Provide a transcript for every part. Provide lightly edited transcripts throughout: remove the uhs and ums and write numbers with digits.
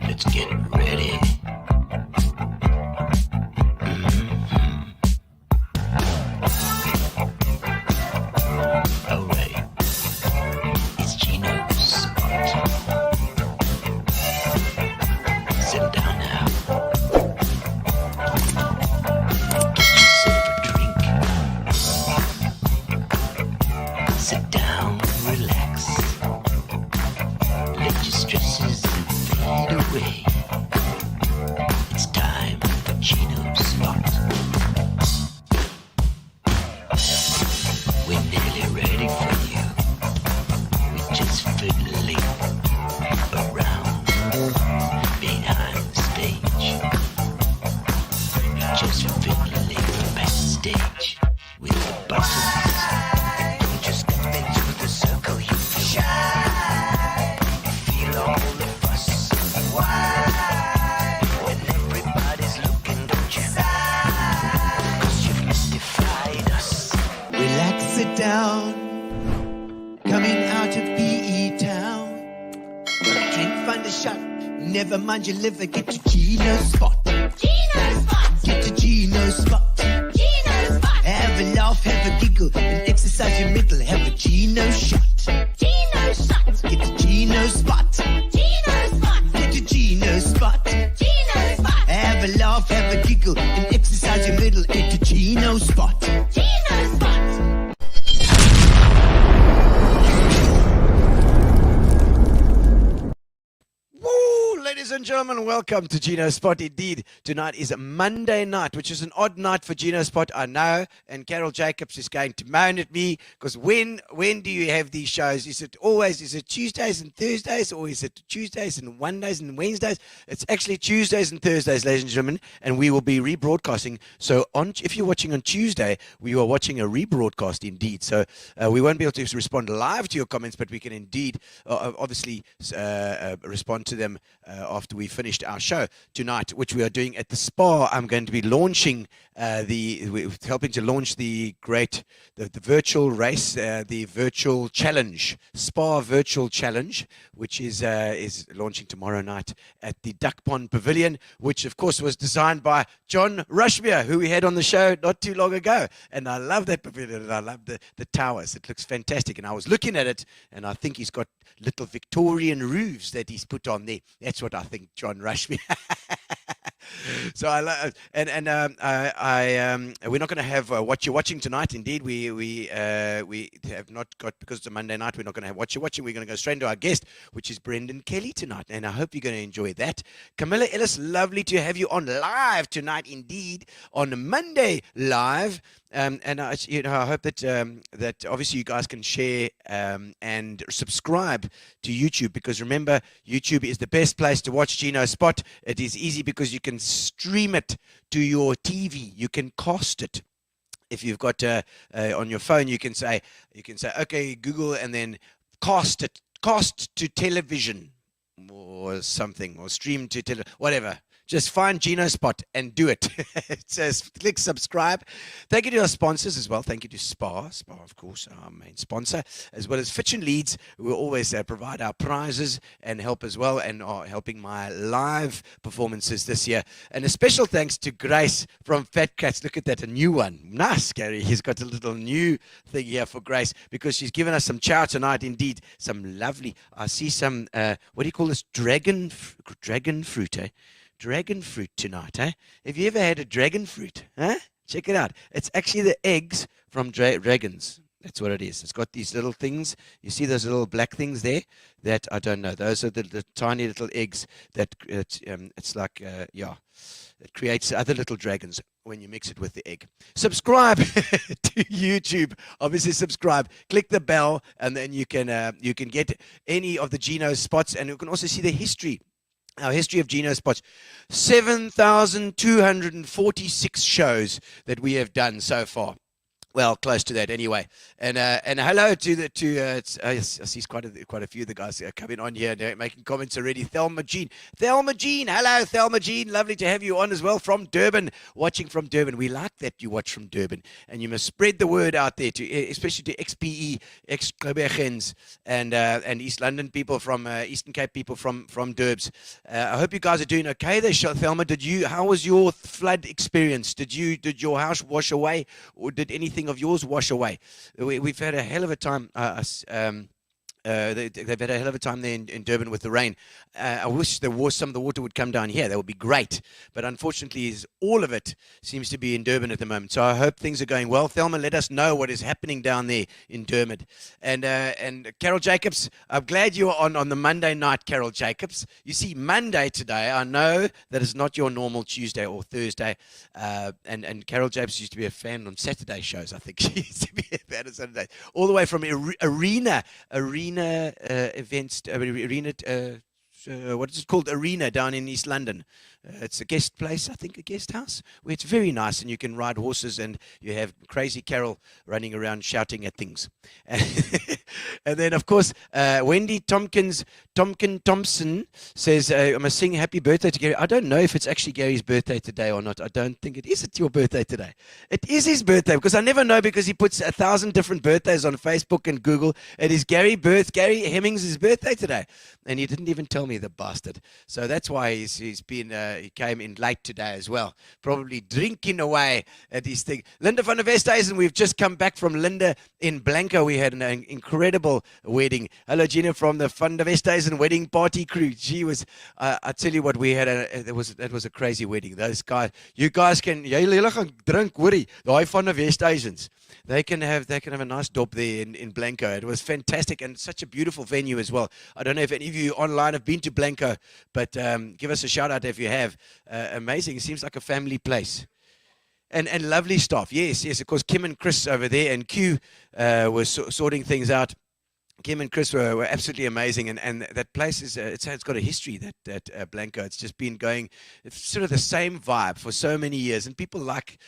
Let's get ready. Alright, it's Gino Spot. Sit down now. Get yourself a drink. Sit down, relax. Let your stresses fade away. It's time for Gino Spot. We're nearly ready for you. We're just fiddling around behind the stage. We're just fiddling backstage with the buttons. Don't just step into the circle, you feel shy. You feel all the fuss. Why? When everybody's looking, don't you sigh? 'Cause you've mystified us. Relax, sit down. Coming out of PE town. Got a drink, find a shot. Never mind your liver, get to Gino Spot. Gino Spot! Get to Gino Spot. Gino Spot! Have a laugh, have a giggle, and exercise your middle. Have a Gino shot. Gino Shot! Get to Gino Spot. Gino Spot! Get to Gino Spot. Gino Spot! Have a laugh, have a giggle, and exercise your middle. Get to Gino Spot. Gino Spot! Woo! Ladies and gentlemen, welcome to Gino Spot. Indeed, tonight is a Monday night, which is an odd night for Gino Spot, I know. And Carol Jacobs is going to moan at me because when do you have these shows? Is it Tuesdays and Thursdays, or is it Tuesdays and Mondays and Wednesdays? It's actually Tuesdays and Thursdays, ladies and gentlemen, and we will be rebroadcasting. So if you're watching on Tuesday, we are watching a rebroadcast indeed. So we won't be able to respond live to your comments, but we can indeed obviously respond to them after we finished our show tonight, which we are doing at the Spa. I'm going to be launching we're helping to launch the virtual race, the virtual challenge, Spa Virtual Challenge, which is launching tomorrow night at the Duck Pond Pavilion, which of course was designed by John Rushmere, who we had on the show not too long ago. And I love that pavilion, and I love the towers. It looks fantastic. And I was looking at it, and I think he's got little Victorian roofs that he's put on there. That's what I think, John Rushmere. So I love, and we're not going to have what you're watching tonight. Indeed, we have not got, because it's a Monday night. We're not going to have what you're watching. We're going to go straight into our guest, which is Brendan Kelly tonight, and I hope you're going to enjoy that. Camilla Ellis, lovely to have you on live tonight. Indeed, on Monday live. And I hope that obviously you guys can share and subscribe to YouTube, because remember, YouTube is the best place to watch Gino Spot. It is easy because you can stream it to your TV. You can cast it. If you've got on your phone, you can say, okay, Google, and then cast to television or something, or stream to whatever. Just find Gino Spot and do it. It says click subscribe. Thank you to our sponsors as well. Thank you to Spa, of course, our main sponsor, as well as Fitch and Leeds, who will always provide our prizes and help as well, and are helping my live performances this year. And a special thanks to Grace from Fat Cats. Look at that, a new one. Nice, Gary. He's got a little new thing here for Grace, because she's given us some chow tonight. Indeed, some lovely. I see some. What do you call this? Dragon fruit, eh? Dragon fruit tonight, eh? Have you ever had a dragon fruit? Huh? Check it out. It's actually the eggs from dragons. That's what it is. It's got these little things. You see those little black things there? That, I don't know. Those are the tiny little eggs that it's like, it creates other little dragons when you mix it with the egg. Subscribe to YouTube. Obviously, subscribe. Click the bell, and then you can get any of the Gino Spots, and you can also see the history. Our history of Gino Spots, 7,246 shows that we have done so far. Well, close to that anyway. And hello to I see quite a few of the guys coming on here and making comments already. Thelma Jean, hello Thelma Jean, lovely to have you on as well from Durban, watching from Durban. We like that you watch from Durban, and you must spread the word out there to especially to XPE, ex-Quebecans, and East London people from Eastern Cape people from Durbs. I hope you guys are doing okay there. Thelma, how was your flood experience? Did your house wash away, or did anything of yours wash away? We've had a hell of a time. They've had a hell of a time there in Durban with the rain. I wish some of the water would come down here. That would be great. But unfortunately, all of it seems to be in Durban at the moment. So I hope things are going well. Thelma, let us know what is happening down there in Durban. And Carol Jacobs, I'm glad you are on the Monday night, Carol Jacobs. You see, Monday today, I know that is not your normal Tuesday or Thursday. And Carol Jacobs used to be a fan on Saturday shows, I think. She used to be a fan on Saturday. All the way from Arena events, what is it called? Arena down in East London. It's a guest place, I think, a guest house, where it's very nice and you can ride horses and you have crazy Carol running around shouting at things. And then, of course, Wendy Thompson says, I must sing happy birthday to Gary. I don't know if it's actually Gary's birthday today or not. I don't think it is. It's your birthday today. It is his birthday, because I never know, because he puts 1,000 different birthdays on Facebook and Google. It is Gary Hemmings' birthday today. And he didn't even tell me, the bastard. So that's why he came in late today as well. Probably drinking away at his thing. Linda van der Westhuizen, we've just come back from Linda in Blanco. We had an incredible wedding. Hello, Gina, from the van der Westhuizen wedding party crew. Gee, I tell you what, we had that was a crazy wedding. Those guys, you guys can, julle gaan drink, hoorie. Daai van der Westhuizens. They can have a nice dop there in Blanco. It was fantastic and such a beautiful venue as well. I don't know if any of you online have been to Blanco, but give us a shout out if you have. Amazing. It seems like a family place. And lovely staff. Yes. Of course, Kim and Chris over there, and Q were sorting things out. Kim and Chris were absolutely amazing, and that place it's got a history, that Blanco. It's just been going, it's sort of the same vibe for so many years, and people like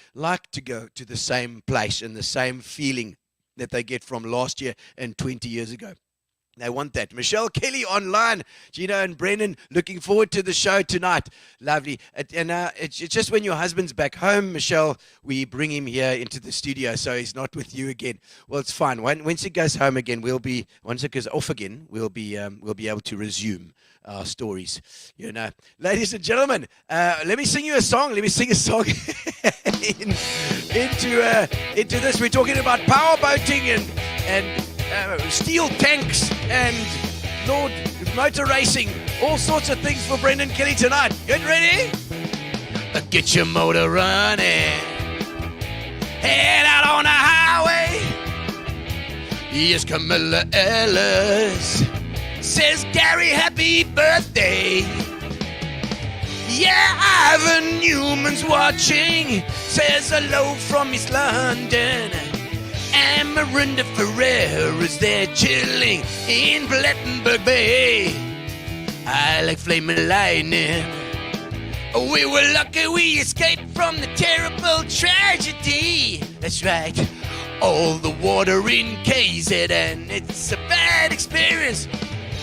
to go to the same place and the same feeling that they get from last year and 20 years ago. They want that. Michelle Kelly online. Gino and Brennan, looking forward to the show tonight. Lovely. And it's just when your husband's back home, Michelle, we bring him here into the studio so he's not with you again. Well, it's fine. Once he goes home again, once it goes off again, we'll be able to resume our stories. You know, ladies and gentlemen, let me sing you a song. Let me sing a song into this. We're talking about powerboating and steel tanks and Lord motor racing, all sorts of things for Brendan Kelly tonight. Get ready? Get your motor running, head out on the highway. Yes, Camilla Ellis says, Gary, happy birthday. Yeah, Ivan Newman's watching, says hello from East London. And Miranda Ferrer is there chilling in Blattenburg Bay. I like flaming lightning. We were lucky we escaped from the terrible tragedy. That's right, all the water in KZ, and it's a bad experience.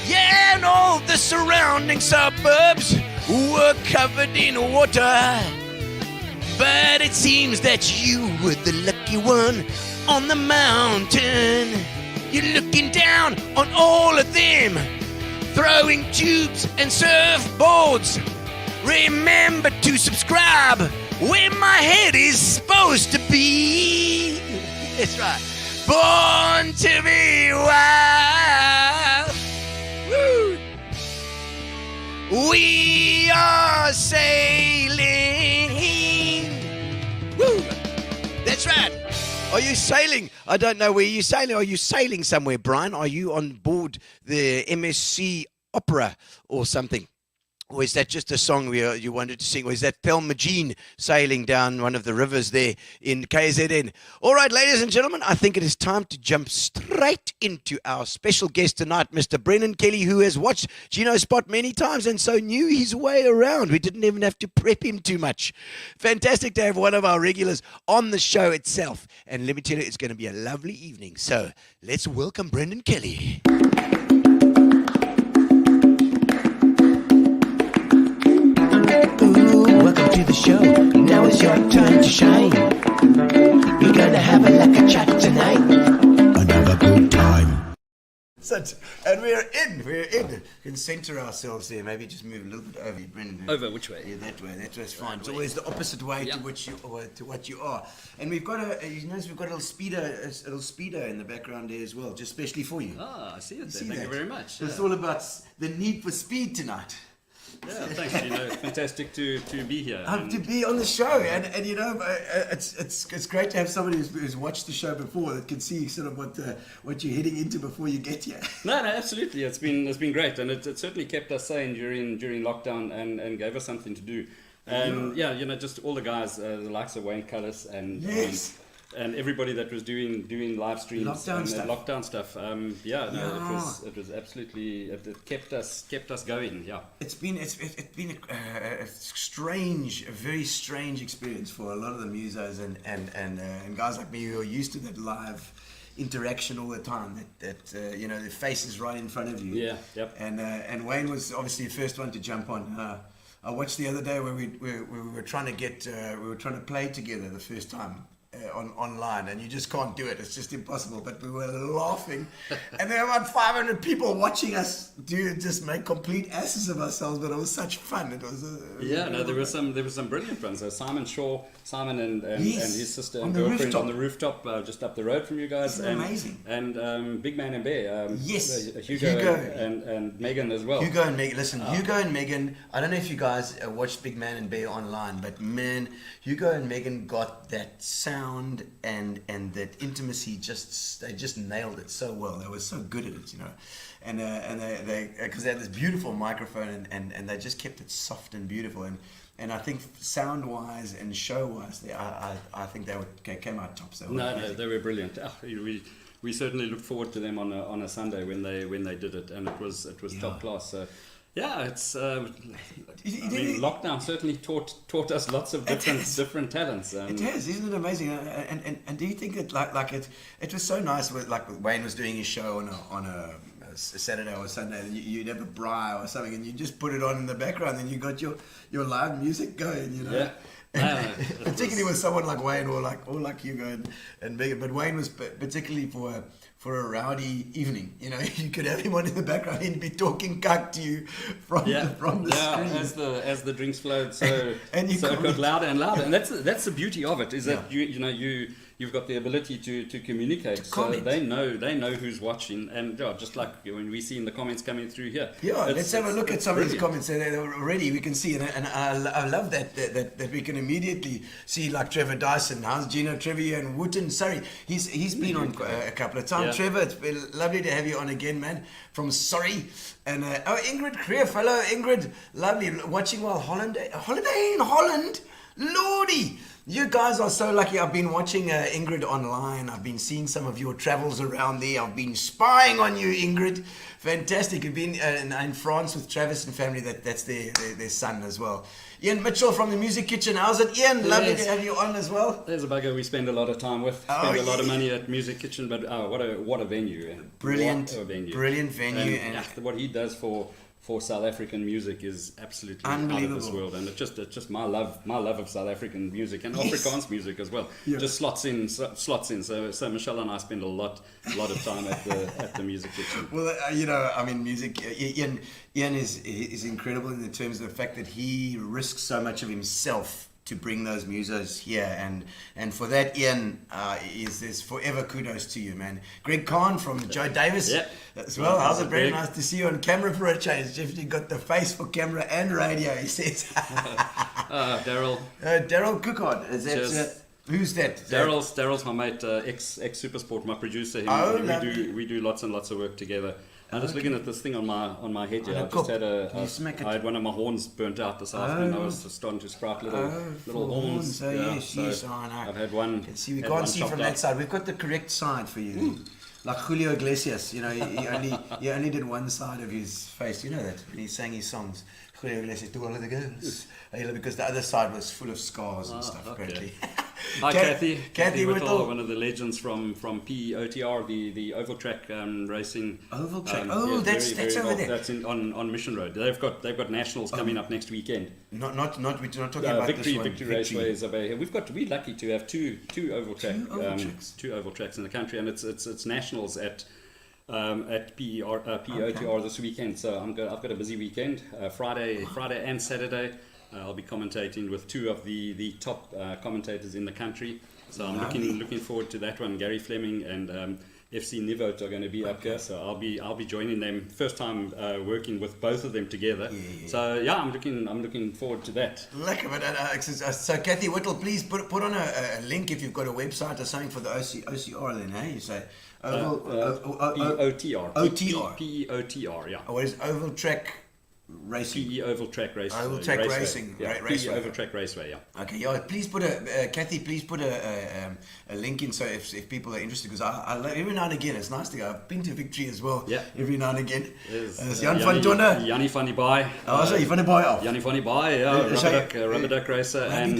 Yeah, and all the surrounding suburbs were covered in water. But it seems that you were the lucky one on the mountain. You're looking down on all of them, throwing tubes and surfboards. Remember to subscribe where my head is supposed to be. That's right. Born to be wild. Woo. We are sailing. Woo. That's right. Are you sailing? I don't know where you're sailing. Are you sailing somewhere, Brian? Are you on board the MSC Opera or something? Or is that just a song you wanted to sing? Or is that Thelma Jean sailing down one of the rivers there in KZN? All right, ladies and gentlemen, I think it is time to jump straight into our special guest tonight, Mr. Brendan Kelly, who has watched Gino Spot many times and so knew his way around. We didn't even have to prep him too much. Fantastic to have one of our regulars on the show itself. And let me tell you, it's going to be a lovely evening. So let's welcome Brendan Kelly. Welcome to the show. Now it's your time to shine. We're gonna have a lekker chat tonight. Another good time. And we're in. We can center ourselves there. Maybe just move a little bit over, Brendan. Over which way? Yeah, that way. That's fine. It's always the opposite way to which you to what you are. And we've got you notice we've got a little speedo in the background there as well, just especially for you. I see it there. Thank you very much. So it's all about the need for speed tonight. Yeah, thanks, Gino. It's fantastic to be here. To be on the show, and you know, it's great to have somebody who's watched the show before that can see sort of what you're heading into before you get here. No, absolutely. It's been great, and it certainly kept us sane during lockdown and gave us something to do. And yeah, you know, just all the guys, the likes of Wayne Cullis and yes. And everybody that was doing live streams lockdown stuff. It was absolutely it kept us going. Yeah, it's been a strange, a very strange experience for a lot of the musos and guys like me who are used to that live interaction all the time. That you know, the face is right in front of you. Yeah, yep. And Wayne was obviously the first one to jump on. I watched the other day where we were trying to play together the first time. Online, and you just can't do it. It's just impossible. But we were laughing, and there were about 500 people watching us just make complete asses of ourselves. But it was such fun. It was. There were some brilliant ones. So Simon and his sister and on the girlfriend rooftop. on the rooftop just up the road from you guys. Isn't amazing? And Big Man and Bear. Yes, Hugo. And Megan as well. Hugo and Megan. Listen, Hugo and Megan. I don't know if you guys watched Big Man and Bear online, but man, Hugo and Megan got that sound and that intimacy. They just nailed it so well. They were so good at it, you know. And they because they had this beautiful microphone and they just kept it soft and beautiful. And I think sound-wise and show-wise, I think they came out tops. They were brilliant. We certainly looked forward to them on a Sunday when they did it, and it was top class. So yeah, it's lockdown certainly taught us lots of different talents. It has, isn't it amazing? And do you think that like it was so nice with like Wayne was doing his show on a Saturday or Sunday, and you'd have a braai or something, and you just put it on in the background, and you got your live music going, you know. Yeah. Particularly with someone like Wayne or like Hugo and Megan, but Wayne was particularly for a rowdy evening. You know, you could have him on in the background, he'd be talking cuck to you from the screen. As the drinks flowed, so it got louder and louder, and that's the beauty of it, is that you've got the ability to communicate, so they know who's watching, and just like when we see in the comments coming through here. Yeah, let's have a look at some of these comments. Already we can see, and I love that we can immediately see like Trevor Dyson, how's Gino, Trevor and Wooten. Sorry, he's been on a couple of times. Yeah. Trevor, it's been lovely to have you on again, man. From Surrey, and Ingrid Creer, fellow Ingrid, lovely watching while holiday in Holland, Lordy. You guys are so lucky. I've been watching Ingrid online. I've been seeing some of your travels around there. I've been spying on you, Ingrid. Fantastic. You've been in France with Travis and family. That's their son as well. Ian Mitchell from the Music Kitchen. How's it, Ian? Lovely to have you on as well. There's a bugger we spend a lot of time with. Spend a lot of money at Music Kitchen, but what a venue. Brilliant. What a venue. Brilliant venue. And what he does for South African music is absolutely out of this world, and it's just my love of South African music and Afrikaans music as well. Yeah. Just slots in. So Michelle and I spend a lot of time at the Music Kitchen. Well, I mean, music. Ian is incredible in the terms of the fact that he risks so much of himself to bring those musos here, and for that, Ian, there's forever kudos to you, man. Greg Kahn from Joe Davis as well. How's it? Very nice to see you on camera for a change. You've got the face for camera and radio, he says. Daryl Cookard. Who's that? Daryl's my mate, ex Supersport, my producer. We do lots and lots of work together. I'm just looking at this thing on my head here. On a I just cup. had Can you smack it? I had one of my horns burnt out this afternoon. I was just starting to sprout little horns. Oh, Yeah, yes, so yes, I know. I've had one. See, we had can't one see chopped from out. that side. We've got the correct side for you. Like Julio Iglesias, you know, he only did one side of his face. You know that when he sang his songs, Julio Iglesias, "To all of the girls," because the other side was full of scars and stuff. Okay. Apparently. Hi, Kathy. Kathy Whittle. One of the legends from PEOTR, the oval track racing. Oval track. Very, that's over well, there. That's on Mission Road. They've got nationals coming up next weekend. Not. We're not talking about Victory this one. Raceway is over here. We're lucky to have two oval track tracks. two oval tracks in the country, and it's nationals at PEOTR this weekend. So I've got a busy weekend. Friday and Saturday. I'll be commentating with two of the top commentators in the country. So I'm looking forward to that one. Gary Fleming and FC Nivot are going to be up here, so I'll be joining them. First time working with both of them together. So yeah, I'm looking forward to that. Look at it. So Kathy Whittle, please put on a link if you've got a website or something for the OCR. Then, you say PEOTR. OTR. PEOTR. Yeah. What is Oval Track Racing? PE Oval Track Racing. Oval Track Raceway. Racing. Yeah. Raceway. PE Oval Track Raceway. Yeah. Okay, yeah. Please put Kathy. Please put a link in so if people are interested, because I every now and again it's nice to go. I've been to Victory as well. Yeah. Every now and again. Jan van Donne. Jannie van die Baai. Oh, so you van die Baai off. Jannie van die Baai. Yeah. Rubber duck racer and.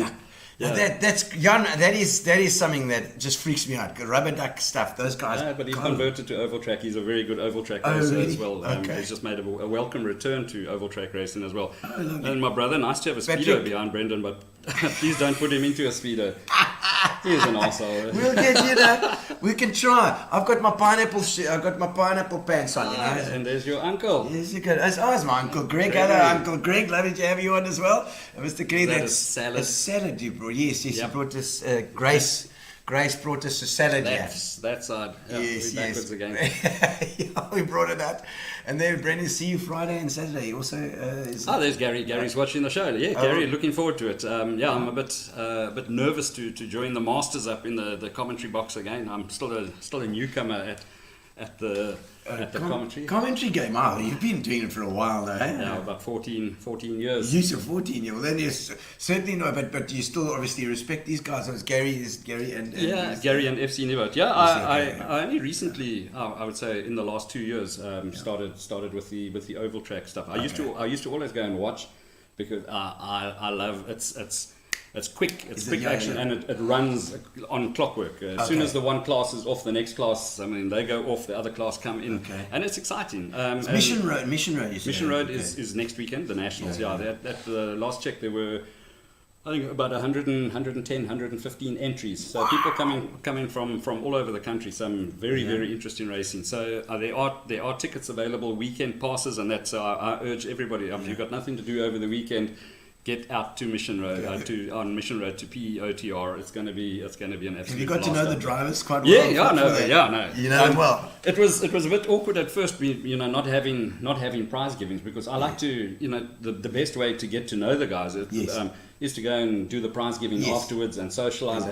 Yeah. That's Jan. That is something that just freaks me out. Rubber duck stuff. Those guys. Yeah, but he's converted to oval track. He's a very good oval track racer really? as well. Okay. He's just made a welcome return to oval track racing as well. Lovely. And my brother, nice to have a Patrick. speedo behind Brendan, but please don't put him into a speedo. He's an arsehole. We'll get you that. We can try. I've got my pineapple pants on. You know. And there's your uncle. Yes, you can. It's my Uncle Greg. Gregory. Hello, Uncle Greg. Lovely to have you on as well. Mr. Greg, that that's a salad? A salad you brought. Yes, Yep. you brought us. Grace brought us a salad here. That's that side. Yeah, Yes, we're backwards again. Yeah, we brought it out. And then Brendan, see you Friday and Saturday. Also, There's Gary. Gary's watching the show. Yeah, Gary, looking forward to it. I'm a bit nervous to join the Masters up in the commentary box again. I'm still a newcomer at the commentary. Commentary game. Oh, you've been doing it for a while now. Yeah, about 14 years. You said 14 years. Well, then yes, certainly no. But you still obviously respect these guys. So it's Gary and Gary and FC Nivot. Yeah, I only recently, I would say, in the last 2 years, started with the oval track stuff. I used to always go and watch because I love it's quick action and it runs on clockwork. As soon as the one class is off, the next class, they go off, the other class come in, and it's exciting. Mission Road. You said. Mission Road is next weekend, the Nationals. At the last check there were, I think, about 110, 115 entries. So people coming from all over the country. Some very interesting racing. So there are tickets available, weekend passes, and that. So I urge everybody. If you've got nothing to do over the weekend, get out to Mission Road, on Mission Road to PEOTR. It's going to be an absolute. Have you got to know the drivers quite well? No. You know them well. It was a bit awkward at first, not having prize givings, because I like to, the best way to get to know the guys is to go and do the prize giving afterwards and socialise,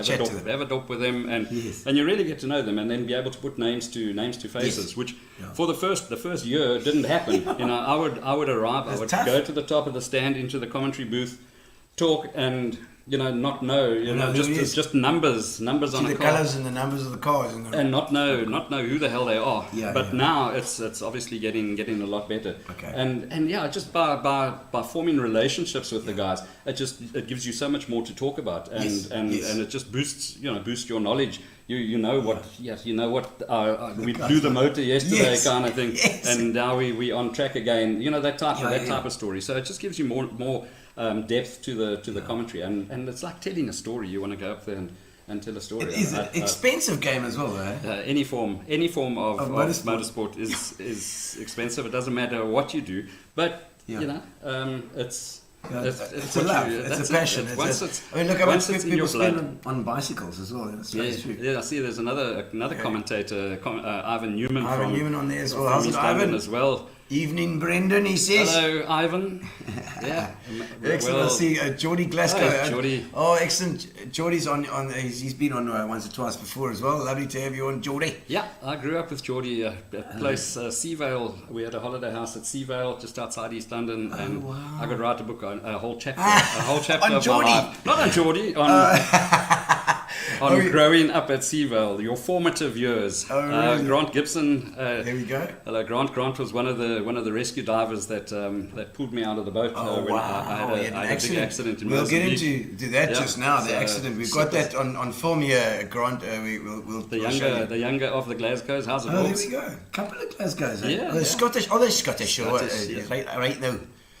have a talk with them, and you really get to know them, and then be able to put names to faces, which for the first year didn't happen. I would arrive, I would go to the top of the stand into the commentary booth, talk, and not know, just numbers on See a the car. colours and the numbers of the cars, And not know who the hell they are. But now it's obviously getting a lot better. Okay. And just by forming relationships with the guys, it gives you so much more to talk about, and it just boosts your knowledge. You know what we blew the motor yesterday kind of thing, and now we on track again. That type of story. So it just gives you more depth to the commentary, and it's like telling a story. You want to go up there and tell a story. It is an expensive game as well, any form of motorsport is expensive. It doesn't matter what you do, but it's a love. It's a passion. Look how much people spend on bicycles as well. I see. There's another commentator, Ivan Newman. Newman on there as well. How's it, Ivan? As well. Evening, Brendan, he says. Hello, Ivan. Yeah. Excellent. I see Geordie Glasgow. Hey, Geordie. Oh, excellent. Geordie's on he's been on once or twice before as well. Lovely to have you on, Geordie. Yeah, I grew up with Geordie, a place, Seavale. We had a holiday house at Seavale, just outside East London, and I could write a book on a whole chapter, On of Geordie? my life. Not on Geordie, on growing up at Seavale, your formative years. Oh, really? Grant Gibson. There we go. Hello, Grant. Grant was one of the rescue divers that pulled me out of the boat when I had a big accident in We'll get Mozambique. into that Yeah. just now. The accident. We've got that on film here, Grant. We'll The show you. younger of the Glasgows. How's it Oh, there works? we go. Couple of Glasgows. Eh? Yeah, Oh, they're yeah. Scottish. Oh, they're Scottish. Scottish, yeah. Right now.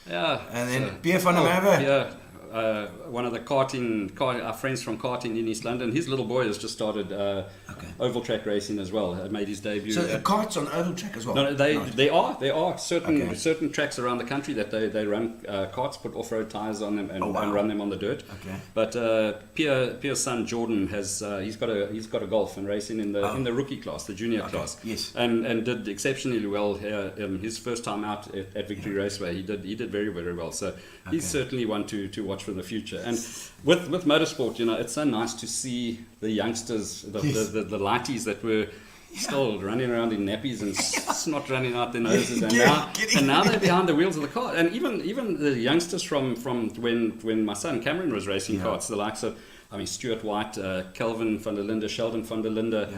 Yeah. And then Beer van hom over. Yeah. One of the our friends from karting in East London, his little boy has just started oval track racing as well. Made his debut. So carts on oval track as well. No, there are certain Okay. certain tracks around the country that they run karts, put off-road tires on them, and run them on the dirt. Okay. But Pierre's son Jordan has he's got a golf and racing in the rookie class, the junior class. Yes. And did exceptionally well. His first time out at Victory Raceway, he did very, very well. So he's certainly one to watch for the future. And with motorsport, it's so nice to see the youngsters, the lighties that were still running around in nappies and snot running out their noses, and now they're behind the wheels of the car. And even the youngsters from when my son Cameron was racing karts, the likes of Stuart White, Kelvin van der Linde, Sheldon van der Linde,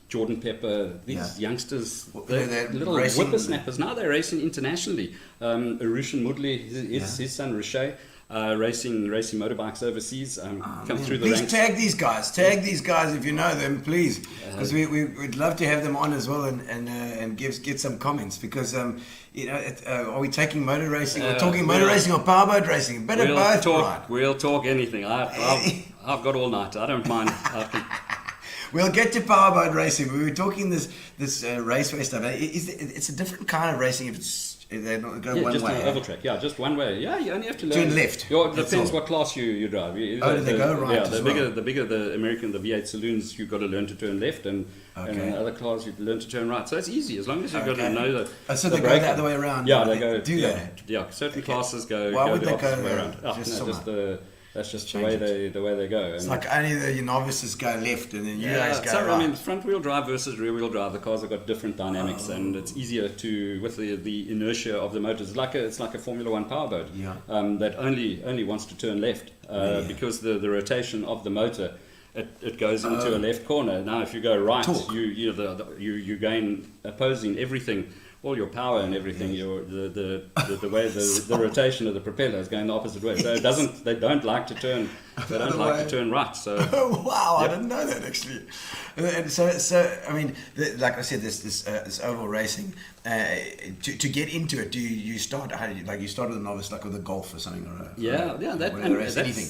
Jordan Pepper, these youngsters, they're little racing, whippersnappers. Now they're racing internationally. Arushan Mudley, his son Rishay, racing motorbikes overseas, come through the Please ranks. tag these guys if you know them, please, because we'd love to have them on as well and get some comments, because are we taking motor racing or talking motor racing or powerboat racing? A bit of both, right? We'll talk anything. I've got all night. I don't mind. We'll get to powerboat racing. We were talking this raceway stuff. It's a different kind of racing if they don't go one just way. an oval track. Yeah, just one way. Yeah, you only have to learn. Turn left. It That's depends all. what class you drive. Do they go right? Yeah, as the well? bigger the American, the V8 saloons, you've got to learn to turn left, and in other cars you learn to turn right. So it's easy as long as you've got to know the. So they go the other way around. Yeah, they go. Do that. Yeah, certain classes go. Why would the they opposite go way around? That's just the way they go. It's like only the novices go left, and then you guys go right. Front wheel drive versus rear wheel drive, the cars have got different dynamics, and it's easier with the inertia of the motors. It's like a Formula One powerboat that only wants to turn left because the rotation of the motor. It goes into a left corner. Now, if you go right, you gain opposing everything. All your power and everything, the way the rotation of the propeller is going the opposite way. So they don't like to turn. They don't like to turn right. So wow, I didn't know that actually. And so I mean, like I said, this oval racing. To get into it, do you start? You start with a novice, like with a golf or something, or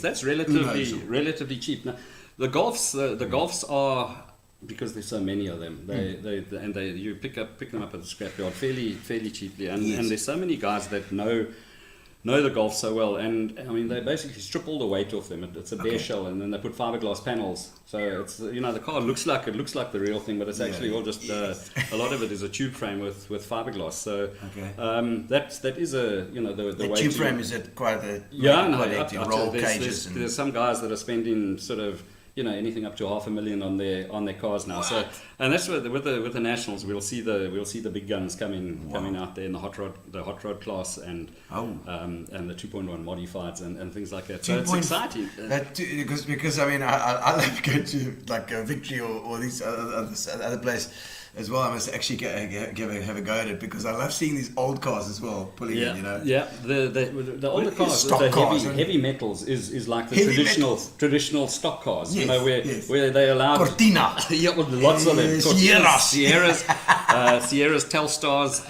that's relatively cheap. Now, the golfs are. Because there's so many of them, you pick them up at the scrapyard fairly cheaply, and there's so many guys that know the golf so well, and they basically strip all the weight off them. It's a bare shell, and then they put fiberglass panels. So it's the car looks like the real thing, but it's actually all just a lot of it is a tube frame with fiberglass. So that is the way tube to, frame is it quite a roll cages. There's some guys that are spending sort of. Anything up to $500,000 on their cars now. So, and that's with the nationals, we'll see the big guns coming out there in the hot rod class and the 2.1 modifieds and things like that. So it's exciting. Because I love to go to like Victory or these other place as well. I must actually have a go at it because I love seeing these old cars as well pulling in. Yeah, the older cars, stock the cars, heavy metals is like the traditional stock cars. Yes, where they allow Cortina. Yeah, with lots of them. Sierras, Telstars,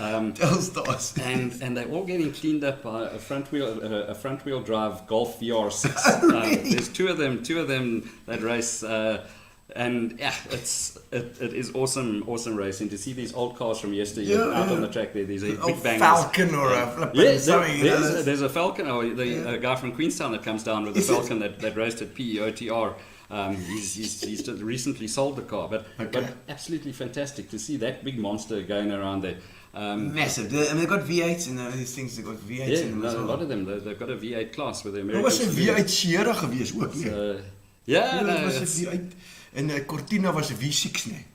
and they're all getting cleaned up by a front wheel drive Golf VR6. There's two of them that race. And it is awesome racing to see these old cars from yesteryear out on the track there. These big bangers. Falcon or a flippin' something. There's a Falcon, or a guy from Queenstown that comes down with a Falcon that raced at PEOTR He's just recently sold the car, but absolutely fantastic to see that big monster going around there. Massive. And they've got V8s and these things. They've got V8s Yeah, in them as a well. lot of them. They've got a V8 class with the Wat was American. een V8 serie geweest ook, nee? Yeah, no, Dat was it's- een V8 en de Cortina was een V6, nee?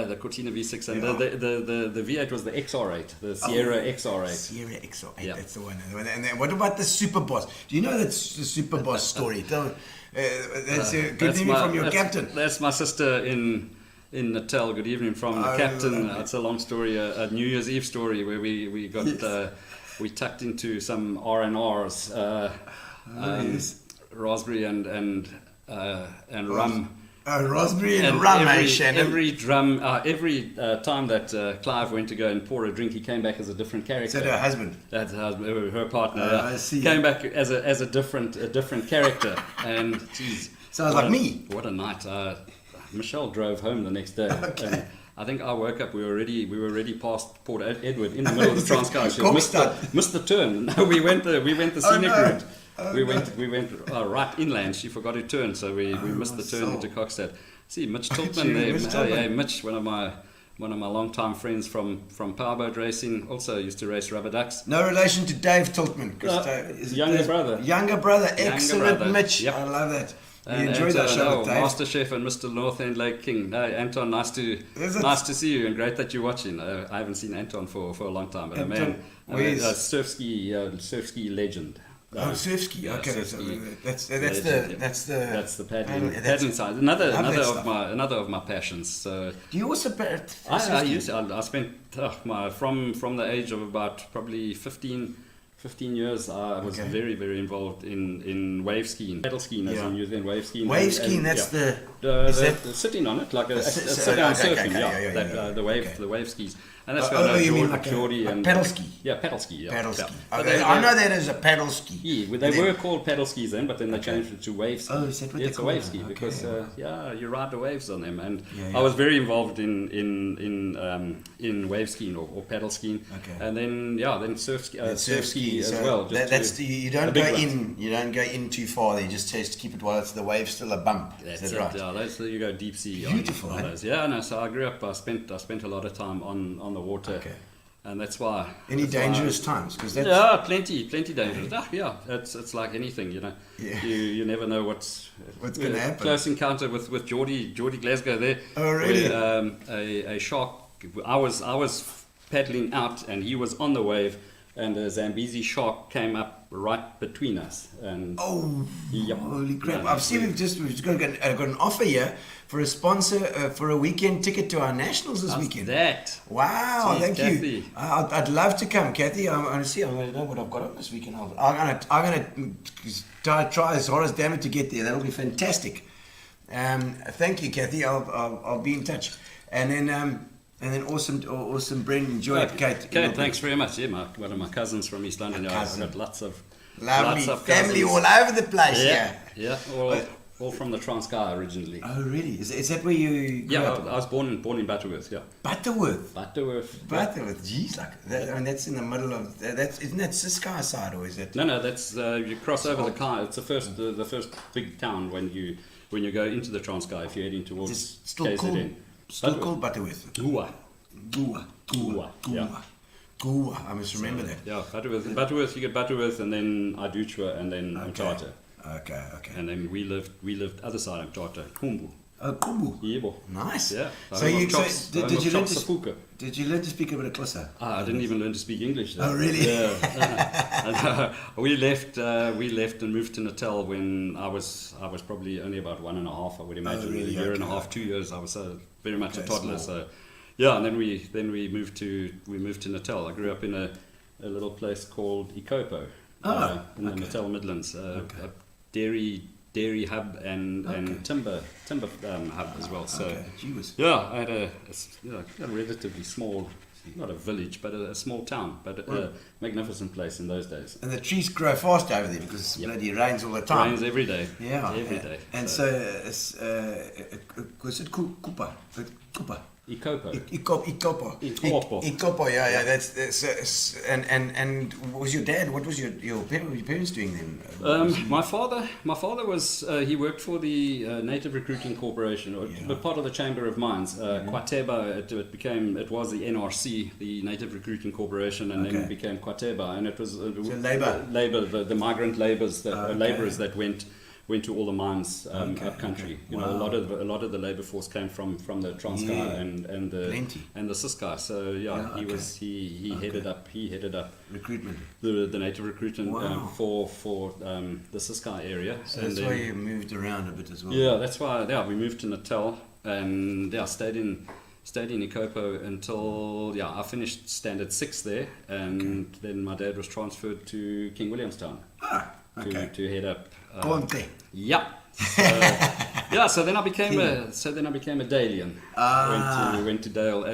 the Cortina V6 and Yeah. the V8 was the XR8, the Sierra XR8. Sierra XR8, Yeah. that's the one. And then what about the Superboss? Do you know that's the Superboss story? Tell, that's a good evening from your captain. That's my sister in Natal. Good evening from the captain. It's a long story, a New Year's Eve story where we got we tucked into some R&Rs, raspberry and rum. Raspberry and rum, every time that Clive went to go and pour a drink, he came back as a different character. Is that her husband? That's her partner. I see. Came back as a different character, and geez, sounds like me. What a night! Michelle drove home the next day, and I think I woke up. We were already past Port Edward in the middle of the Transkai. She missed the turn. No, we went the scenic route. We went right inland. She forgot to turn, so we missed the turn into Cockstad. See, Mitch Tiltman there. Mitch Tiltman. Yeah, Mitch, one of my long-time friends from Powerboat racing. Also used to race rubber ducks. No relation to Dave Tiltman. Younger brother. Younger brother. Excellent, brother. Mitch. Yep. I love that. You And enjoyed that show with Dave. Master Chef and Mr. North End Lake King. No, Anton, nice to see you, and great that you're watching. I haven't seen Anton for a long time, but Anton, a surf ski legend. Surf ski. Yeah, Okay, surf so ski. that's the paddling side. Another of my passions. So Do you also I spent from the age of about probably 15 years. I was very, very involved in wave skiing, pedal skiing as in New Zealand wave skiing. Wave skiing. That's the sitting on it like a sit-down surfing. The wave skis. And that's Oh, you mean like Geordie a and pedal ski? Yeah, pedal ski. Yeah. Pedal ski. But Okay, I know that as a pedal ski. Yeah, they were called pedal skis then, but then they changed it to wave ski. Oh, is that what It's they a call wave it? ski Okay. because you ride the waves on them, and Yeah. I was very involved in wave skiing or pedal skiing, Okay. and then surf ski as so well. You don't go in too far there. You just to keep it while it's the wave's still a bump. That's Is it. that right? Yeah, you go deep sea. Beautiful, on eh? those. Yeah, no. So I grew up. I spent a lot of time on the water. Okay. And that's why. Any dangerous times? Because that's plenty dangerous. Yeah, it's like anything, you know. Yeah. You never know what's going to happen. Close encounter with Geordie Glasgow there. Oh, really? Where, a shark. I was paddling out, and he was on the wave, and a Zambezi shark came up right between us. And yep. Holy crap! Yeah, I've seen we've just got an offer here for a sponsor for a weekend ticket to our nationals this weekend. That. Wow, Jeez, thank Kathy. you. I'd love to come, Kathy. I'm going to know what I've got on this weekend. I'm going to try as hard as damn it to get there. That'll be fantastic. Thank you, Kathy. I'll be in touch. And then awesome, Brendan. Enjoy it, Kate. Kate, thanks very much. Yeah, one of my cousins from East London. Yeah, I've got lots of Lovely family cousins. all over the place. Yeah, all from the Transkei originally. Oh, really? Is that where you grew Yeah, up? I was born in Butterworth. Yeah, Butterworth. Butterworth. Geez, like that, I mean, that's in the middle of isn't that Ciskei side, or is it? No, that's you cross over the Kei. It's the first big town when you go into the Transkei. If you're heading towards It's still KZN. called Butterworth. Gua. Yeah. Gua. I must remember that. Yeah, Butterworth. You get Butterworth, and then Aduchwa, and then Mthatha. Okay. And then we lived other side of Mthatha, Kumbu. Oh, Kumbu. Yebo. Nice. Yeah. So did you learn to speak a bit of Xhosa? I didn't even learn to speak English. Though. Oh, really? Yeah. We left and moved to Natal when I was probably only about 1.5. I would imagine. Really? A year and a half, 2 years. I was very much a toddler. So, yeah. And then we moved to Natal. I grew up in a little place called Ikopo. In the Natal Midlands. A dairy hub and timber hub as well. So I had a relatively small, not a village, but a small town, but a magnificent place in those days. And the trees grow fast over there because bloody rains all the time. Rains every day. Yeah, every day. And so was it Kupa? Kupa. Ikopo. Ikopo, yeah. That's and was your dad? What was your parents doing then? My father was he worked for the Native Recruiting Corporation, but part of the Chamber of Mines. Kwateba, it was the NRC, the Native Recruiting Corporation, and then it became Kwateba, and it was labor, the migrant laborers that went to all the mines up country. You know, a lot of the labor force came from the Transkei and the Ciskei. So he headed up Recruitment. The native recruitment for the Ciskei area. So that's why you moved around a bit as well. Yeah, that's why. Yeah, we moved to Natal and stayed in Ikopo until I finished standard 6 there, and then my dad was transferred to King Williamstown to head up. Conte. Yeah. So then I became a Dalian. Went to Dale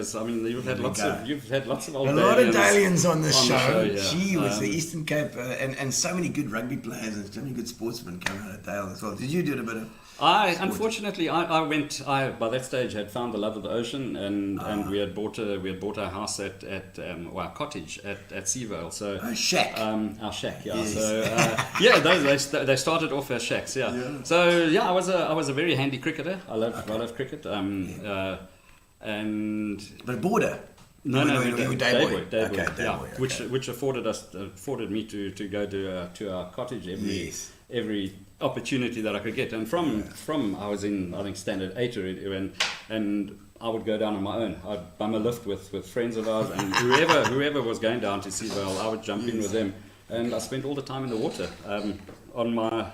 you've had lots of old a Dalians. lot of Dalians on this show. Yeah. Gee, was the Eastern Cape and so many good rugby players and so many good sportsmen came out of Dale as well. Did you do a bit of? Unfortunately, I by that stage had found the love of the ocean, and we had bought a house at our cottage at Seavale. So a shack. Our shack, yeah. Yes. So they started off as shacks, yeah. So I was a very handy cricketer. I love cricket. But border. No, you were day boy. Which afforded me to go to our cottage every opportunity that I could get. And from I was in, I think, standard 8 already, and I would go down on my own. I'd bum a lift with friends of ours, and whoever was going down to Seavale, I would jump in with them, and I spent all the time in the water on my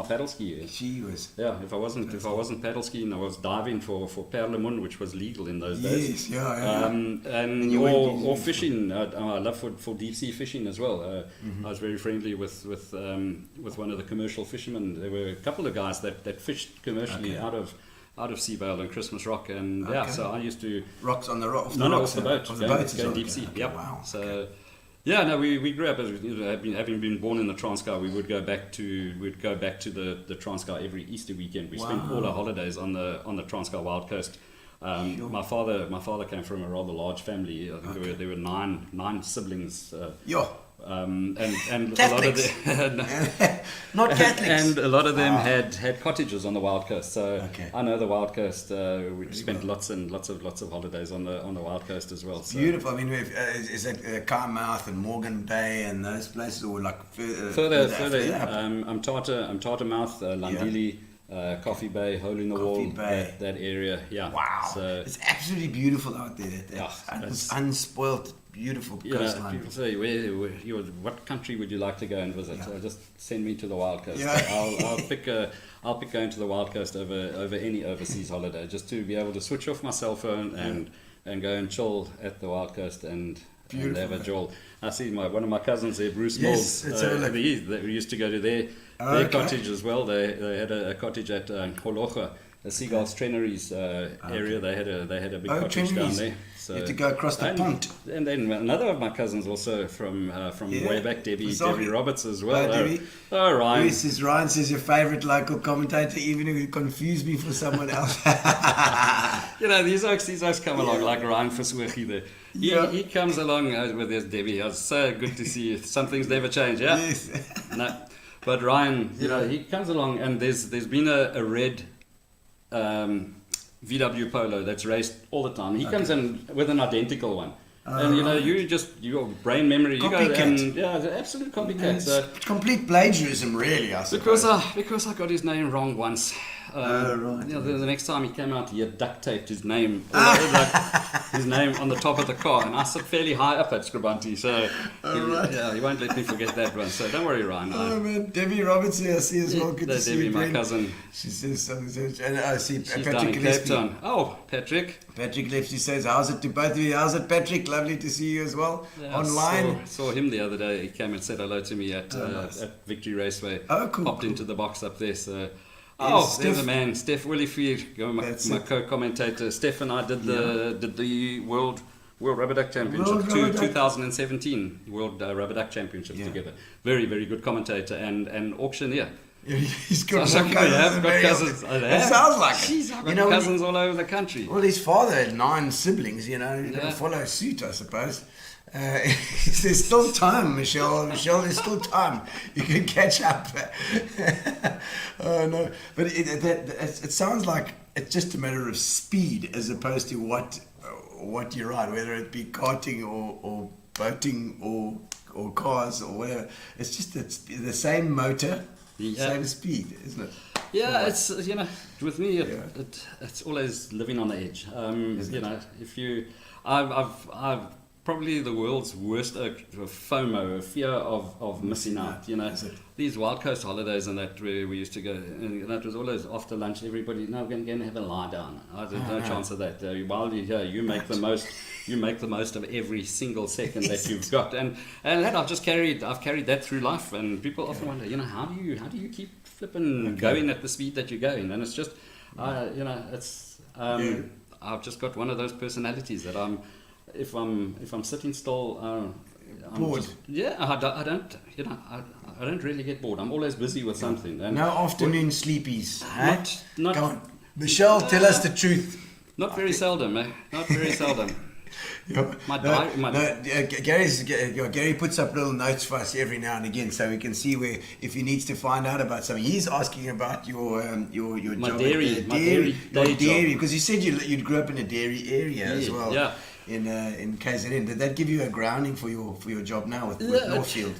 paddle ski. If I wasn't paddle skiing, I was diving for perlemoen, which was legal in those days. Or fishing. I love for deep sea fishing as well. I was very friendly with one of the commercial fishermen. There were a couple of guys that fished commercially out of Seavale and Christmas Rock, and so I used to rocks on the rock. Off the boat. Off the boat, going deep sea. Yep. Wow. So. Yeah, no, we grew up as having been born in the Transkei. We would go back to the Transkei every Easter weekend. We spent all our holidays on the Transkei Wild Coast. My father came from a rather large family. I think there were nine siblings. And Catholics. A lot of them not Catholics, and a lot of them had cottages on the Wild Coast. So I know the Wild Coast. We spent lots of holidays on the Wild Coast as well. So. Beautiful. I mean, is it Keiamouth and Morgan Bay and those places, or like further? Tartarmouth, Landili. Coffee Bay, Hole in the Wall, that area. Yeah. Wow. So it's absolutely beautiful out there. It's unspoilt, beautiful coastline. People say, what country would you like to go and visit? So just send me to the Wild Coast. Yeah. I'll pick going to the Wild Coast over any overseas holiday, just to be able to switch off my cell phone and go and chill at the Wild Coast and have a jolt. I see one of my cousins there, Bruce Mills. They used to go to their cottage as well. They had a cottage at Holocha, the Seagulls Treneries area. They had a big cottage down there. So you have to go across the pond. And then another of my cousins also from way back, Debbie Roberts as well. Debbie. Ryan. Ryan says your favourite local commentator, even if you confuse me for someone else. These oaks come along, like Ryan Verswergie there. He comes along with his Debbie. It's so good to see you. Some things never change, yeah? Yes. No. But Ryan, he comes along, and there's been a red VW Polo that's raced all the time. He comes in with an identical one. And your brain memory, you go and it's an absolute copycat. So complete plagiarism, really, I suppose. Because I got his name wrong once. The next time he came out, he had duct taped his name, his name on the top of the car, and I sit fairly high up at Scribanti, so he won't let me forget that one. So don't worry, Ryan. Oh man, Debbie Roberts here, I see as well. Good to see you, my cousin. She says something, and I see She's Patrick down in Cape Town. Oh, Patrick. Patrick Gillespie says, how's it to both of you? How's it, Patrick? Lovely to see you as well. Online. Saw him the other day. He came and said hello to me at Victory Raceway. Oh, cool. Popped into the box up there. So. There's a man, Steph Willifeed, my co-commentator. Steph and I did the World Rubber Duck Championship, 2017 World Rubber Duck Championship together. Very, very good commentator and auctioneer. He's got So more I have got cousins. cousins. I It have. sounds like Jeez, it. I've You got know, cousins all over the country. well, his father had 9 siblings, you know. You're going Yeah. to follow suit, I suppose. There's still time, Michelle. Michelle, there's still time. You can catch up. Oh, no. But it sounds like it's just a matter of speed as opposed to what you ride, whether it be karting or boating or cars or whatever. It's just the same motor, same speed, isn't it? Yeah, it's with me, it's always living on the edge. If you, I've probably the world's worst FOMO, a fear of missing out. These Wild Coast holidays and that where we used to go, and that was always after lunch. Everybody, no, we're going to have a lie down. There's no chance of that. While you're here, you make the most. You make the most of every single second that you've got, and that I've carried that through life. And people often wonder, how do you keep flipping going at the speed that you're going? And it's just, I've just got one of those personalities that if I'm sitting still, I'm bored. I don't really get bored. I'm always busy with something. And no afternoon sleepies. Not Come on, Michelle, tell us the truth. Not very seldom, eh? Not very seldom. Gary puts up little notes for us every now and again, so we can see where if he needs to find out about something. He's asking about your job dairy because you said you grew up in a dairy area as well. Yeah. In KZN. Did that give you a grounding for your job now with Northfield?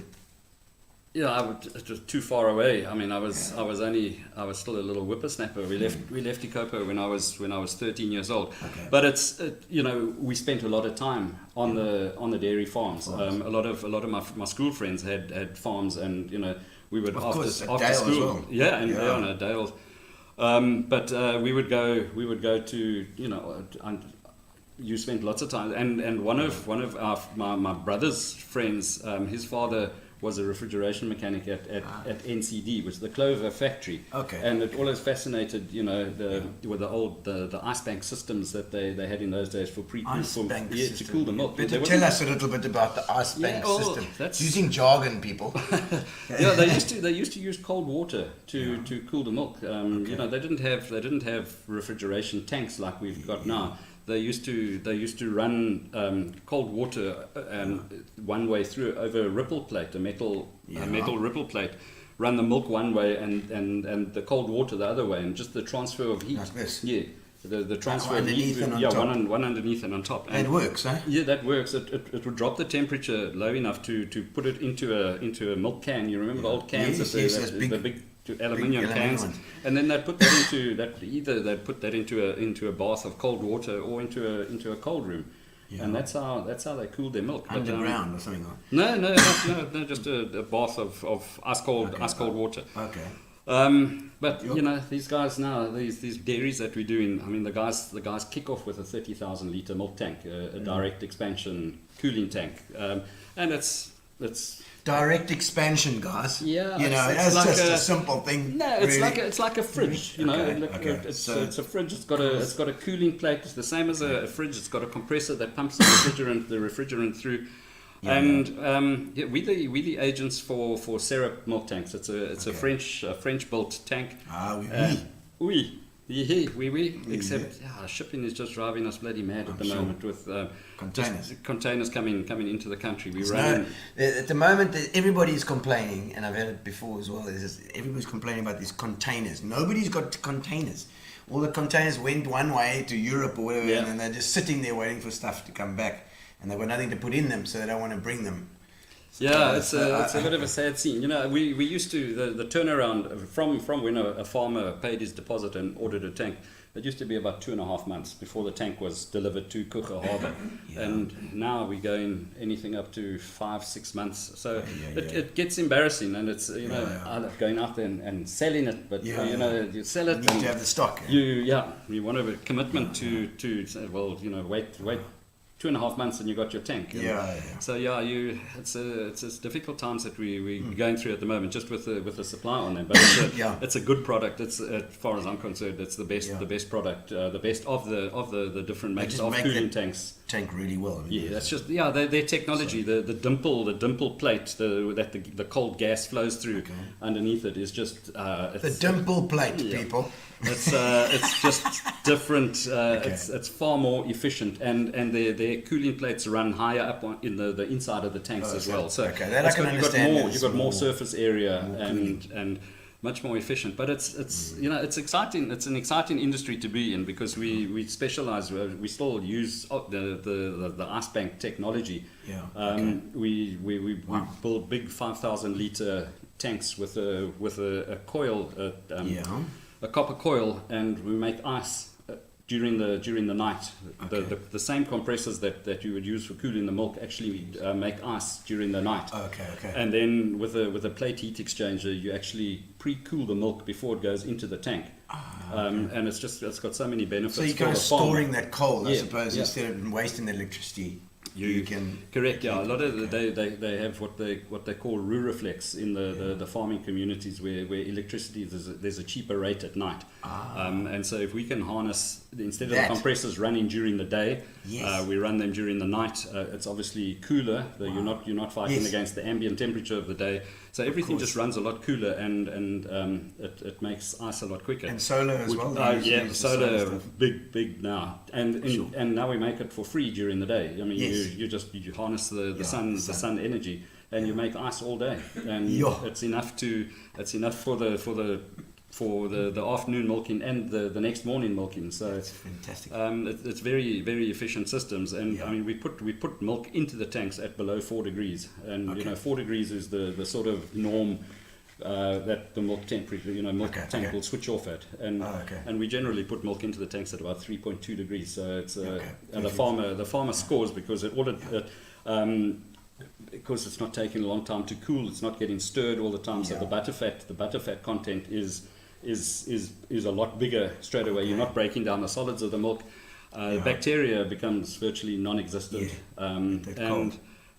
Yeah, it was too far away. I mean, I was still a little whippersnapper. We left Ikopo when I was 13 years old. Okay. But we spent a lot of time on the dairy farms. A lot of my school friends had farms, and we would after school. As well. Yeah, and on Dale. But we would go to you spent lots of time, and one of my brother's friends, his father was a refrigeration mechanic at NCD, which is the Clover factory. Okay. And it always fascinated, with the old the ice bank systems that they had in those days for to cool the milk. Better tell us a little bit about the ice bank system. That's using jargon, people. Yeah, they used to use cold water to cool the milk. They didn't have refrigeration tanks like we've got now. They used to run cold water one way through over a ripple plate, a metal ripple plate. Run the milk one way and the cold water the other way, and just the transfer of heat. Like this. Yeah, the transfer One of heat. underneath and on top. One underneath and on top. And it works, eh? Yeah, that works. It would drop the temperature low enough to put it into a milk can. You remember the old cans? Yes, the big aluminium cans, ones. and then they'd put that into a bath of cold water or into a cold room, and that's how they cooled their milk. Underground or something like No, just a bath of ice cold water. Okay. But these guys now, these dairies that we're doing, I mean, the guys kick off with a 30,000 litre milk tank, a direct expansion cooling tank, and it's direct expansion, guys. Yeah, it's like just a simple thing. No, it's like a fridge. It's a fridge. It's got a cooling plate. It's the same as a fridge. It's got a compressor that pumps the refrigerant through. Yeah. And we're the agents for syrup milk tanks. It's a French built tank. Oui. Except shipping is just driving us bloody mad at the moment with containers coming into the country. At the moment, everybody's complaining, and I've heard it before as well. Everybody's complaining about these containers. Nobody's got containers. All the containers went one way to Europe or whatever, and they're just sitting there waiting for stuff to come back, and they've got nothing to put in them, so they don't want to bring them. Yeah, it's a bit of a sad scene. We used to the turnaround from when a farmer paid his deposit and ordered a tank. It used to be about 2.5 months before the tank was delivered to Kucha Harbour, and now we're going anything up to 5-6 months. So it gets embarrassing, and it's I love going out there and selling it, but you sell it. You need to have the stock. You want a commitment to say, well, wait 2.5 months and you got your tank. And Yeah. So it's difficult times that we're going through at the moment, just with the supply on them. But it's a good product. It's as far as I'm concerned, it's the best product, the best of the different makes of cooling tanks. Tank really well. I mean, Yeah, that's just their technology. The dimple plate that the cold gas flows through underneath it is just the dimple plate, people. It's just different. It's far more efficient, and their cooling plates run higher up in the inside of the tanks as well. So that I can understand. You've got more surface area and much more efficient. But it's exciting. It's an exciting industry to be in because we specialize. We still use the ice bank technology. We build big 5,000 liter tanks with a coil. A copper coil, and we make ice during the night. The same compressors that you would use for cooling the milk actually make ice during the night. And then with a plate heat exchanger, you actually pre-cool the milk before it goes into the tank. And it's got so many benefits. So you're kind of storing that coal, I suppose, instead of wasting the electricity. You can correct, a lot of they have what they call rureflex in the farming communities where electricity there's a cheaper rate at night, and so if we can harness instead of the compressors running during the day, we run them during the night. It's obviously cooler. You're not fighting against the ambient temperature of the day, so everything just runs a lot cooler and it makes ice a lot quicker. And solar as well. Solar big now, and now we make it for free during the day. I mean, you harness the sun energy, and you make ice all day, and it's enough for the afternoon milking and the next morning milking. So it's fantastic. It's very, very efficient systems, and I mean we put milk into the tanks at below 4 degrees, and 4 degrees is the sort of norm. That the milk temperature, tank will switch off at, and we generally put milk into the tanks at about 3.2 degrees. So it's and the farmer scores because because it's not taking a long time to cool. It's not getting stirred all the time. So the butterfat content is a lot bigger straight away. You're not breaking down the solids of the milk. Bacteria becomes virtually non-existent,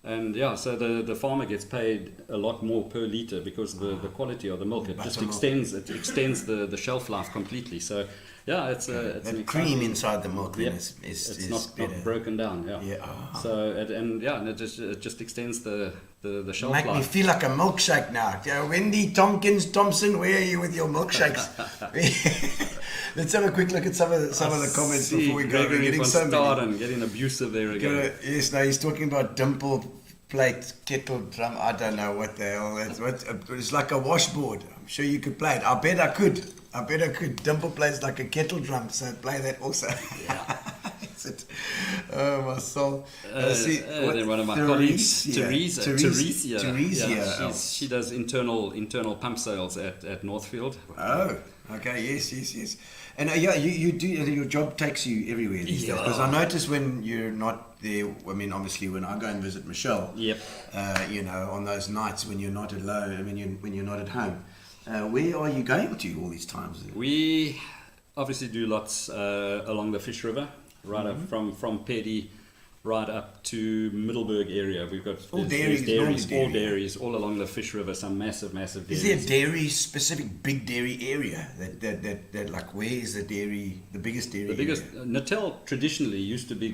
so the farmer gets paid a lot more per liter because of the quality of the milk. It just extends the shelf life completely. So it's an cream inside the milk. It's not broken down. So it just extends the shelf life. Make me feel like a milkshake now. Wendy Tompkins Thompson, where are you with your milkshakes? Let's have a quick look at some of the comments before we go. We're getting so many. Getting abusive there again. Yes, no, he's talking about dimple plate, kettle drum. I don't know what the hell that's. It's like a washboard. I'm sure you could play it. I bet I could. Dimple plate's like a kettle drum, so play that also. Oh, my soul. Then one of my colleagues, Teresa. She does internal pump sales at Northfield. Oh, okay, yes. And you do. Your job takes you everywhere these days. Because I notice when you're not there. I mean, obviously, when I go and visit Michelle, on those nights when you're not alone. I mean, when you're not at home, where are you going to all these times? We obviously do lots along the Fish River, right up from Petty, right up to Middleburg area. We've got all dairies all along the Fish River. Some massive dairies. Is there a dairy specific big dairy area that like where is the biggest dairy? The biggest Natal traditionally used to be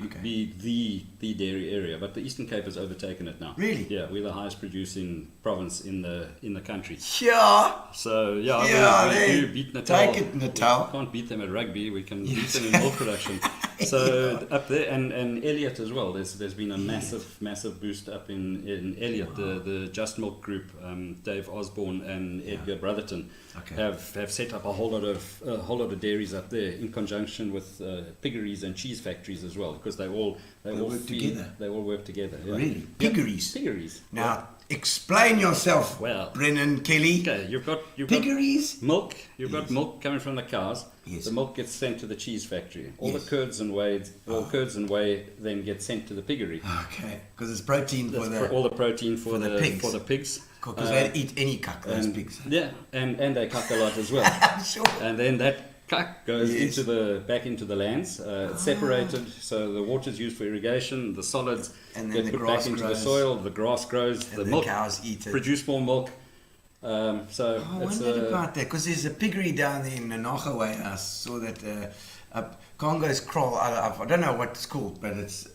the dairy area, but the Eastern Cape has overtaken it now. Really? Yeah, we're the highest producing province in the country. Yeah. So we do beat Natal. Take it, Natal. We can't beat them at rugby. We can beat them in milk production. So up there and Elliot as well. There's been a massive boost up in Elliot. The Just Milk group, Dave Osborne and Edgar Brotherton have set up a whole lot of dairies up there in conjunction with piggeries and cheese factories as well, because they all work together. They all work together. Yeah. Really, piggeries. Piggeries. Now explain yourself, Brennan Kelly. Okay, you've got piggeries. Milk. You've got milk coming from the cows. Yes. The milk gets sent to the cheese factory. All the curds and whey then get sent to the piggery. Okay, because it's protein for all the protein for the pigs. Because they eat any cuck, those pigs. Yeah, and they cuck a lot as well. Sure. And then that goes Yes. back into the lands. It's separated, so the water's used for irrigation. The solids And then get the put grass back into the grows. soil. The grass grows. And the the milk cows eat it. produce more milk. I It's wondered about that because there's a piggery down there in Nanaga way. I saw that up Congo's Kraal. I don't know what it's called, but it's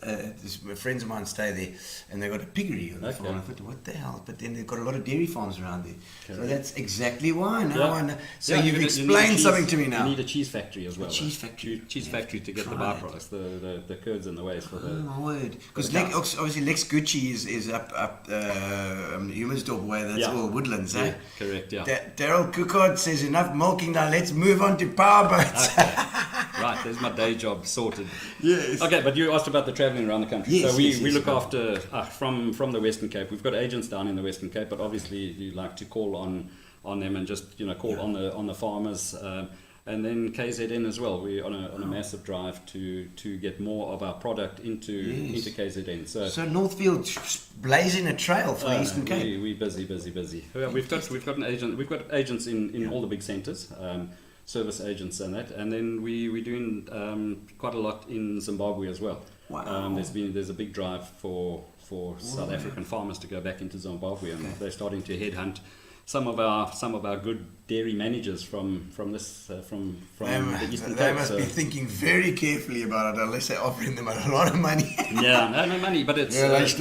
friends of mine stay there, and they've got a piggery on the farm. I thought, what the hell? But then they've got a lot of dairy farms around there. So that's exactly why. Now I know. So you've explained something to me now. You need a cheese factory as well. Cheese factory. Cheese factory to get the byproducts, the curds and the whey for the. Oh my word! Because the cows. obviously Lex Gucci is up Humansdorp way. That's all woodlands, eh? Correct. Yeah. Daryl Cookard says enough milking now. Let's move on to powerboats. Okay. Right, there's my day job sorted. Yes. Okay, but you asked about the travelling around the country. Yes, so we yes, look after from the Western Cape. We've got agents down in the Western Cape, but obviously you like to call on them and just call on the farmers. And then KZN as well. We're on a massive drive to get more of our product into KZN. So Northfield blazing a trail for the Eastern Cape. We're busy. Yeah, we've got an agent. We've got agents in all the big centres. Service agents and that, and then we're doing quite a lot in Zimbabwe as well. Wow. There's a big drive for South African farmers to go back into Zimbabwe, and they're starting to headhunt some of our good dairy managers from the Eastern Cape. They must be thinking very carefully about it, unless they're offering them a lot of money. Yeah, no money, but it's guys.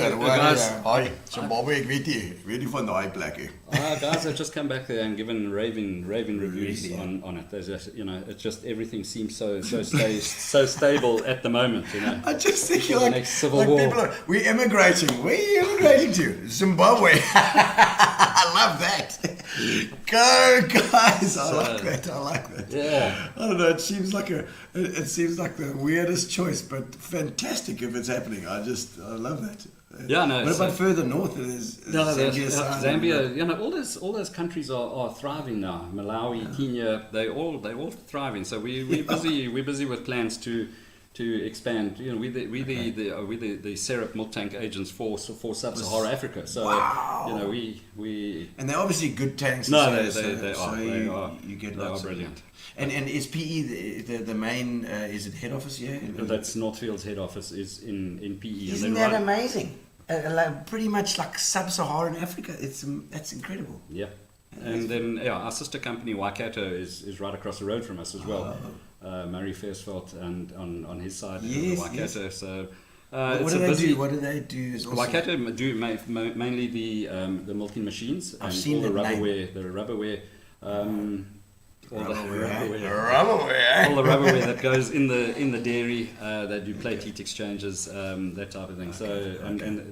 Zimbabwe, ek weet nie van daai plekke. Guys have just come back there and given raving reviews on it. There's just, it's just everything seems so stable at the moment. I just think the like, next civil like war. people we're immigrating. Where are you immigrating to? Zimbabwe. I love that. Go guys! I like that. Yeah. I don't know. It seems like the weirdest choice, but fantastic if it's happening. I love that. Yeah, no. What about further north? Zambia, all those countries are thriving now. Malawi, Kenya, they're all thriving. So we're busy with plans to expand. We're the syrup milk tank agents for sub-Saharan Africa. So we and they're obviously good tanks. No, they are. You get they lots are brilliant. And is PE the main? Is it head office here? That's Northfield's head office is in PE. Isn't that amazing? Pretty much like sub-Saharan Africa. That's incredible. Yeah. And then our sister company Waikato is right across the road from us as well. Murray Versfeld and on his side of the Waikato. Yes. So what do they do? Waikato do mainly the milking machines and all the rubberware. All the rubberware that goes in the dairy. They do plate heat exchanges, that type of thing.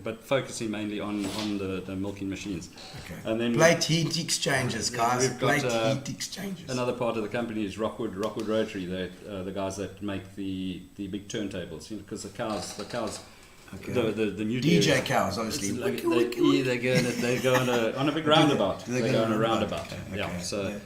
But focusing mainly on the milking machines. Okay. And then plate heat exchanges, guys. We've got, heat exchanges. Another part of the company is Rockwood Rotary. The guys that make the big turntables. Because the cows. Okay. The new DJ dairy, obviously. They go on a big roundabout. They go on a roundabout. Okay. Yeah. So.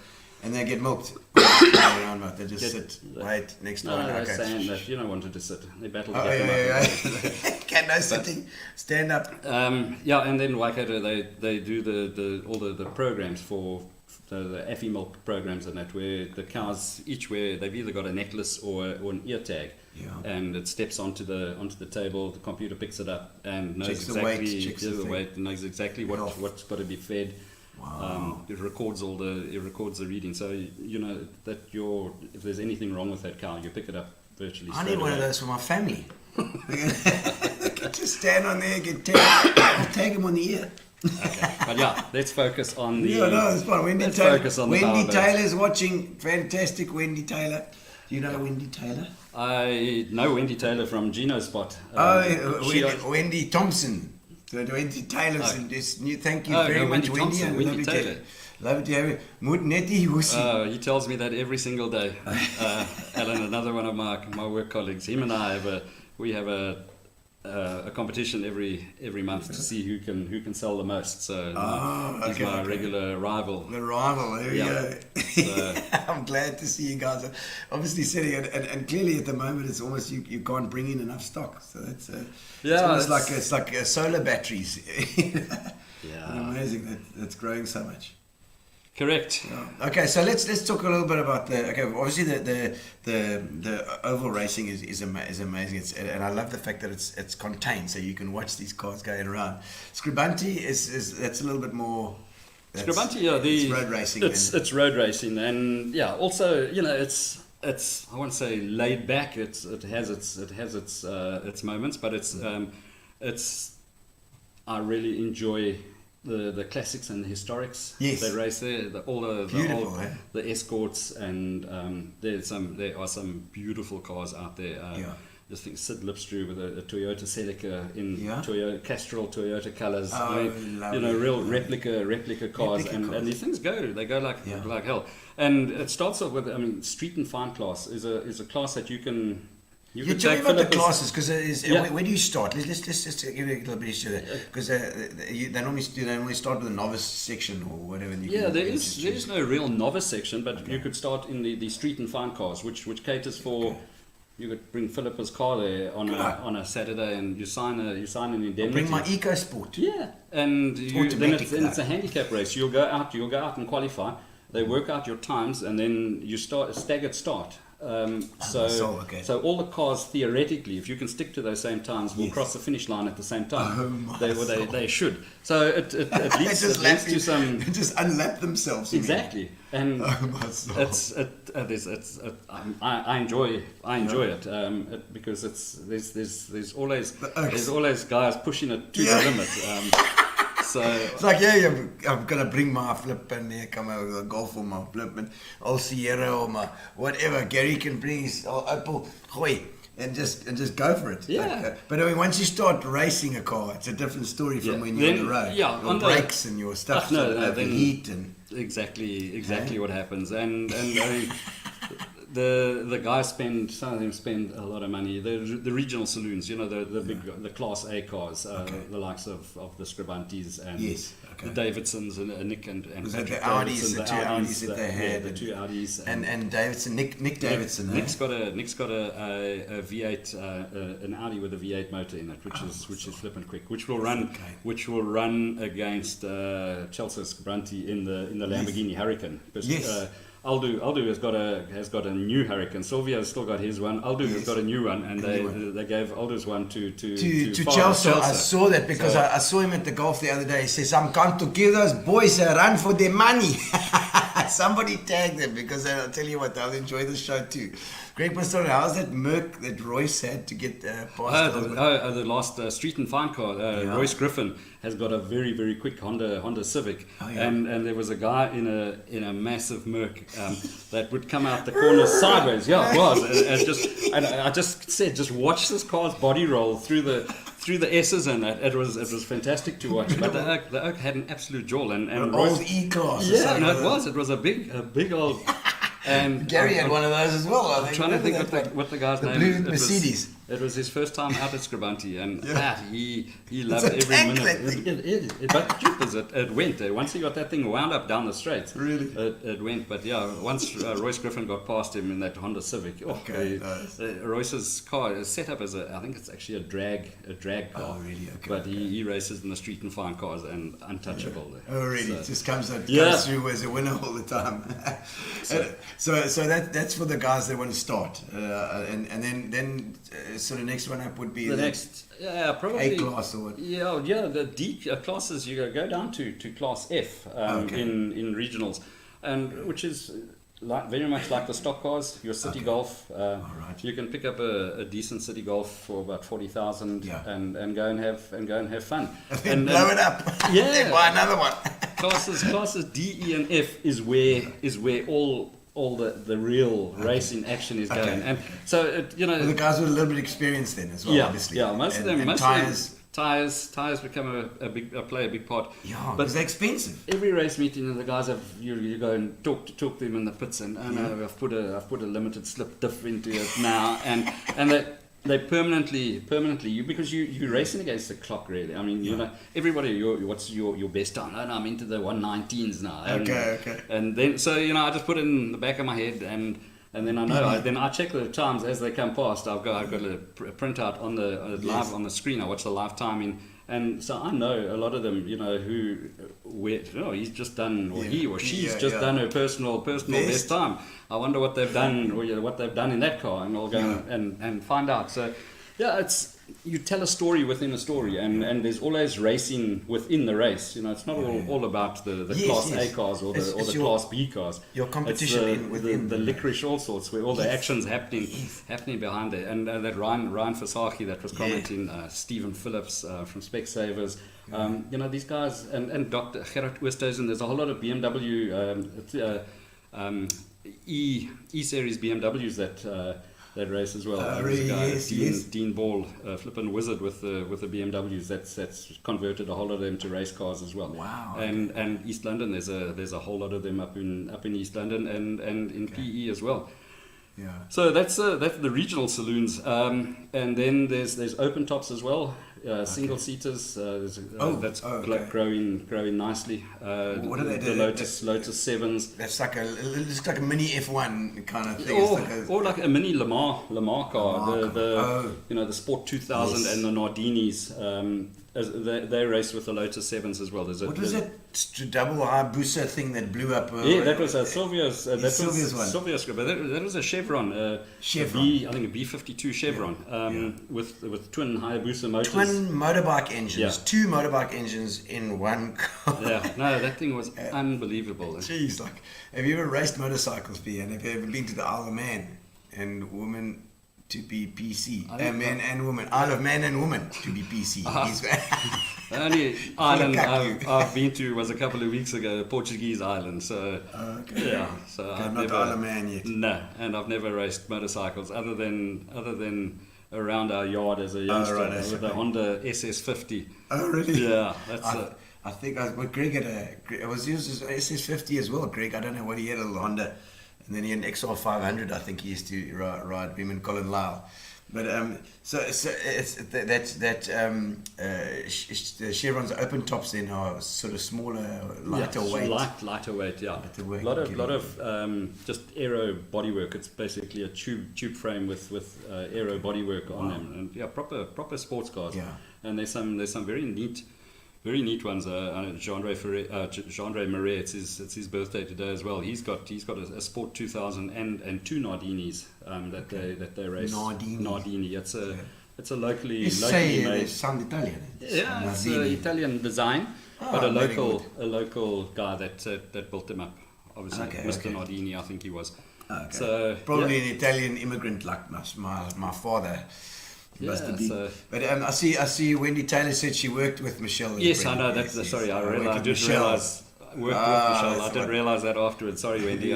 And they get milked. They just wait next time. No, they're saying that you don't want to just sit. They battle to get them up. Can no sitting. Stand up. And then Waikato, they do all the programs for the Effie milk programs and that, where the cows each they've either got a necklace or an ear tag. Yeah. And it steps onto the table. The computer picks it up and knows checks exactly the weight, knows exactly what's got to be fed. Wow. It records the reading, so that if there's anything wrong with that cow, you pick it up virtually. I need one of those for my family. Just stand on there, I'll tag him on the ear. Okay. But yeah, let's focus on the. It's fun. Wendy Taylor's watching. Fantastic, Wendy Taylor. Do you know Wendy Taylor? I know Wendy Taylor from Gino Spot. Wendy Thompson. So Wendy Taylor, thank you very much, Wendy. Wendy Taylor. Love to have you. Netty Wussy. He tells me that every single day. Alan, another one of my work colleagues, him and I have a competition every month to see who can sell the most. So he's my regular rival. The rival, there we go. So, I'm glad to see you guys are obviously sitting and clearly at the moment it's almost you can't bring in enough stock. So that's it's like solar batteries. Yeah, amazing that's growing so much. Correct. Okay, so let's talk a little bit about obviously the oval racing is amazing. And I love the fact that it's contained, so you can watch these cars going around. Scribanti is that's a little bit more. Scribanti, it's road racing. It's road racing, and also it's I won't say laid back. It has its moments, but it's I really enjoy the classics and the historics. Yes. They race there. Beautiful, the escorts, and there are some beautiful cars out there. Just think Sid Lipstrew with a Toyota Celica in Toyota Castrol Toyota colours. Real replica cars, and these things go like hell. And it starts off with street and fine class is a class that you can. You tell me about the classes, because where do you start? Let's just give you a little bit of history there, because they normally start with a novice section or whatever. There is no real novice section, but you could start in the street and fine cars, which caters for. You could bring Philippa's car there on a Saturday, and you sign an indemnity. Bring my EcoSport. Yeah, and then it's a handicap race. You'll go out and qualify. They work out your times, and then you start a staggered start. So all the cars theoretically, if you can stick to those same times, will cross the finish line at the same time. They should. So it leads to some. They just unlap themselves. Exactly, and I enjoy it because there's always guys pushing it to the limit. So it's like, I'm gonna bring my upliftment there, come over with a Golf or my upliftment, old Sierra or my whatever. Gary can bring his Opel, gooi, and just go for it. Yeah. But I mean, once you start racing a car, it's a different story from when you're on the road. Yeah, your brakes and your stuff. Then heat and exactly what happens, and I mean, some of them spend a lot of money. The regional saloons, the Class A cars, the likes of the Scribantis and the Davidsons and Nick and the Audis, the two Audis that they had, the two Audis and Davidson, Nick Davidson. Nick's got a V8, an Audi with a V8 motor in it, which is flippant quick, which will run against Chelsea Scribanti in the Lamborghini Huracan. Yes. Aldo has got a new Huracan. Silvio's still got his one. Aldo has got a new one, and they gave Aldo's one to Chelsea. I saw that because I saw him at the golf the other day. He says, "I'm come to give those boys a run for their money." Somebody tagged them, because I'll tell you what, they'll enjoy the show too. Greg Pastor, how's that Merc that Royce had to get past? The last street and fine car, Royce Griffin has got a very, very quick Honda Civic, and there was a guy in a massive Merc that would come out the corner sideways. Yeah, it was, and I just said, just watch this car's body roll through the S's, and it was fantastic to watch. But the Oak had an absolute jaw, and Royce, old E-Class. Yeah, it was a big old. And Gary had one of those as well. I'm trying to think what the guy's name blue is. Mercedes. It was his first time out at Scribanti, and he loved every minute. But the truth is, it went. Once he got that thing wound up down the straight, really, it went. But once Royce Griffin got past him in that Honda Civic, Royce's car is set up as I think it's actually a drag car. Oh, really? Okay. But he races in the street and fine cars and untouchable. Yeah. Oh, really? It just comes through as a winner all the time. So that's for the guys that want to start, and then so the next one up would be probably A-class or what? The D classes you go down to class F in regionals, and which is very much like the stock cars. Your city golf, you can pick up a decent city golf for about 40,000 and go and have fun and blow it up. Yeah, buy another one. classes D, E, and F is where all the real racing action is going, and so the guys with a little bit of experience then as well, obviously. Yeah, most of them tires become play a big part. Yeah, but they're expensive. Every race meeting, the guys you go and talk to them in the pits, and I've put a limited slip diff into it now, and they permanently because you're racing against the clock, really. I mean, everybody, what's your best time? Oh, no, I'm into the 119s now. Okay. And then I just put it in the back of my head, and then I know. Then I check the times as they come past. I've got a printout on the live on the screen. I watch the live timing, And so I know a lot of them, he's just done, or he or she's just done her personal best time. I wonder what they've done, or what they've done in that car, and I'll go and find out. So, you tell a story within a story, and there's always racing within the race. It's not all about the Class A cars or the Class B cars. Your competition within the licorice all sorts, where all the action's happening behind there. And that Ryan Fasaki that was commenting, Stephen Phillips from Specsavers, these guys, and Dr. Gerard Oosthuizen. There's a whole lot of BMW E-series BMWs that race as well. Really? Yes. Dean Ball, flippin' wizard with the BMWs. That's converted a whole lot of them to race cars as well. Wow. And East London, there's a whole lot of them up in East London and in PE as well. Yeah. So that's the regional saloons, and then there's open tops as well. Single seaters. That's growing nicely. What are they? The Lotus 7s. That's like a mini F1 kind of thing. Or like a mini Le Mans car. The Sport 2000 and the Nardinis. They race with the Lotus 7s as well. What was that double Hayabusa thing that blew up? That was Silvio's. Silvio's one. Silvio's, but that was a Chevron. I think a B52 Chevron with twin Hayabusa motors. Twin motorbike engines. 2 motorbike engines in one car. That thing was unbelievable. Jeez, have you ever raced motorcycles, P? And have you ever been to the Isle of Man and women to be PC? Men and women. Isle of Man and woman to be PC. The only island I've been to was a couple of weeks ago, Portuguese island. So so I've not never, Isle of Man yet. No, and I've never raced motorcycles other than around our yard as a youngster with a Honda SS50. Oh really? Yeah, I think Greg had was his SS50 as well. Greg, I don't know what he had, a Honda, and then he had an XR500. I think he used to ride him and Colin Lyle. But so it's the Chevron's open tops then are sort of smaller, lighter weight. Lighter weight, yeah. A lot of just aero bodywork. It's basically a tube frame with aero bodywork on them, and proper sports cars. Yeah. And there's some very neat ones. Jean-Ray Marais, it's his birthday today as well. He's got a Sport 2000 and 2 Nardinis that they race. Nardini. It's a locally made. Sound Italian. Yeah, it's an Italian design, but a local guy that built them up. Obviously, Mr. Nardini, I think he was. Okay. So probably an Italian immigrant like my father. But I see Wendy Taylor said she worked with Michelle. Yes, I know. Sorry, I didn't realise. Worked with Michelle. I didn't realise that afterwards. Sorry, Wendy.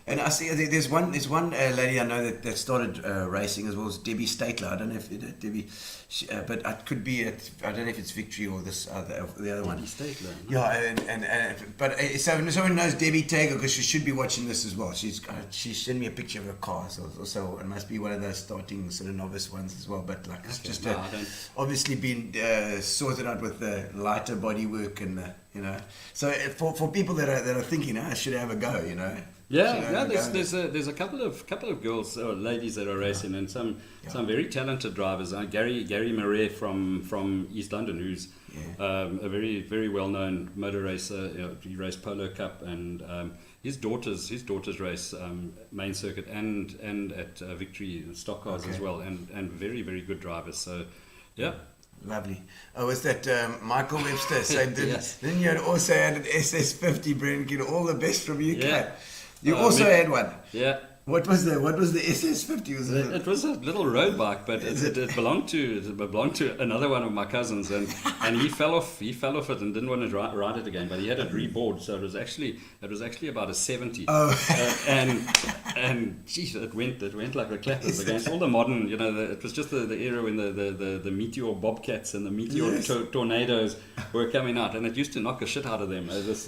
And I see there's one lady I know that started racing as well as Debbie Statler. I don't know if Debbie, but it could be I don't know if it's Victory or the other one. Debbie Statler. Yeah, but someone knows Debbie Tager because she should be watching this as well. She sent me a picture of her car, so it must be one of those starting sort of novice ones as well. But it's just obviously been sorted out with the lighter bodywork and so for people that are thinking, I should have a go, There's a couple of girls or ladies that are racing, and some very talented drivers. Gary Marais from East London, who's a very very well known motor racer. He raced Polo Cup, and his daughters race main circuit and at Victory stock cars as well, and very very good drivers. So yeah. Lovely. Oh, was that Michael Webster? So Yes. Then you had also had an SS50, Brendan. All the best from UK. Yeah. You also had one. Yeah. What was the SS50? It was a little road bike, but it belonged to another one of my cousins, and he fell off it and didn't want to ride it again. But he had it reboard, so it was actually about a 70. Oh. And geez, it went like the clappers against all the modern. It was just the era when the Meteor Bobcats and the Meteor Tornadoes were coming out, and it used to knock the shit out of them. This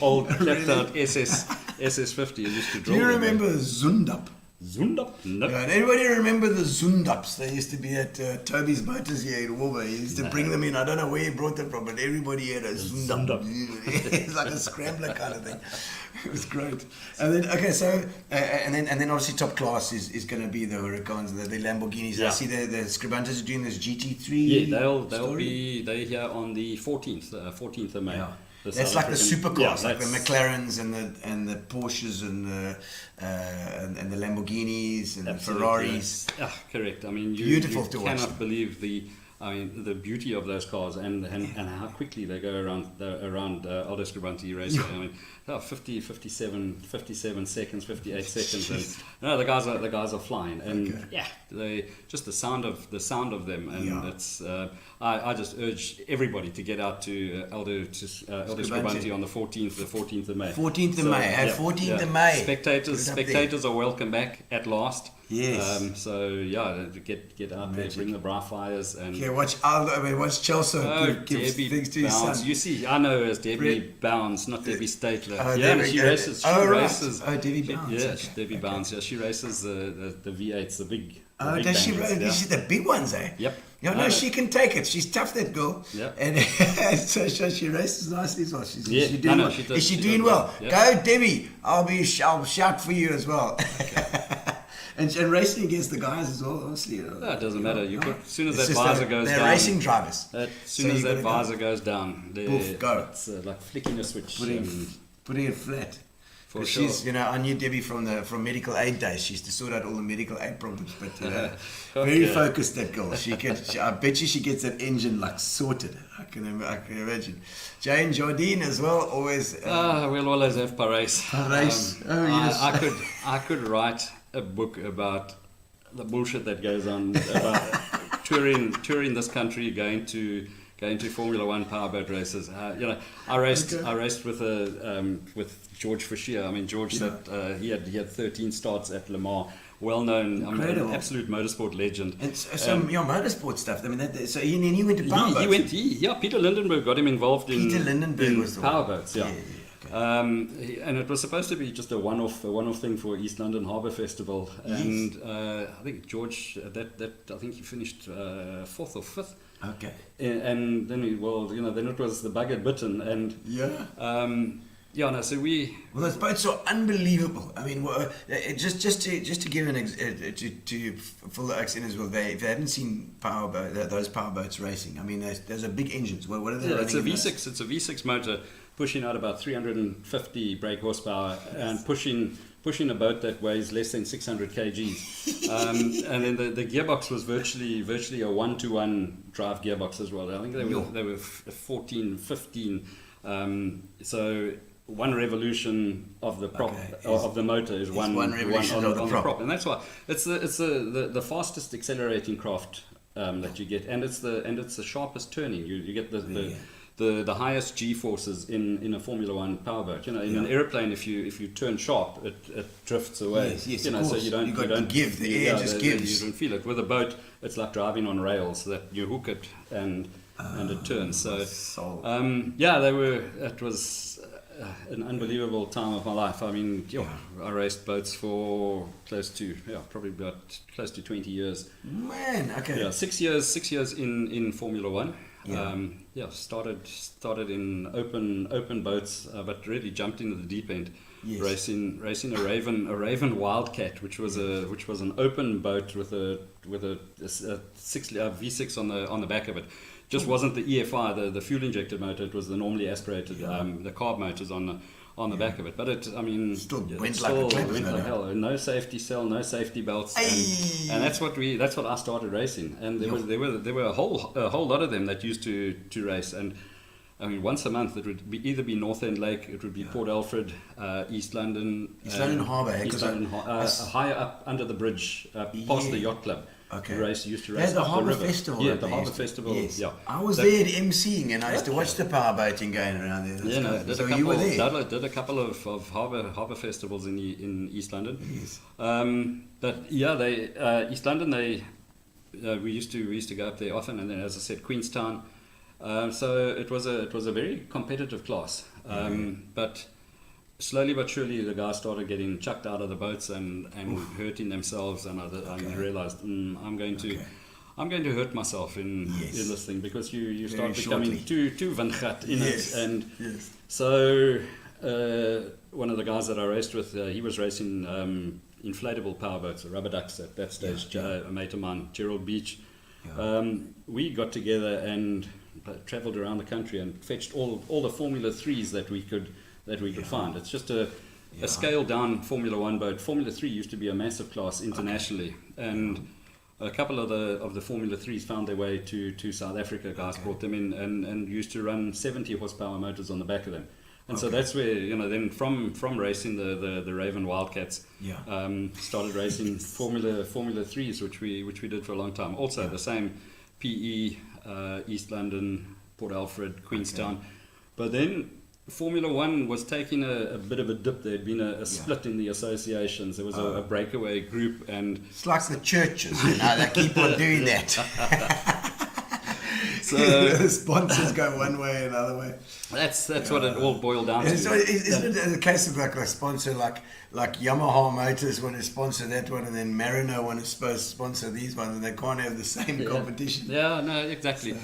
old clapped out SS50 used to draw. Do you remember Zundup? Zundap? No. Yeah, and everybody remember the Zundaps? They used to be at Toby's Motors here in Wolver. He used to bring them in. I don't know where he brought them from, but everybody had a Zundap. It's like a scrambler kind of thing. It was great. And then and then obviously top class is going to be the Huracans, the Lamborghinis. Yeah. I see the Scribantes are doing this GT3. Yeah, they're here on the 14th of May. Yeah. The That's South like the African- supercars, yeah, like the that's- McLarens and the Porsches and the Lamborghinis and Absolutely. the Ferraris. Yeah, correct. I mean, Beautiful you to watch cannot them. believe the beauty of those cars and how quickly they go around Aldo Scribante racing. I mean, 57 seconds, 58 seconds, and no, the guys are flying, and they just the sound of them, and it's. I just urge everybody to get out to Aldo Scribante on the 14th of May. 14th of May, 14th of May. Spectators are welcome back at last. Yes. So yeah, get out there, bring the bright fires, and Watch Chelsea give Debbie things to his Bounds. son. You see, I know her as Debbie Bounds, not Debbie Statler. there she we go. races. Debbie Bounds. Yeah, Okay. Debbie Bounds. Yeah, she races the V8s, the big. Oh, big does she? bangers, This is the big ones, eh? Yep. No, she can take it. She's tough, that girl. Yep. And so she races nicely as well. She's Yeah. doing well. She does- Is she she doing does well? well. Go, Debbie. I'll shout for you as well. And racing against the guys as well, obviously. No, it doesn't matter. As soon as It's that just visor goes they're down. racing drivers. As soon So as you that gotta go. visor goes down, Poof, go. It's like flicking a switch. Putting it flat. For 'Cause sure. she's, I knew Debbie from medical aid days. She used to sort out all the medical aid problems, but Okay. very focused, that girl. I bet you she gets that engine like sorted. I can imagine. Jane Jardine as well, always. We'll always have Paris. Paris. Yes. I could write a book about the bullshit that goes on about touring this country, going to Formula One powerboat races. I raced with George Fischer. I mean, George, that he had 13 starts at Le Mans. Well known, an absolute motorsport legend. And some motorsport stuff. I mean, so he went to powerboats. Peter Lindenberg got him involved in Peter Lindenberg was the one. powerboats. Yeah. Okay. And it was supposed to be just a one-off thing for East London Harbour Festival, and I think George I think he finished 4th or 5th. Okay. And then then it was the bug had bitten, and so we. Well, those boats are unbelievable. I mean, just to give to fill the accent as well. If they haven't seen those powerboats racing, I mean, those are big engines. What are they? Yeah, it's a running V6. It's a V6 motor pushing out about 350 brake horsepower and pushing a boat that weighs less than 600 kgs. And then the gearbox was virtually a 1-to-1 drive gearbox as well. I think they were 14, 15. So one revolution of the prop of the motor is one revolution of the prop, and that's why it's the fastest accelerating craft that you get, and it's the sharpest turning. You get the highest G forces in a Formula One powerboat. In an airplane, if you turn sharp, it drifts away. Yes, so you don't give. The air just gives. You don't feel it. With a boat, it's like driving on rails. That you hook it and it turns. So it was an unbelievable time of my life. I mean, I raced boats for close to 20 years. Man, okay. Yeah, 6 years in Formula One. Yeah. Started in open boats, but really jumped into the deep end. Yes. Racing a Raven Wildcat, which was an open boat with a V6 on the back of it. Just wasn't the EFI, the fuel injected motor. It was the normally aspirated, the carb motors on the back of it. But it went like a clip, went like hell. No safety cell, no safety belts, and that's what I started racing. And there were a whole lot of them that used to race. And I mean, once a month it would either be North End Lake, it would be Port Alfred, East London Harbour, higher up under the bridge, past the yacht club. Okay. Used to race. the up Harbour river. Festival. Yeah, the Harbour Festival. Yes. Yeah. I was there emceeing, and I used to watch the powerboating going around there. So you were there. Did a couple of harbour festivals in East London. Yes. But East London we used to go up there often, and then, as I said, Queenstown. So it was a very competitive class. But slowly but surely, the guys started getting chucked out of the boats and hurting themselves, and I realized I'm going to hurt myself in this thing, because you start becoming too vanghat in it. And so one of the guys that I raced with, he was racing inflatable powerboats, rubber ducks at that stage. A mate of mine, Gerald Beach. We got together and travelled around the country and fetched all the Formula 3s that we could find. It's just a scaled down Formula 1 boat. Formula 3 used to be a massive class internationally, and a couple of the Formula 3s found their way to South Africa. Guys brought them in and used to run 70 horsepower motors on the back of them. And so that's where, then from racing the Raven Wildcats, started racing Formula 3s, which we did for a long time. Also the same PE, East London, Port Alfred, Queenstown. But then Formula 1 was taking a bit of a dip. There had been a split in the associations. There was a breakaway group, and it's like the churches, they keep on doing that. So the sponsors go one way, another way. That's what it all boiled down to. So isn't it a case of like a sponsor like Yamaha Motors want to sponsor that one, and then Mariner want to sponsor these ones, and they can't have the same competition? Yeah, no, exactly.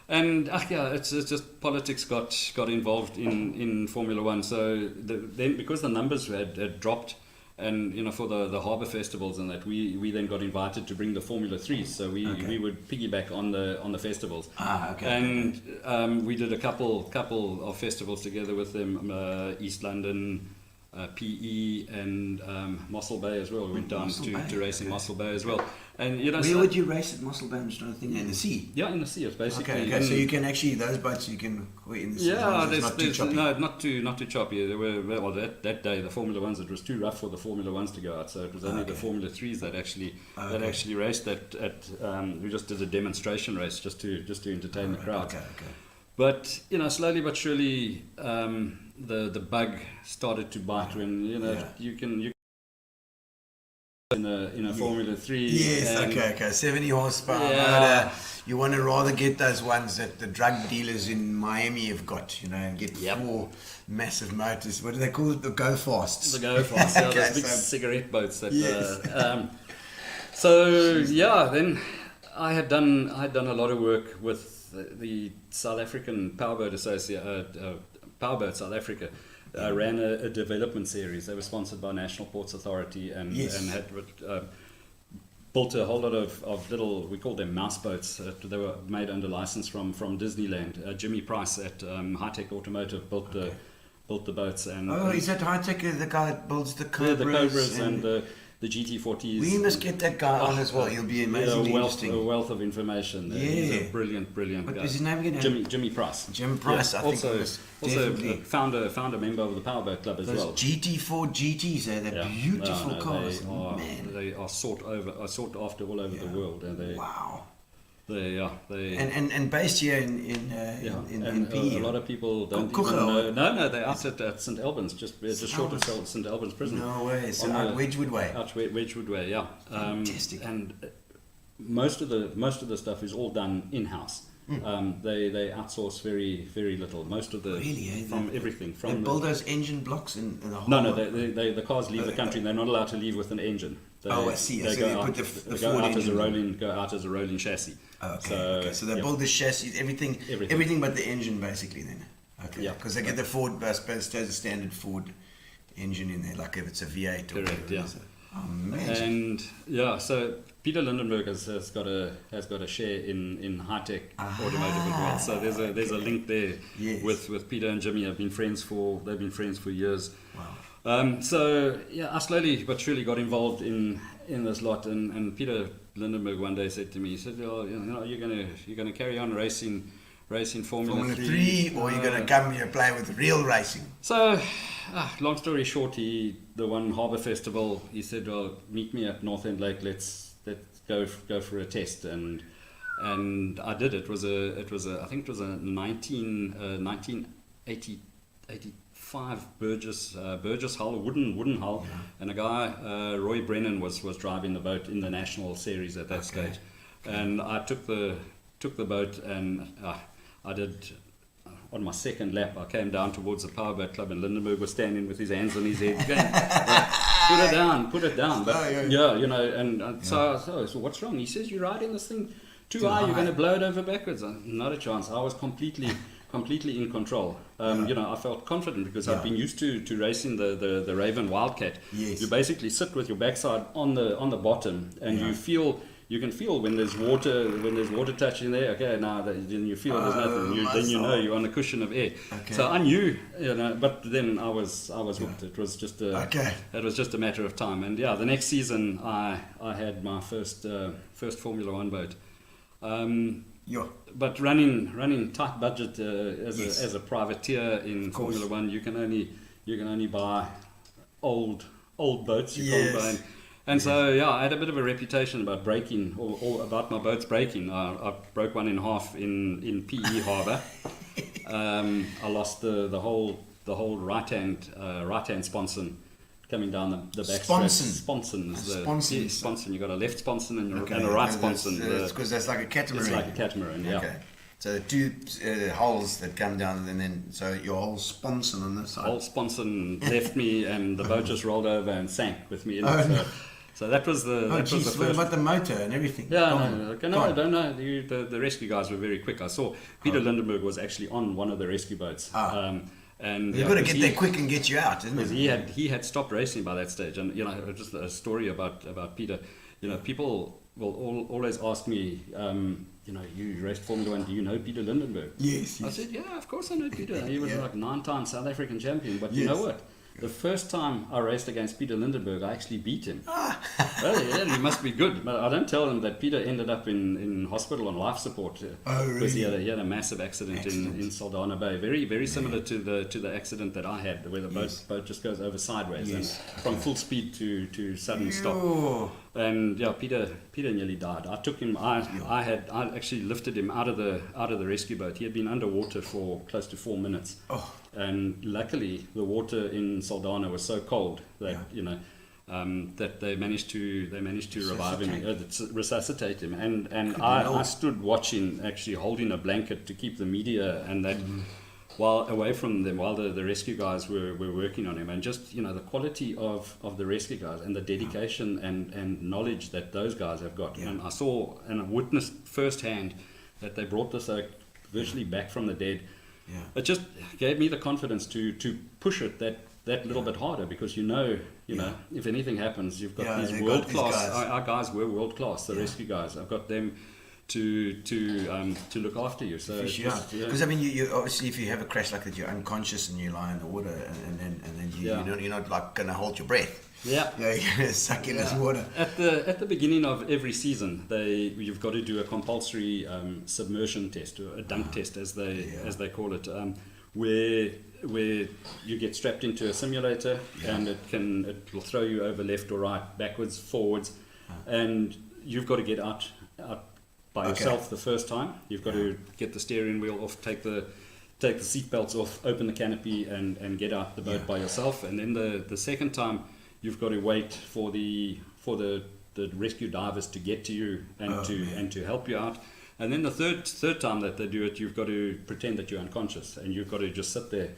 And it's just politics got involved in Formula 1. So then, because the numbers had dropped, and for the harbour festivals and that, we then got invited to bring the Formula 3s. So we would piggyback on the festivals. And we did a couple of festivals together with them, East London, PE, and Mossel Bay as well. We went down to race in Mossel Bay as well. And where would you race at Mossel Bay? I'm just trying to think. In the sea. Yeah, in the sea. It's basically. Okay. So you can actually, those boats you can quit in the sea. Yeah, it's not too choppy. No, not too choppy. There were that day the Formula 1s. It was too rough for the Formula 1s to go out. So it was only the Formula 3s that actually raced at. We just did a demonstration race just to entertain the crowd. Okay. But slowly but surely, the bug started to bite when you can in a Formula 3. Yes, okay. 70 horsepower motor. You want to rather get those ones that the drug dealers in Miami have got, and get 4 massive motors. What do they call it? The Go Fasts. The Go Fast. Those big cigarette boats. That. Then I had done a lot of work with the South African Powerboat Powerboat South Africa. Ran a development series. They were sponsored by National Ports Authority and had built a whole lot of little, we call them mouse boats. They were made under license from Disneyland. Jimmy Price at High Tech Automotive built the boats. And is that High Tech the guy that builds the Cobras? The Cobras and the GT40s. We must get that guy on as well. He'll be amazingly interesting. A wealth of information. He's a brilliant guy. What is his name again? Jimmy Price. Jim Price, I think. Also founder member of the Powerboat Club as well. GT4 GTs, they're beautiful cars. They are sought after all over the world. And wow. They and based here in PE. A lot of people don't even know. No, they're out at St Albans, just short of St Albans prison. No way. So out Wedgwood Way. Out Wedgwood Way, yeah. Fantastic. And most of the stuff is all done in house. They outsource very, very little. Most of the everything from they build those engine blocks in the whole. No. The cars leave the country. They're not allowed to leave with an engine. I see. They go out as a rolling chassis. Okay. So they build the chassis, everything but the engine, basically. Then. Okay. Yeah. Because they get the Ford, I suppose, there's a standard Ford engine in there, like if it's a V8 or correct. Yeah. And so Peter Lindenberg has got a share in high tech automotive as well. So there's a link there with Peter and Jimmy. They've been friends for years. Wow. I slowly but surely got involved in this lot, and Peter Lindenberg one day said to me, he said, you're gonna carry on racing Formula 3, or you're gonna come here play with real racing. So, long story short, the one harbour festival, he said, well, meet me at North End Lake. Let's go for a test, and I did. It was a I think it was a 1985 Burgess hull, a wooden hull, and a guy, Roy Brennan, was driving the boat in the national series at that stage, and I took the boat, and I did on my second lap, I came down towards the Powerboat Club, and Lindenberg was standing with his hands on his head, going, put it down. But so what's wrong? He says, you're riding this thing too high, you're going to blow it over backwards. Not a chance. I was completely in control. I felt confident because I've been used to racing the Raven Wildcat. Yes. You basically sit with your backside on the bottom, and you can feel when there's water touching there. Okay, now then you feel there's nothing. Then you know you're on a cushion of air. Okay. So I knew, but then I was hooked. It was just it was just a matter of time. And the next season I had my first Formula One boat. But running tight budget as a privateer in Formula One, you can only buy old boats. You can't buy. And so I had a bit of a reputation about breaking or about my boats breaking. I broke one in half in PE Harbour. I lost the whole right hand sponson coming down the back Sponson. sponson. You got a left sponson and a right sponson. Because that's like a catamaran. It's like a catamaran. Yeah. Okay. So the two holes that come down, and then so your whole sponson on this side. Whole sponson left me, and the boat just rolled over and sank with me in it. So that was the. Was the first. What about the motor and everything? Yeah, I don't know. The rescue guys were very quick. I saw Peter Lindenberg was actually on one of the rescue boats. And you've got to get there quick and get you out, isn't it? He had stopped racing by that stage, and just a story about Peter. People will always ask me, you raced Formula One. Do you know Peter Lindenberg? Yes. I said, yeah, of course I know Peter. He was like 9-time South African champion. But you know what? The first time I raced against Peter Lindenberg, I actually beat him. Well, he must be good. But I don't tell him that Peter ended up in hospital on life support. Really? Because he had a massive accident in Saldanha Bay. Very, very similar to the accident that I had, where the boat just goes over sideways and from full speed to sudden stop. And Peter nearly died. I took him. I actually lifted him out of the rescue boat. He had been underwater for close to 4 minutes. And luckily, the water in Saldanha was so cold that that they managed to revive him, resuscitate him. And I stood watching, actually holding a blanket to keep the media and that while away from them, while the rescue guys were working on him. And just the quality of the rescue guys and the dedication and knowledge that those guys have got. And I saw and I witnessed firsthand that they brought this virtually back from the dead. It just gave me the confidence to push it that little bit harder, because if anything happens, you've got these world class. Our guys were world class. The rescue guys, I've got them to look after you. So because you obviously, if you have a crash like that, you're unconscious and you lie in the water, and then you're not like going to hold your breath. You're going to suck in this water. At the beginning of every season, you've got to do a compulsory submersion test, or a dunk test as they call it, where you get strapped into a simulator and it will throw you over left or right, backwards, forwards, and you've got to get out by yourself the first time. You've got to get the steering wheel off, take the seat belts off, open the canopy, and get out the boat by yourself. And then the second time, you've got to wait for the rescue divers to get to you and to help you out. And then the third time that they do it, you've got to pretend that you're unconscious, and you've got to just sit there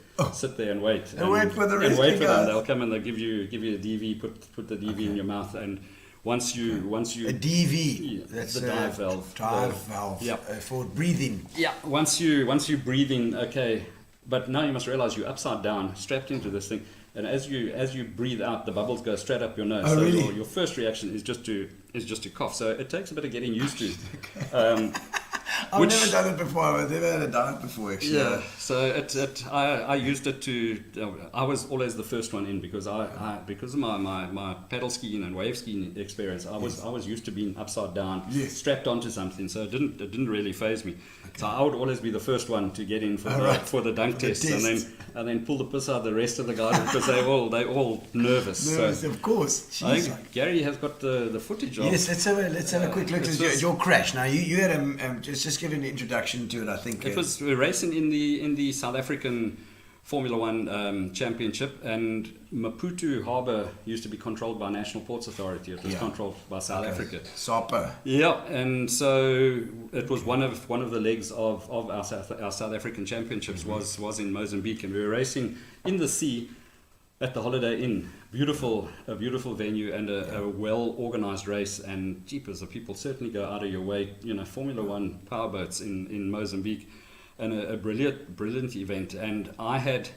and wait. And wait for the rescue guys. Them. They'll come and they'll give you a DV, put the DV in your mouth, and once you a DV, that's the dive valve. Dive valve. For breathing. Yeah. Once you breathe in, okay. But now you must realize you're upside down, strapped into this thing, and as you breathe out, the bubbles go straight up your nose. Oh, so really? your first reaction is just to cough. So it takes a bit of getting used to. I've never done it before. I've never had a dive before, actually. Yeah. So I used it to. I was always the first one in because because of my paddle skiing and wave skiing experience. I was used to being upside down, strapped onto something. So it didn't really faze me. Okay. So I would always be the first one to get in for the dunk test, and then pull the piss out of the rest of the guys because they're all nervous. Nervous, so of course. Jeez. I think Gary has got the footage of. Yes, let's have a quick look at your crash. Now you had just give an introduction to it. I think it was racing in the South African Formula One championship, and Maputo Harbour used to be controlled by National Ports Authority. It was controlled by South Africa. SAPA. Yeah, and so it was one of the legs of our South African championships was in Mozambique, and we were racing in the sea at the Holiday Inn. A beautiful venue, and a well organized race, and jeepers, the people certainly go out of your way. Formula One powerboats in Mozambique, and a brilliant event. And I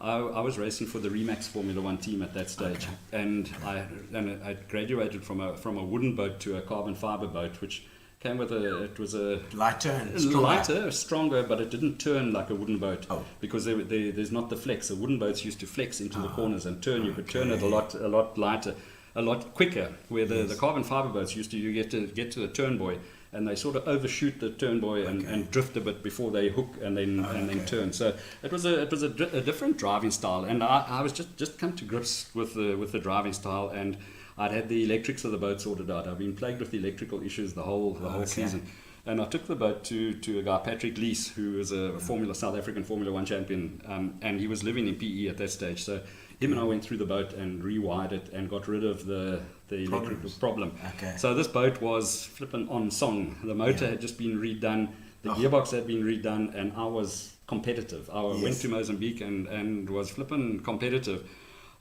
was racing for the Remax Formula One team at that stage, and I graduated from a wooden boat to a carbon fiber boat, which came with it was a lighter, stronger, but it didn't turn like a wooden boat because there's not the flex. The wooden boats used to flex into the corners and turn. You could turn it a lot lighter, a lot quicker. Where the carbon fiber boats you get to the turn buoy, and they sort of overshoot the turn buoy and drift a bit before they hook and then turn. So it was a different driving style, and I was just come to grips with the driving style, and I'd had the electrics of the boat sorted out. I've been plagued with the electrical issues the whole season. And I took the boat to a guy, Patrick Lees, who was a South African Formula One champion, and he was living in PE at that stage. So him and I went through the boat and rewired it and got rid of the electrical problem. So this boat was flipping on song. The motor had just been redone, the gearbox had been redone, and I was competitive. I went to Mozambique and was flipping competitive.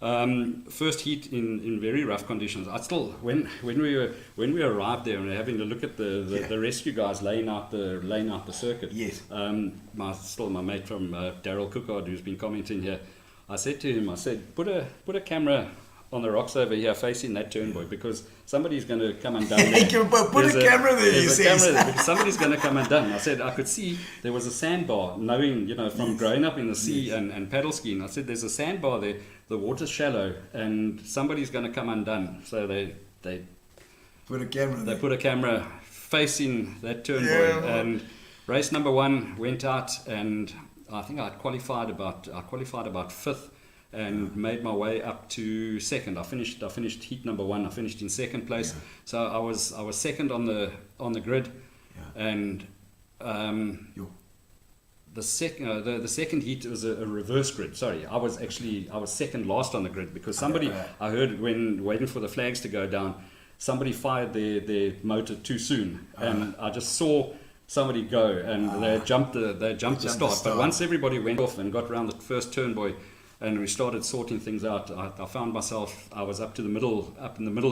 First heat in very rough conditions. I still when we arrived there and we were having to look at the rescue guys laying out the circuit. Yes. My mate from Daryl Cookard, who's been commenting here, I said to him, put a camera on the rocks over here facing that turn buoy, because somebody's going to come undone there. Put a camera there, you say. Because somebody's going to come undone. I said, I could see there was a sandbar, knowing, from growing up in the sea and paddle skiing. I said, there's a sandbar there, the water's shallow, and somebody's going to come undone. So they put a camera They put a camera facing that turn buoy, and race number 1 went out, and I think I qualified about fifth, and made my way up to second. I finished heat number 1. I finished in second place. So I was second on the grid, and the second heat was a reverse grid. Sorry, I was second last on the grid, because somebody I heard when waiting for the flags to go down, somebody fired their motor too soon, and I just saw somebody go, and they jumped the start. But once everybody went off and got around the first turn buoy, and we started sorting things out, I found myself, I was up in the middle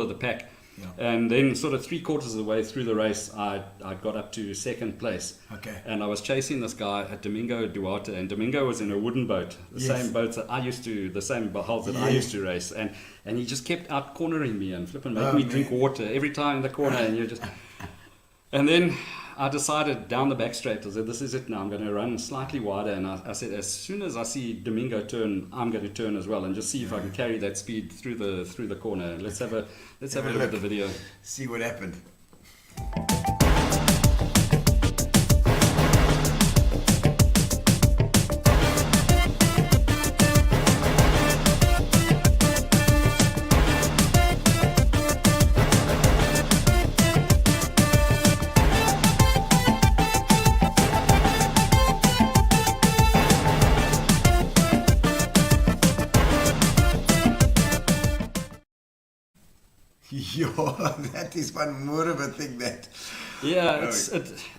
of the pack. And then sort of 3/4 of the way through the race, I got up to second place. And I was chasing this guy at Domingo Duarte, and Domingo was in a wooden boat, the same boats that I used to race, and he just kept out cornering me and flipping making me drink water every time in the corner, and then I decided down the back straight, I said, this is it now, I'm going to run slightly wider, and I said, as soon as I see Domingo turn, I'm going to turn as well, and just see if I can carry that speed through the corner. Let's have a look at the video. See what happened. That is one more of a thing that. Yeah,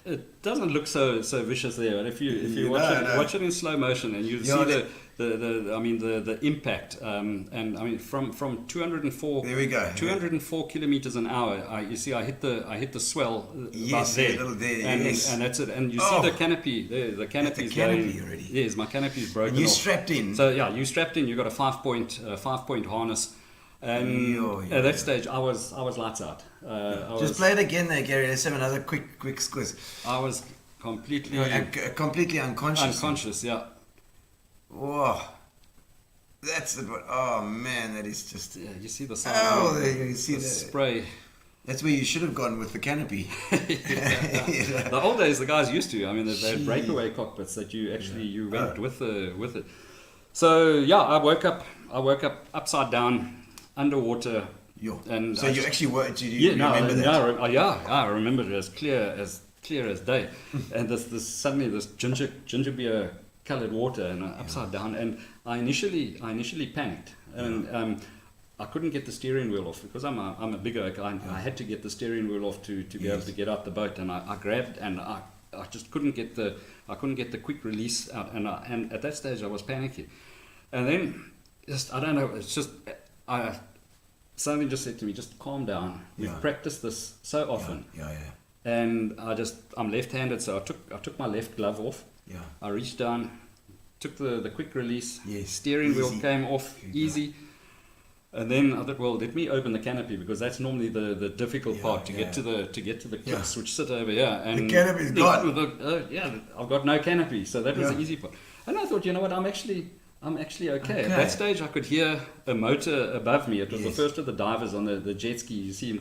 it doesn't look so vicious there, but if you watch it in slow motion, and you see the impact, and I mean from 204 there we go 204 kilometers an hour. I hit the swell about there, and that's it. And you see the canopy there. The canopy's going already. Yes, my canopy's broken. And you off. strapped in. So you strapped in. You got a 5-point harness. And at that stage, I was lights out. Just play it again there, Gary. Let's have another quick squiz. I was completely unconscious. Unconscious, yeah. Whoa. That's the... Oh, man, that is just... Yeah, you see the sound. Oh, there you see the spray. That's where you should have gone with the canopy. The old days, the guys used to. I mean, they had breakaway cockpits that you went with it. So, yeah, I woke up upside down, underwater. And so you actually were? Did you remember that? I remember it as clear as day. And this suddenly this ginger beer coloured water and upside down. And I initially panicked, and I couldn't get the steering wheel off because I'm a big oak. I had to get the steering wheel off to be able to get out the boat, and I grabbed, and I just couldn't get the quick release out, and at that stage I was panicking, and then I don't know, it's just something just said to me, just calm down. We've practiced this so often. And I'm left-handed, so I took my left glove off. I reached down, took the quick release. Steering wheel came off easy. And then I thought, well, let me open the canopy, because that's normally the difficult part to get to the clips which sit over here. And the canopy's gone. I've got no canopy, so that was the easy part. And I thought, you know what, I'm actually okay. At that stage, I could hear a motor above me. It was the first of the divers on the jet ski. You see him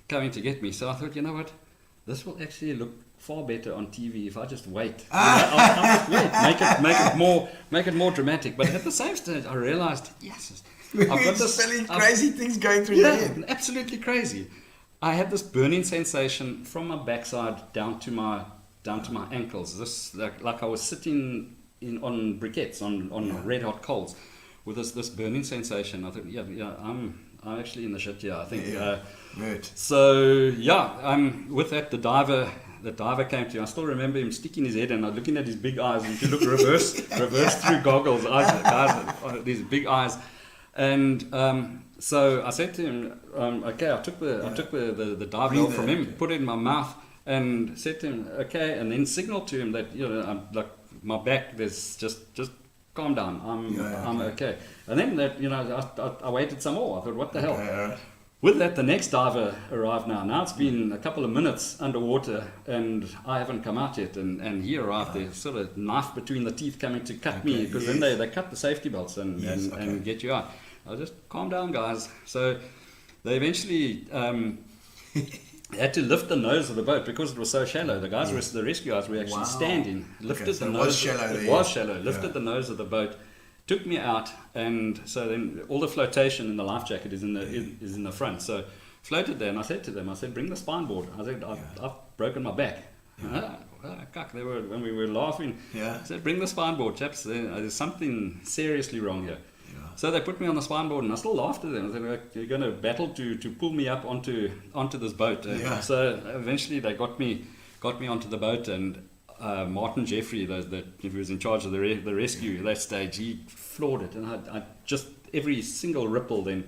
coming to get me. So I thought, you know what, this will actually look far better on TV if I just wait. I'll just wait. Make it more dramatic. But at the same stage, I realized, yes, I've got this silly, crazy things going through your head. Absolutely crazy. I had this burning sensation from my backside down to my ankles. This like I was sitting on briquettes on red hot coals with this burning sensation. I thought, I'm actually in the shit here. I think. So with that, the diver came to me. I still remember him sticking his head and looking at his big eyes. And if you look reverse through goggles, guys, these big eyes. And so I said to him, okay, I took the dive bell from him, put it in my mouth, and said to him, okay, and then signaled to him that, I'm like, my back, there's just calm down, I'm okay. And then I waited some more. I thought, what the hell? With that, the next diver arrived now. Now it's been a couple of minutes underwater, and I haven't come out yet. And he arrived there, sort of knife between the teeth, coming to cut me, because then they cut the safety belts and get you out. I was just, calm down, guys. So they eventually had to lift the nose of the boat because it was so shallow. The guys, the rescue guys, were actually standing, lifted the nose. It was shallow. Lifted the nose of the boat. Took me out, and so then all the flotation in the life jacket is in the front. So floated there, and I said to them, bring the spine board. I said, I've broken my back. They were, when we were laughing. I said, bring the spine board, chaps. There's something seriously wrong here. So they put me on the spine board, and I still laughed at them. I said, you're going to battle to pull me up onto this boat. So eventually they got me onto the boat, and Martin Jeffrey, he was in charge of the rescue at that stage, he floored it, and I just, every single ripple then,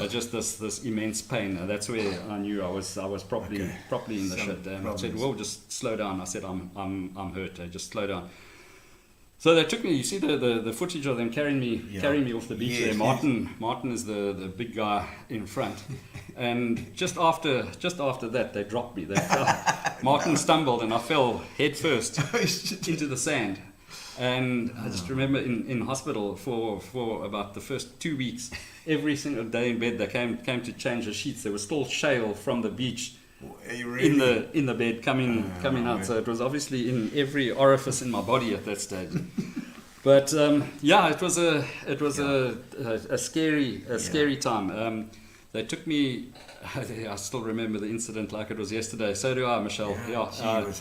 just this immense pain, and that's where I knew I was properly in the shit. And I said, well, just slow down. I said, I'm hurt. Just slow down. So they took me. You see the footage of them carrying me off the beach there. Martin is the big guy in front, and just after that they dropped me. Martin stumbled, and I fell head first into the sand. And I just remember in hospital for about the first 2 weeks, every single day in bed they came to change the sheets. There was still shale from the beach in the bed coming out. So it was obviously in every orifice in my body at that stage. But it was a scary time. They took me. I still remember the incident like it was yesterday. So do I, Michelle.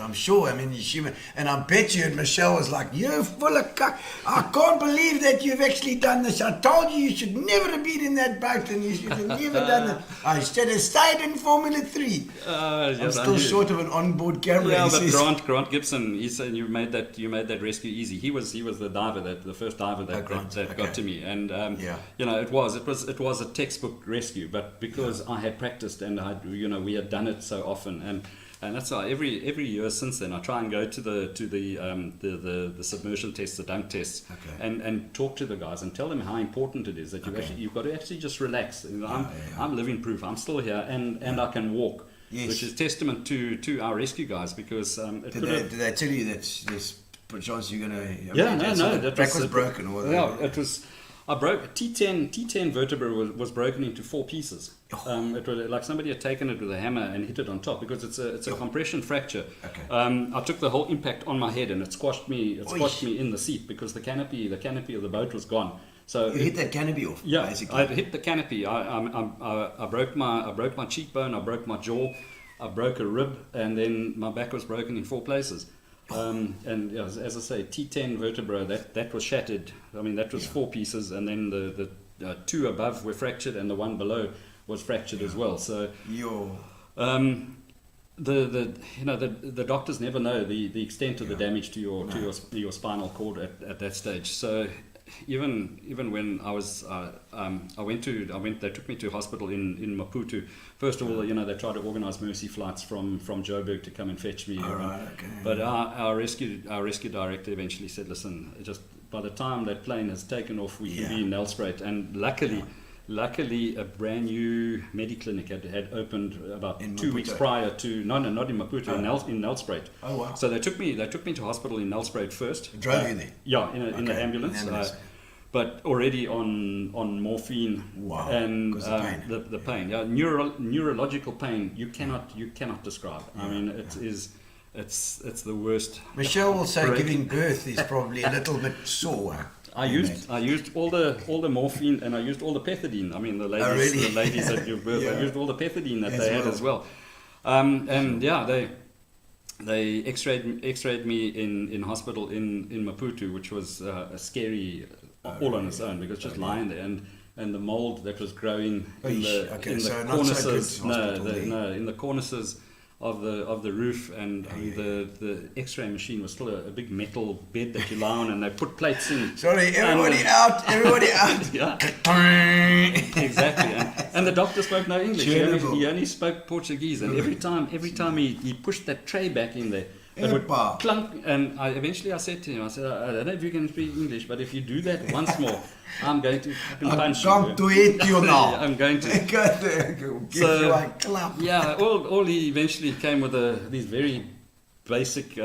I'm sure. I mean, you're human. And I bet you, and Michelle was like, you're full of cuck. I can't believe that you've actually done this. I told you should never have been in that boat, and you should have never done it. I should have stayed in Formula 3. I'm still short of an onboard camera. Yeah, but Grant Gibson, he said you made that rescue easy. He was the diver, the first diver that got to me. And it was a textbook rescue, but because I had practiced and we had done it so often, and that's why every year since then I try and go to the submersion tests, the dunk tests, and talk to the guys and tell them how important it is that you've got to actually just relax. I'm living proof. I'm still here, and I can walk, which is testament to our rescue guys, because did they tell you that there's a chance you're gonna? That back was broken, or it was. I broke T10 vertebra was broken into 4 pieces. It was like somebody had taken it with a hammer and hit it on top, because it's a compression fracture. I took the whole impact on my head, and it squashed me in the seat, because the canopy of the boat was gone. So you hit that canopy off. Yeah, basically. I hit the canopy. I broke my cheekbone. I broke my jaw. I broke a rib, and then my back was broken in 4 places. And yeah, as I say, T10 vertebra, that was shattered. I mean, that was 4 pieces, and then the 2 above were fractured, and the 1 below was fractured as well. So the doctors never know the extent of the damage to your spinal cord at that stage. So even when I was they took me to hospital in Maputo. First of all, they tried to organize mercy flights from Joburg to come and fetch me. But our rescue director eventually said, listen, just by the time that plane has taken off, we can be in Nelspruit. And luckily a brand new mediclinic had opened about 2 weeks prior to not in Maputo, in Nelspruit. Oh wow. So they took me to hospital in Nelspruit first. Drove you there? Yeah, in the ambulance. But already on morphine. Wow. And the the pain. pain. Yeah, neurological pain you cannot describe. I mean, it's the worst. Michelle will say giving birth is probably a little bit sore. I used all the morphine, and I used all the pethidine. I mean, the ladies that give birth, I used all the pethidine that they had as well. And they x-rayed me in hospital in Maputo, which was a scary all on its own, because just lying there and the mold that was growing in the cornices, in the cornices of the roof, and the X-ray machine was still a big metal bed that you lie on, and they put plates in. Sorry, everybody out! Yeah, exactly. And the doctor spoke no English. He only spoke Portuguese, and every time he pushed that tray back in there, it would clunk. And eventually I said to him, I don't know if you can speak English, but if you do that once more, I'm going to punch you. I'm going to hit you now. I'm going to. Give you a clap. Yeah, all he eventually came with these very basic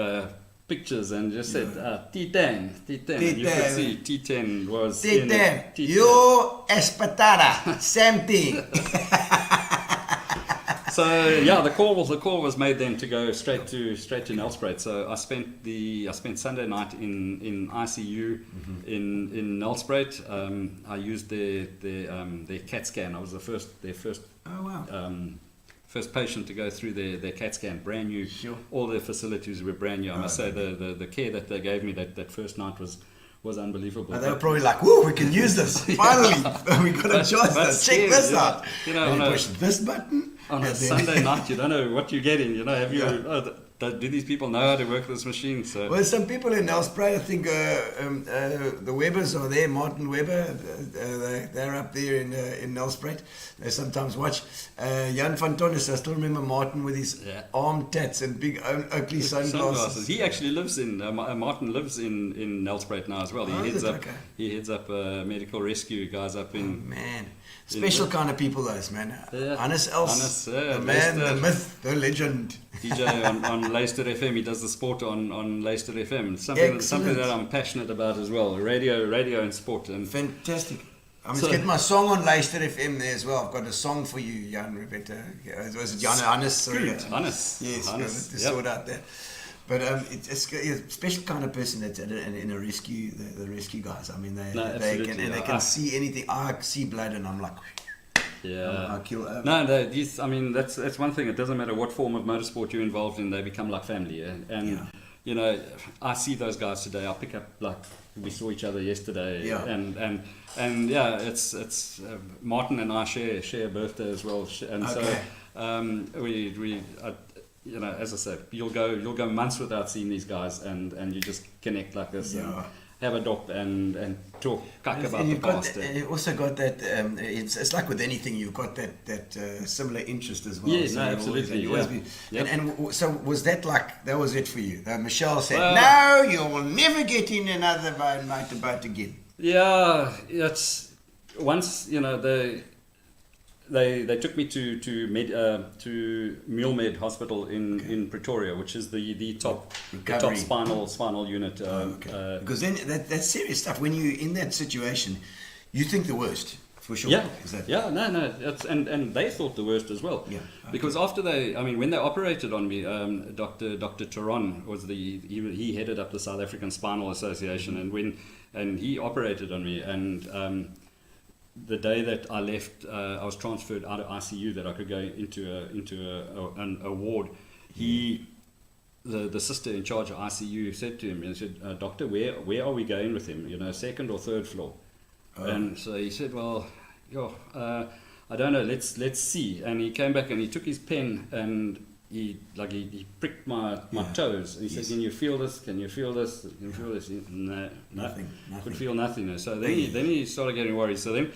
pictures, and just said T10. You could see T10 was T10. You espetada. Same thing. So yeah, the call was made then to go straight to Nelspruit. So I spent Sunday night in ICU in Nelspruit. I used their CAT scan. I was their first first patient to go through their CAT scan, brand new. Sure. All their facilities were brand new. I must say the care that they gave me that first night was unbelievable. And they were probably like, "Whoa, we can use this! Finally, we got a choice. Check this out. And you push this button." On a Sunday night, you don't know what you're getting. Have you? Do these people know how to work this machine? So well, some people in Nelspruit, I think the Webbers are there. Martin Webber, they're up there in Nelspruit. They sometimes watch. Jan van Tonnes, I still remember Martin with his arm tats and big Oakley sunglasses. He actually lives in Martin lives in Nelspruit now as well. He heads up medical rescue guys up in. Oh, man. Special kind of people, those, man. Hannes Els, the man, Leicester, the myth, the legend. DJ on Leicester FM. He does the sport on Leicester FM. Something that I'm passionate about as well. Radio and sport. And fantastic. I must get my song on Leicester FM there as well. I've got a song for you, Jan Rebecca. Was it Jan Hannes? Hannes. Yes, to sort out that. But it's a special kind of person that's in a rescue, the rescue guys. I mean, they can see anything. I see blood and I'm like, I kill. That's one thing. It doesn't matter what form of motorsport you're involved in, they become like family. I see those guys today. I pick up like we saw each other yesterday. Yeah. And it's Martin and I share a birthday as well. And so we. As I said, you'll go months without seeing these guys, and you just connect like this, and have a dop and talk about the past. You also got that. It's like with anything, you've got that similar interest as well. Yes, absolutely. And so was that was it for you? Michelle said, "No, you will never get in another motorboat again." Yeah, it's once They took me to Mulemed Hospital in Pretoria, which is the top spinal unit. Because then that's serious stuff. When you're in that situation, you think the worst for sure. And they thought the worst as well. Yeah. Because after when they operated on me, Dr. Taron was he headed up the South African Spinal Association, and he operated on me, and the day that I left, I was transferred out of ICU that I could go into a ward. the sister in charge of ICU said to him, and said, "Doctor, where are we going with him? Second or third floor?" And so he said, "Well, I don't know. Let's see." And he came back and he took his pen and he pricked my toes. And he said, "Can you feel this? Can you feel this? Can you feel this?" No, Nothing. Could feel nothing. So then he started getting worried. So then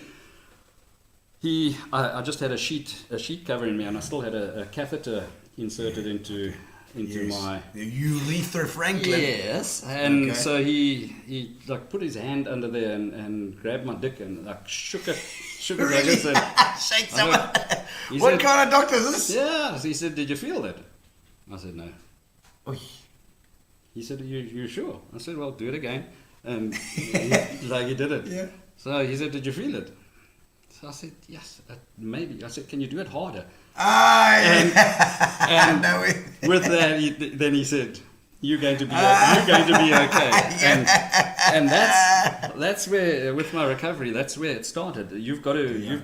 I just had a sheet covering me, and I still had a catheter inserted into my the Urethra Franklin. Yes, and so he put his hand under there and grabbed my dick and shook it. Really? Said, Shake some. He What said, kind of doctor is this? Yeah, he said, "Did you feel that?" I said, "No." Oy. He said, "You sure?" I said, "Well, do it again," and he did it. Yeah. So he said, "Did you feel it?" So I said, "Yes, maybe." I said, "Can you do it harder?" And No, with that, then he said, "You're going to be okay." And that's where, with my recovery, that's where it started. You've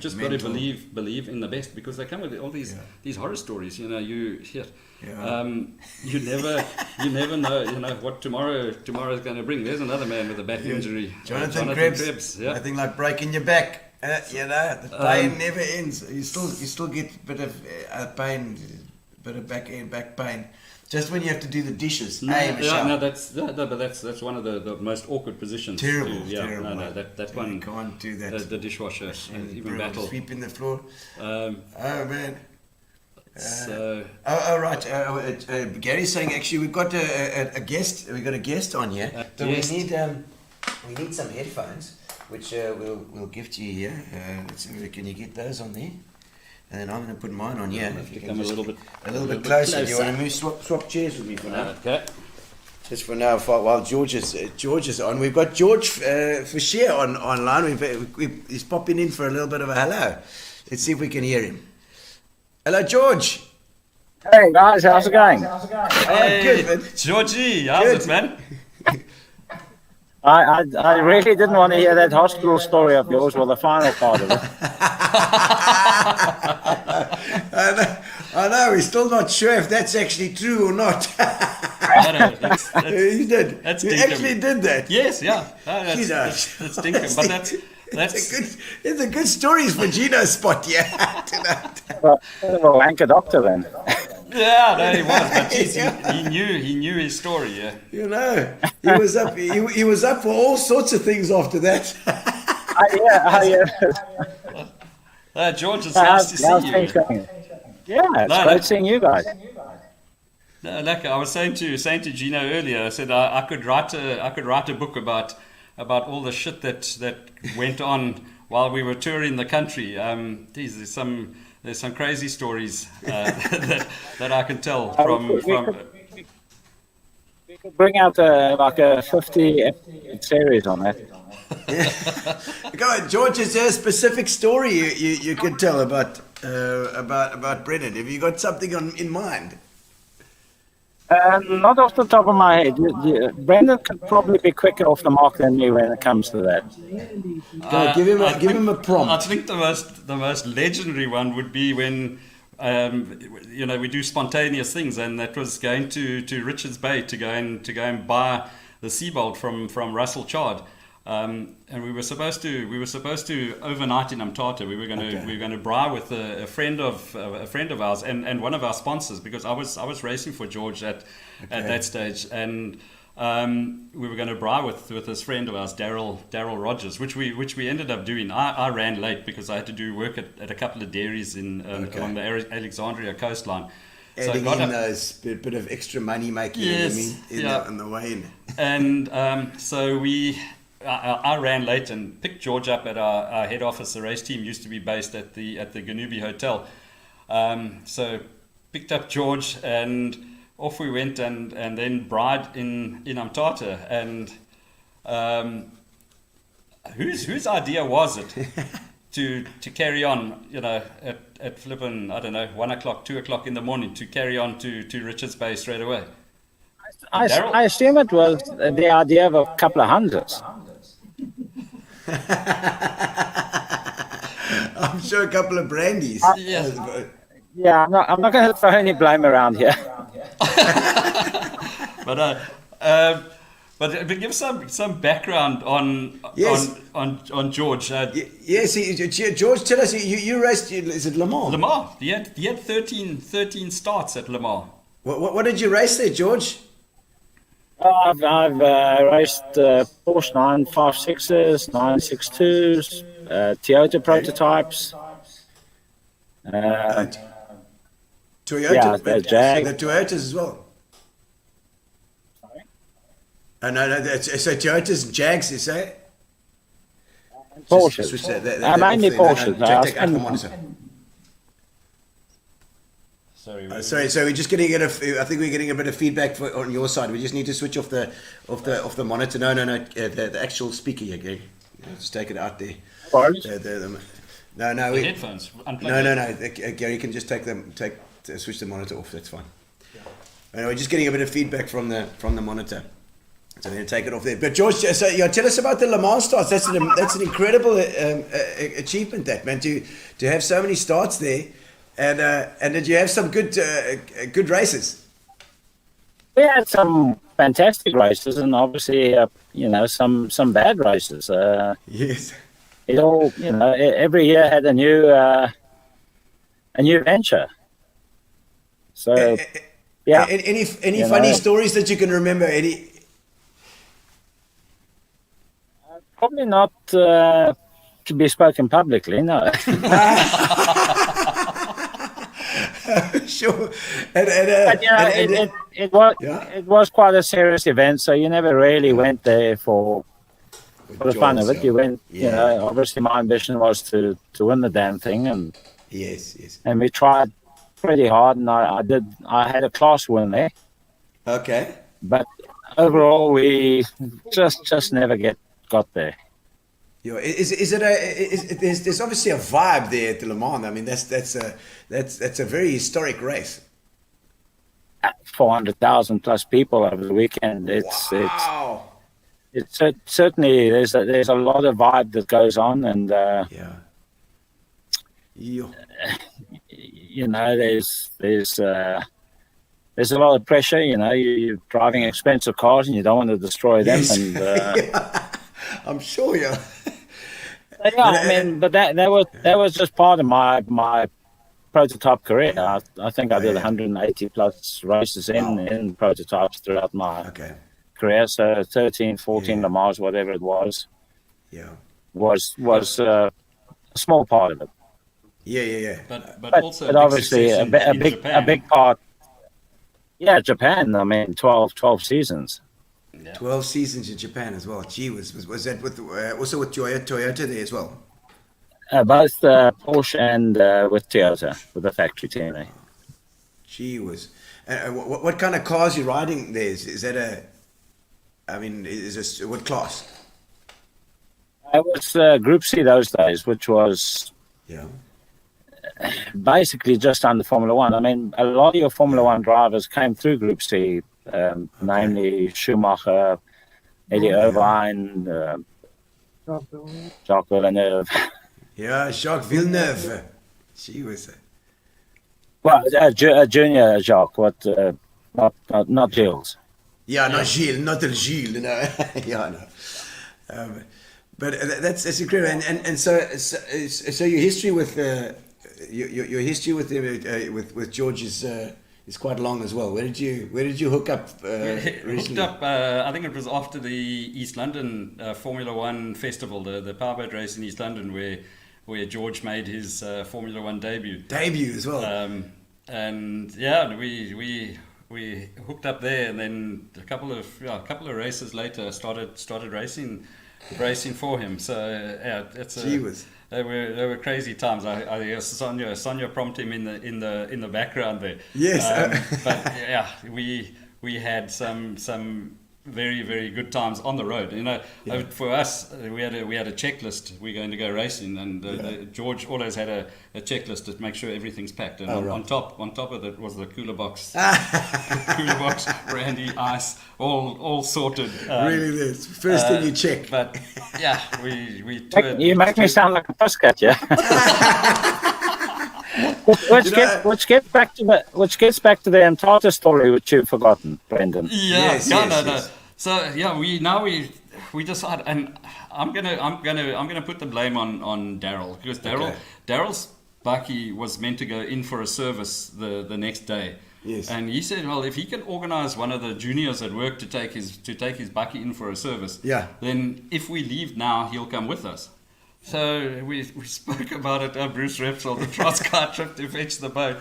just got to believe in the best, because they come with all these horror stories. You never know what tomorrow is going to bring. There's another man with a back injury, Jonathan Krebs. Yeah. Nothing like breaking your back. The pain never ends. You still get a bit of pain, bit of back pain. Just when you have to do the dishes. But that's one of the most awkward positions. Terrible. No, that one. You can't do that. The dishwasher, even battle. Sweeping the floor. Oh man. Right. Gary's saying actually we've got a guest. We've got a guest on here. So we need some headphones, which we'll give to you here. Can you get those on there? And then I'm going to put mine on here. If you Come a little bit closer. Do you want to move? Swap chairs with me for now. Okay. Just for now, while George is on, we've got George Fisher online. He's popping in for a little bit of a hello. Let's see if we can hear him. Hello, George. Hey guys, how's it going? Hey, good, man. Georgie, how's it, man? I really didn't want to hear that hospital story of yours, or the final part of it. I know. We're still not sure if that's actually true or not. You did. You actually did that. Yes, yeah. That's Dinkum, but that's it's a good stories for Gino Spot, yeah. Well, a wanker doctor then. Yeah, no, he was. But geez, he knew his story. Yeah. He was up for all sorts of things after that. Yeah. George, it's nice to see you. Yeah, it's great seeing you guys. No, like I was saying to Gino earlier, I said I could write a book about all the shit that went on while we were touring the country. There's some crazy stories that I can tell from. We could bring out a 50 series on that. Go on, George. Is there a specific story you could tell about Brennan? Have you got something in mind? Not off the top of my head. Brendan could probably be quicker off the mark than me when it comes to that. Give him a prompt. I think the most legendary one would be when we do spontaneous things, and that was going to Richards Bay to go and buy the Seabolt from Russell Chard. And we were supposed to overnight in Umtata. We were going to braai with a friend of ours and one of our sponsors, because I was racing for George at that stage, and we were going to braai with this friend of ours, Daryl Rogers, which we ended up doing. I ran late because I had to do work at a couple of dairies along the Alexandria coastline. Adding in those bit of extra money making on the way in. And so I ran late and picked George up at our head office. The race team used to be based at the Ganubi Hotel. So picked up George and off we went and then bride in Umtata. And whose idea was it to carry on, at flippin', I don't know, 1 o'clock, 2 o'clock in the morning, to carry on to Richards Bay straight away? I assume it was the idea of a couple of hundreds. I'm sure a couple of brandies. Yeah, I'm not going to throw any blame around here. But give some background on Yes. on George. Yes, George, tell us, you raced, is it Le Mans? Le Mans. He had 13 starts at Le Mans. What did you race there, George? I've raced Porsche 956s, 962s, Toyota prototypes. Toyota? Yeah, the Jag. The Toyotas as well. No, so Toyotas and Jags, you say? Porsches. Switch that Mainly off there. Porsches. Jack, take out the And- monitor. Sorry. Sorry, so we're just getting I think we're getting a bit of feedback on your side. We just need to switch off the monitor. No, the actual speaker here, Gary. Just take it out there. Porsche. No, The headphones. Unplug no. Gary can just switch the monitor off. That's fine. We're just getting a bit of feedback from the monitor. So then take it off there. But George, so tell us about the Le Mans starts. That's an incredible achievement, that man, to have so many starts there, and did you have some good races? We had some fantastic races, and obviously, some bad races. Yes. It all, every year had a new venture. So, yeah. Any funny stories that you can remember? Any? Probably not to be spoken publicly, no. Sure. But, it was quite a serious event, so you never really went there for the fun of it. You went, obviously my ambition was to win the damn thing, and Yes. and we tried pretty hard, and I had a class win there, Okay. but overall we just never got there. Yeah, there's obviously a vibe there at the Le Mans. I mean, that's a very historic race. 400,000 plus people over the weekend. Wow. It's certainly there's a lot of vibe that goes on, and Yeah. there's a lot of pressure. You're driving expensive cars and you don't want to destroy them. Yes. And I'm sure, yeah. I mean, but that was just part of my prototype career. I think I did 180 plus races in prototypes throughout my Okay. career. So 13, 14 Le Mans, whatever it was was a small part of it. Yeah. But also But obviously a big part. Yeah, Japan. I mean, 12 seasons. Yeah. 12 seasons in Japan as well. Gee, was that with also with Toyota there as well? Both Porsche and with Toyota, with the factory team. Gee whiz. What kind of cars you riding there? Is that what class? It was Group C those days, which was basically just under Formula One. I mean, a lot of your Formula One drivers came through Group C, namely Schumacher, Eddie Irvine, Jacques Villeneuve. Yeah, Jacques Villeneuve. She was. Well, junior Jacques, not Gilles. Yeah, not Gilles, not the Gilles. No. Yeah, no. But that's incredible. And so your history with your history with George is quite long as well. Where did you hook up? Hooked up. I think it was after the East London Formula One festival, the Powerboat race in East London, where George made his Formula One debut. Debut as well. And yeah, we hooked up there, and then a couple of races later started racing for him. So yeah, they were crazy times. I guess Sonia prompted him in the background there. Yes. But yeah, we had some very, very good times on the road. For us, we had a checklist. We're going to go racing, and George always had a checklist to make sure everything's packed. And on top of it was the cooler box, brandy, ice, all sorted. Really, that's the first thing you check. But yeah, we toured. You make me sound like a pussycat, yeah. Which gets back to the entire story which you've forgotten, Brendan. Yeah, no. So yeah, we decide, and I'm gonna put the blame on Daryl, because Daryl's bakkie was meant to go in for a service the next day. Yes. And he said, well, if he can organize one of the juniors at work to take his bakkie in for a service, then if we leave now, he'll come with us. So we spoke about it. Bruce Repsol, the Trotskar trip to fetch the boat.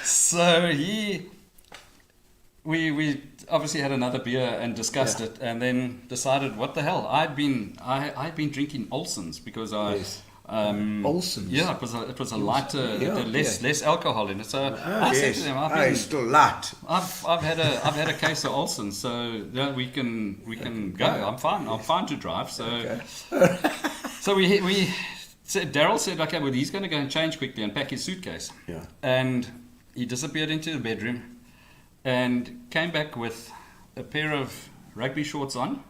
So we obviously had another beer and discussed it, and then decided, what the hell? I'd been drinking Olsen's because Olsen's. Yeah, it was a lighter, less alcohol in it. So I said to them, it's still light. I've had a case of Olsen's, so yeah, we can go. I'm fine to drive. So so we said, Daryl said, okay, well, he's going to go and change quickly and pack his suitcase. Yeah. And he disappeared into the bedroom and came back with a pair of rugby shorts on,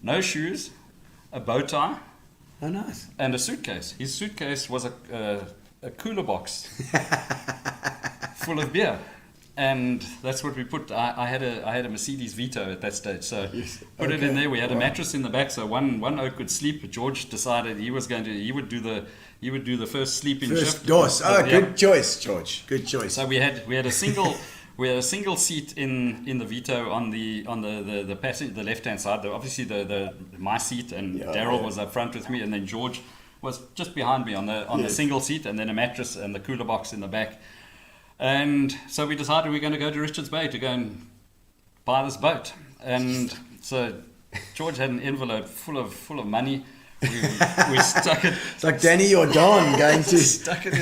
no shoes, a bow tie. Oh, nice. And a suitcase. His suitcase was a cooler box full of beer, and that's what we put. I had a Mercedes Vito at that stage, so put it in there. We had a mattress in the back, so one oak could sleep. George decided he would do the first sleeping shift. First dose. Good choice, George. Good choice. So we had a single. We had a single seat in the Vito on the passenger, the left hand side. Obviously my seat, and Daryl was up front with me, and then George was just behind me on the single seat, and then a mattress and the cooler box in the back. And so we decided we were going to go to Richards Bay to go and buy this boat. And so George had an envelope full of money. We stuck it. It's like Danny or Don going to stuck it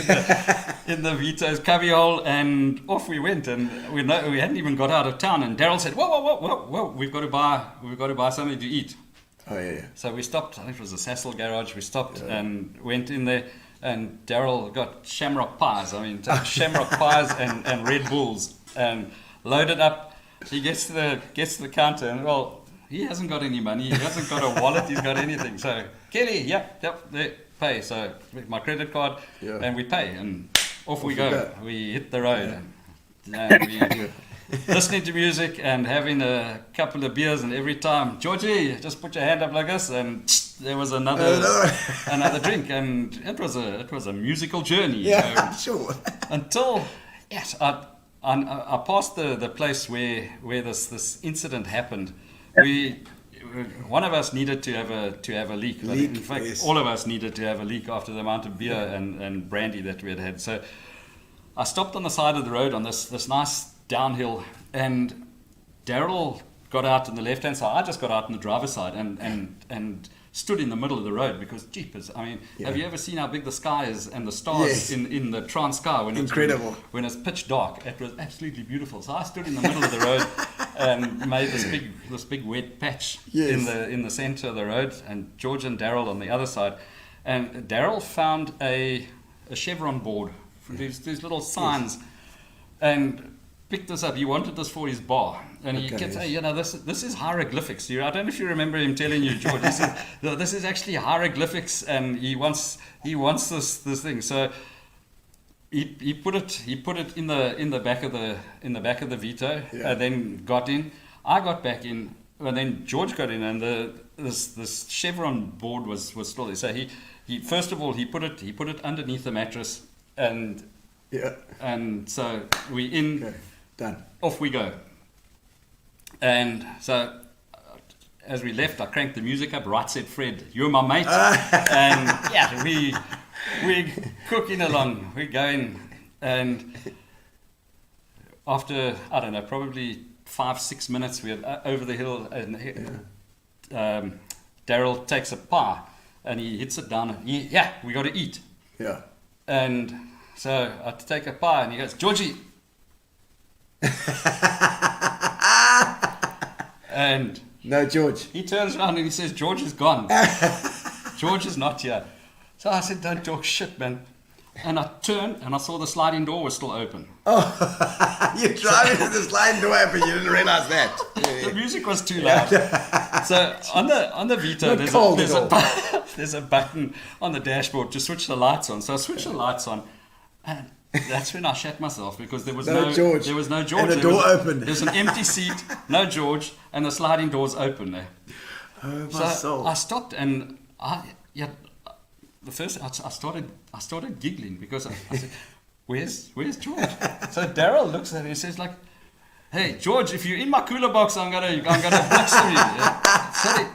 in the Vito's cubbyhole, and off we went. And we hadn't even got out of town. And Daryl said, "Whoa! We've got to buy something to eat." Oh yeah. So we stopped. I think it was a Sassel garage. We stopped and went in there. And Daryl got shamrock pies. I mean, shamrock pies and Red Bulls, and loaded up. He gets to the counter, and he hasn't got any money. He hasn't got a wallet. He's got anything. So Kelly, there, pay. So my credit card, and we pay, and off we go. We hit the road, and we listening to music and having a couple of beers, and every time, Georgie, just put your hand up like this, and there was another drink, and it was a musical journey. Yeah, sure. Until I passed the place where this incident happened. One of us needed to have a leak. In fact, all of us needed to have a leak after the amount of beer and brandy that we had. So I stopped on the side of the road on this nice downhill, and Daryl got out on the left hand side. I just got out on the driver's side and stood in the middle of the road, because jeepers, I mean, have you ever seen how big the sky is and the stars in the trans sky when when it's pitch dark? It was absolutely beautiful. So I stood in the middle of the road and made this big wet patch in the center of the road, and George and Daryl on the other side. And Daryl found a chevron board, these little signs, and picked this up. He wanted this for his bar, and he kept saying, this is hieroglyphics. I don't know if you remember him telling you, George. He said, no, this is actually hieroglyphics, and he wants this thing. So he put it in the back of the Vito, and then got in. I got back in, and then George got in, and this chevron board was still there. So he first of all he put it underneath the mattress, and so we in. Okay. Done. Off we go. And so as we left, I cranked the music up. Right said Fred, you're my mate. And we're cooking along. We're going. And after, I don't know, probably 5-6 minutes, we're over the hill. And Daryl takes a pie and he hits it down. And we got to eat. Yeah. And so I take a pie, and he goes, Georgie. And no, George. He turns around and he says, George is gone. George is not here. So I said, don't talk shit, man. And I turned and I saw the sliding door was still open. Oh, you're driving with the sliding door open, you didn't realize that. The music was too loud. So on the Vito, there's a button on the dashboard to switch the lights on. So I switched the lights on, and that's when I shat myself because there was no George. There was no George. And the door opened. There's an empty seat, no George, and the sliding doors open there. Oh, my So soul. I stopped and I started giggling because I said, Where's George? So Daryl looks at it and says like, "Hey George, if you're in my cooler box, I'm gonna blister you." Yeah. So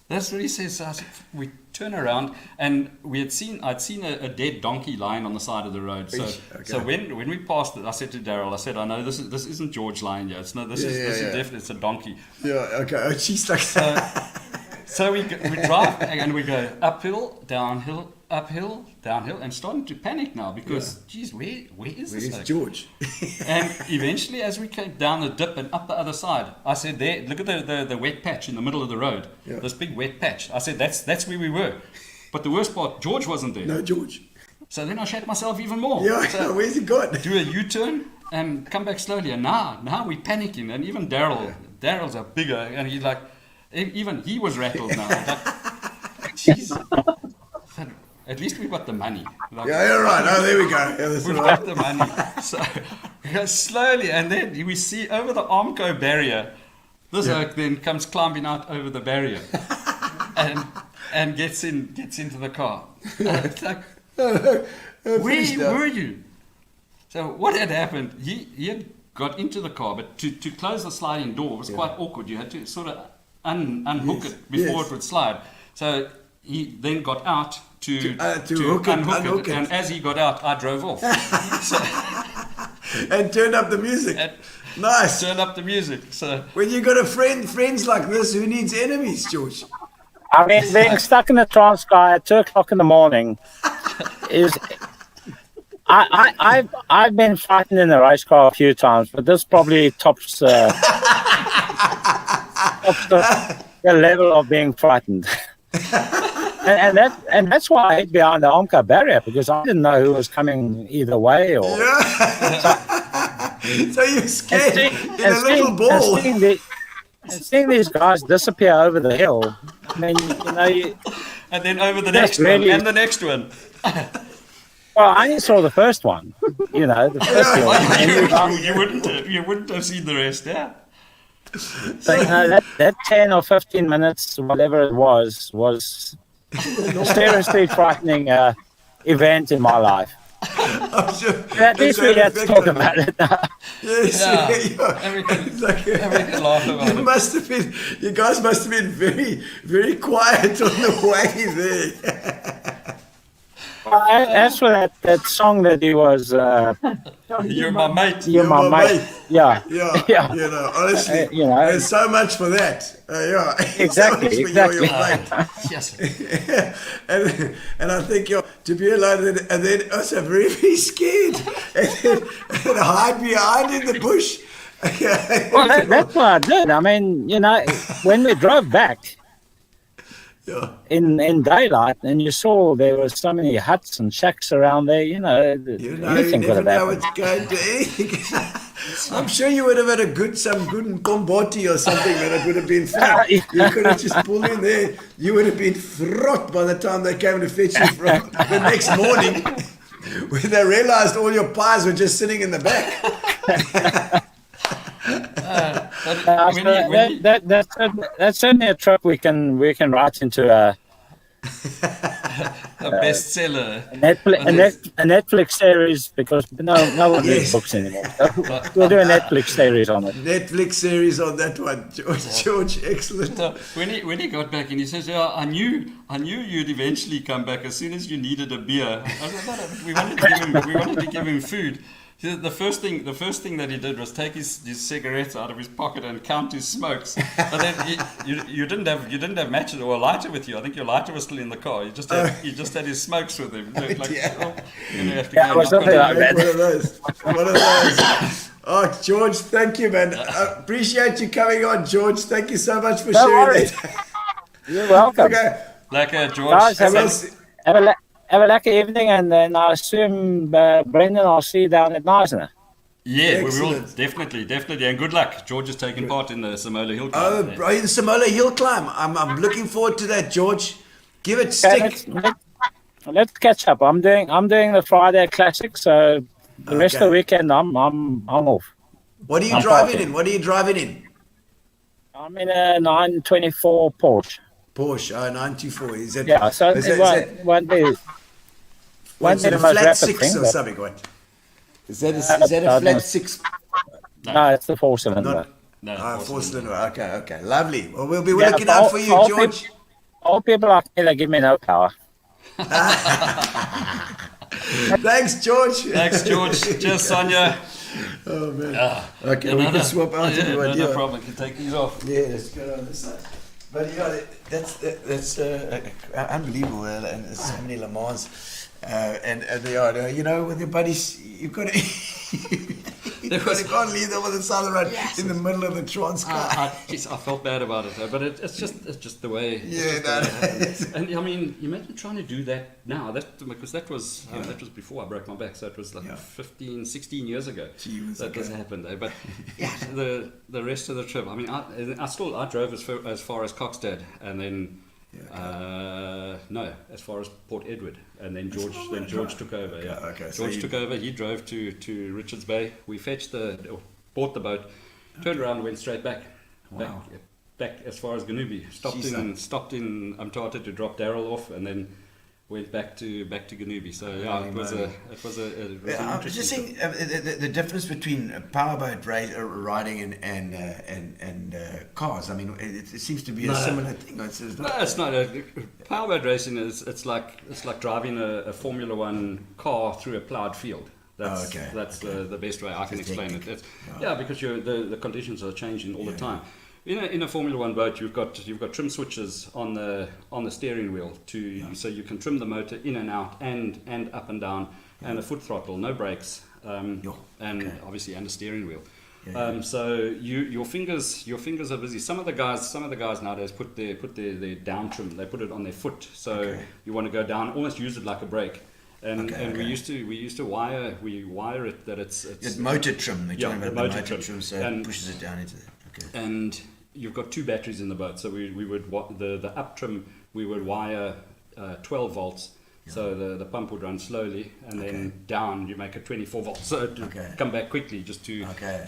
that's what he says. So I said, we turn around and I'd seen a dead donkey lying on the side of the road. So so when we passed it, I said to Daryl, I know this isn't George lying here. It's this is definitely it's a donkey. Yeah, okay. Oh, she's like So we drive and we go uphill, downhill, uphill, downhill, and starting to panic now because, geez, where is this? Where's George? And eventually, as we came down the dip and up the other side, I said, "There, look at the wet patch in the middle of the road. Yeah. This big wet patch." I said, "That's where we were." But the worst part, George wasn't there. No George. So then I shat myself even more. Yeah, So where's he gone? do a U-turn and come back slowly. And now we're panicking. And even Daryl's a bigger, and he's like, even he was rattled now. Like, jeez. At least we got the money. Like, Yeah, you're right. Oh, there we go. Yeah, that's we've right. got the money. So we go slowly, and then we see over the Armco barrier, this oak then comes climbing out over the barrier and gets into the car. And it's like, where were you? So what had happened, he had got into the car, but to close the sliding door was quite awkward. You had to sort of unhook it before it would slide. So he then got out to unhook it. And as he got out, I drove off. And turned up the music. Nice. Turned up the music. So When you got friends like this, who needs enemies, George? I mean, being stuck in the Transkei at 2:00 in the morning is. I've been frightened in the race car a few times, but this probably tops the level of being frightened. and that's why I hid behind the Armco barrier, because I didn't know who was coming either way. Or So you're scared in a little ball. Seeing these guys disappear over the hill, I mean, and then over the next one, and the next one. Well, I only saw the first one, the first hill. You wouldn't have seen the rest, yeah. So, that 10 or 15 minutes, whatever it was a seriously frightening event in my life. I'm sure At least we had to talk about it now. Yes, And we can laugh about it. You guys must have been very, very quiet on the way there. Well, as for that song that he was... You're my mate. You're my mate. Yeah. Yeah. Honestly, there's so much for that. Exactly, So much for exactly. your mate. Yes. and I think to be alone and then also very, very scared and hide behind in the bush. Well, that's what I did. I mean, when we drove back in daylight and you saw there were so many huts and shacks around there, anything could have happened. I'm sure you would have had some good Komboti or something, and it would have been fun. You could have just pulled in there. You would have been fraught by the time they came to fetch you from the next morning, when they realized all your pies were just sitting in the back. That's certainly a trip we can write into a bestseller. A Netflix series, because no one reads books anymore. So we'll do a Netflix series on it. Netflix series on that one, George. Excellent. So when he got back and he says, "Yeah, I knew you'd eventually come back as soon as you needed a beer." We wanted to give him food. The first thing that he did was take his cigarettes out of his pocket and count his smokes. But then you didn't have matches or a lighter with you. I think your lighter was still in the car. You just had his smokes with him. Like, have to go something like that. One of those. Oh, George, thank you, man. I appreciate you coming on, George. Thank you so much for sharing that. You're welcome. Okay. Like George. Guys, have a lucky evening, and then I assume, Brendan, I'll see you down at Neisner. Yeah, we will Excellent. definitely, and good luck. George is taking part in the Samola Hill Oh, Climb. bro, the Samola Hill Climb. I'm looking forward to that, George. Give it Okay, stick. let's catch up. I'm doing the Friday Classic, so the rest of the Okay. weekend I'm off. What are you I'm driving partying. in? What are you driving in? I'm in a 924 Porsche. Porsche 924. Is it? Yeah, so is it that, won't be what's be it, the a most flat rapid six thing, or but something? What? Is that a no, flat six? no, it's the 4-cylinder. Not No, four-cylinder. Okay. Lovely. Well, we'll be Yeah, looking for out all- for you, for all George. All people like me, they give me no power. Thanks, George. Thanks, George. Cheers, Sonia. Oh man. Okay, we can swap out if you want. No problem. You can take these off. Yeah, let's go on this side. But yeah, that's unbelievable, and there's so many Le Mans, and they are, you know, with your buddies, you've got to. You can't leave them on the side of the road in the middle of the Transcar. I felt bad about it, but it's just the way. Yeah, and I mean, imagine trying to do that now. Because that was before I broke my back, so it was like 15, 16 years ago that this happened. But the rest of the trip, I mean, I drove as far as Coxstad, and then. No, as far as Port Edward, and then George took over. Yeah, Okay, so George took over. He drove to Richards Bay. We bought the boat, turned around, went straight back as far as Ganubi. Stopped in Umtata to drop Daryl off, and then went back to Ganubi. So yeah, it was an I was just interesting saying the difference between powerboat riding and cars. I mean, it seems to be a similar thing. It's not. Powerboat racing is like driving a Formula One car through a ploughed field. That's the best way I can explain it. Because the conditions are changing all the time. In a Formula One boat, you've got trim switches on the steering wheel so you can trim the motor in and out and up and down, and a foot throttle, no brakes, and obviously and a steering wheel. So your fingers are busy. Some of the guys nowadays put their down trim. They put it on their foot, so you want to go down, almost use it like a brake. And we used to wire it that it's motor trim. They're talking about the motor trim, so it pushes it down into it. And you've got two batteries in the boat, so we would the up trim we would wire 12 volts, so the pump would run slowly, and then down you make a 24 volts, so to come back quickly just to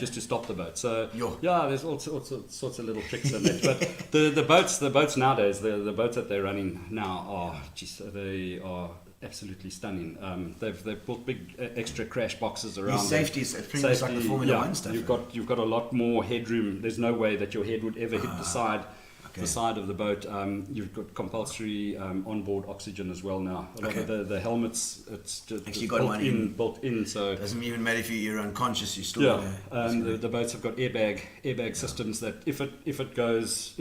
stop the boat. So there's all sorts of little tricks in that. But the boats nowadays, the boats that they're running now they are absolutely stunning. They've built big extra crash boxes around. Safety is pretty much like the Formula One stuff. You've got a lot more headroom. There's no way that your head would ever hit the side of the boat. You've got compulsory onboard oxygen as well now. A lot of the helmets, it's just actually got one built in. So it doesn't even matter if you're unconscious. You still the boats have got airbag systems that if it goes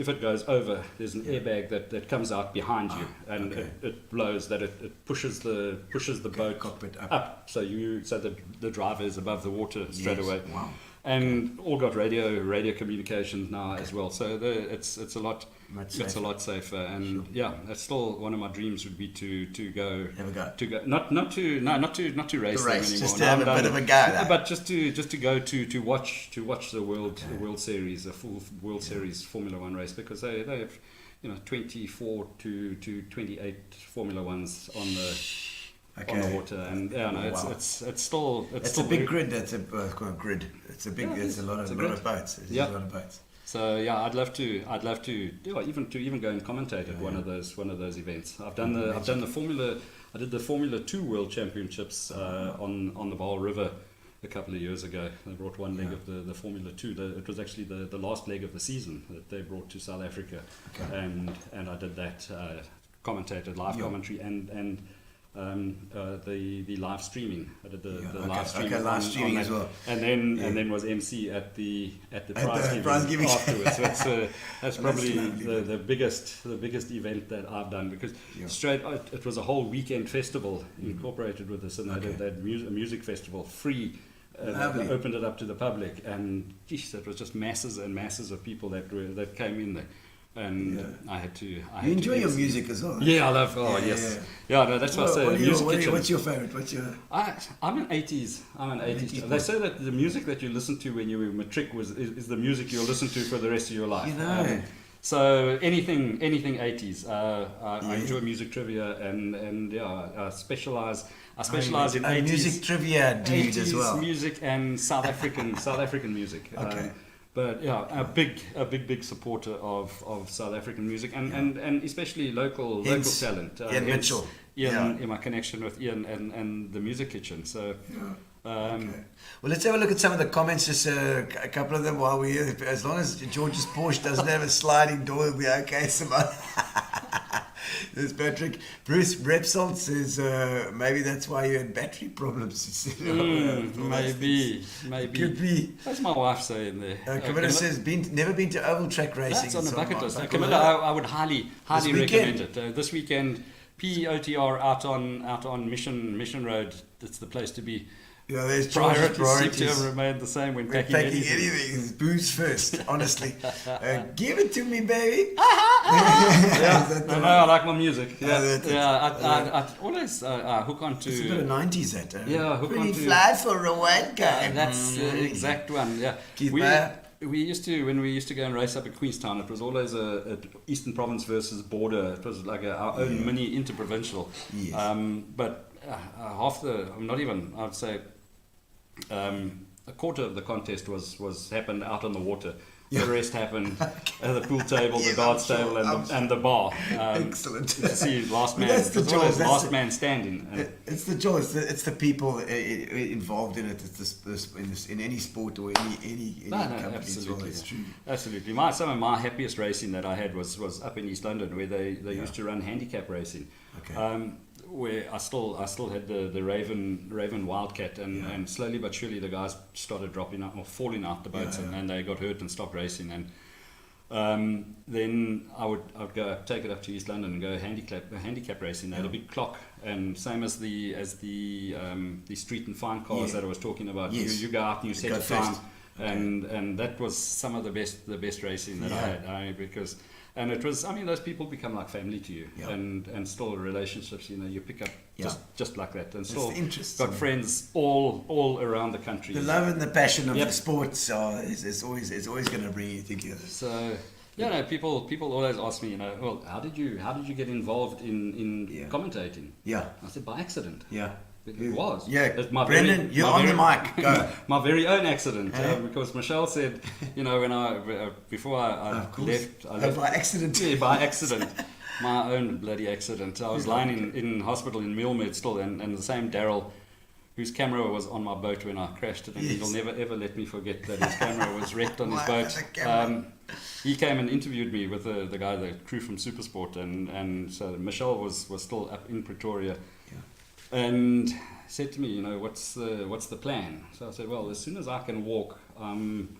over, there's an airbag that comes out behind you, and it blows that it pushes the boat cockpit up. So the driver is above the water straight away. Wow. And all got radio communications now as well. So it's a lot safer. And that's still one of my dreams would be to go not to race them anymore. Just to have a bit of a go. But just to go to watch the World Series, a full World Series Formula One race, because they have 24 to 28 Formula Ones on the water, and it's still a big grid. That's a grid. It's a big. It's a lot of boats. It's a lot of boats. So I'd love to even go and commentate at one of those events. I did the Formula 2 World Championships on the Vaal River a couple of years ago. They brought one leg of the Formula 2. It was actually the last leg of the season that they brought to South Africa, and I did that, commentated live commentary and the live streaming. I did the live streaming. Live streaming as well. And then was MC at the prize giving afterwards. So that's probably the biggest event that I've done, because it was a whole weekend festival incorporated with this, and they did a music festival free. They opened it up to the public, and it was just masses and masses of people that came in there. and I had to. You enjoy your music as well. Yeah, I love. Oh Yeah, yes, yeah. no, that's what I say. What's your favorite? What's your? I'm an 80s. I'm an 80s. They say that the music that you listen to when you were matric is the music you'll listen to for the rest of your life. You know. So anything 80s. I enjoy music trivia and yeah, I specialize in 80s music trivia dude 80s as well. music and South African music. Okay. But yeah, a big supporter of South African music and especially local talent. Ian Mitchell. Ian, in my connection with Ian and the Music Kitchen. So. Okay. Well, let's have a look at some of the comments. Just a couple of them while we're here. As long as George's Porsche doesn't have a sliding door, we'll be okay. There's Patrick. Bruce Repsol says maybe that's why you had battery problems. Maybe. Could be. What's my wife saying there? Camilla says never been to oval track racing. That's on the bucket list. Bucket Camilla, list. I would highly recommend it. This weekend, POTR out on Mission Road. That's the place to be. Yeah, there's priorities. Seem to have remained the same when packing anything. It's booze first, honestly. Give it to me, baby. No, I like my music. I always hook on to. It's a bit of 90s that. Yeah, hook on to. Fly for a white guy. That's the exact one. Yeah. We used to, when we used to go and race up at Queenstown, it was always a Eastern Province versus border. It was like our own mini interprovincial. Yes. But half the, not even, I would say, a quarter of the contest was happened out on the water. The rest happened at the pool table, the darts table, and the bar. Excellent. To see last man. That's the joy. Always last man standing. It's the joy. It's the people involved in it. It's in any sport or any company. Absolutely. It's true. Absolutely. Some of my happiest racing that I had was up in East London, where they used to run handicap racing. Okay. Where I still had the Raven Wildcat, and slowly but surely the guys started dropping out or falling out the boats, and they got hurt and stopped racing. And then I would go take it up to East London and go handicap racing. They had a big clock, and same as the street and fine cars that I was talking about. Yes. You go out and you set Go a time. first. And that was some of the best racing that I had. Because it was, those people become like family to you, and still relationships, you pick up just like that, and still got friends all around the country. The love and the passion of the sports is always going to bring you together. So people always ask me, well, how did you get involved in commentating? Yeah, I said by accident. Yeah. It was. Yeah. It's Brendan, you're on the mic. Go. My very own accident, because Michelle said, when before I left, by accident. Yeah, by accident. My own bloody accident. I was lying in hospital in Milmed still, and the same Daryl, whose camera was on my boat when I crashed it, and he'll never ever let me forget that his camera was wrecked on his boat. He came and interviewed me with the guy, the crew from Supersport, and so Michelle was still up in Pretoria. And said to me, what's the plan? So I said, well, as soon as I can walk, I'm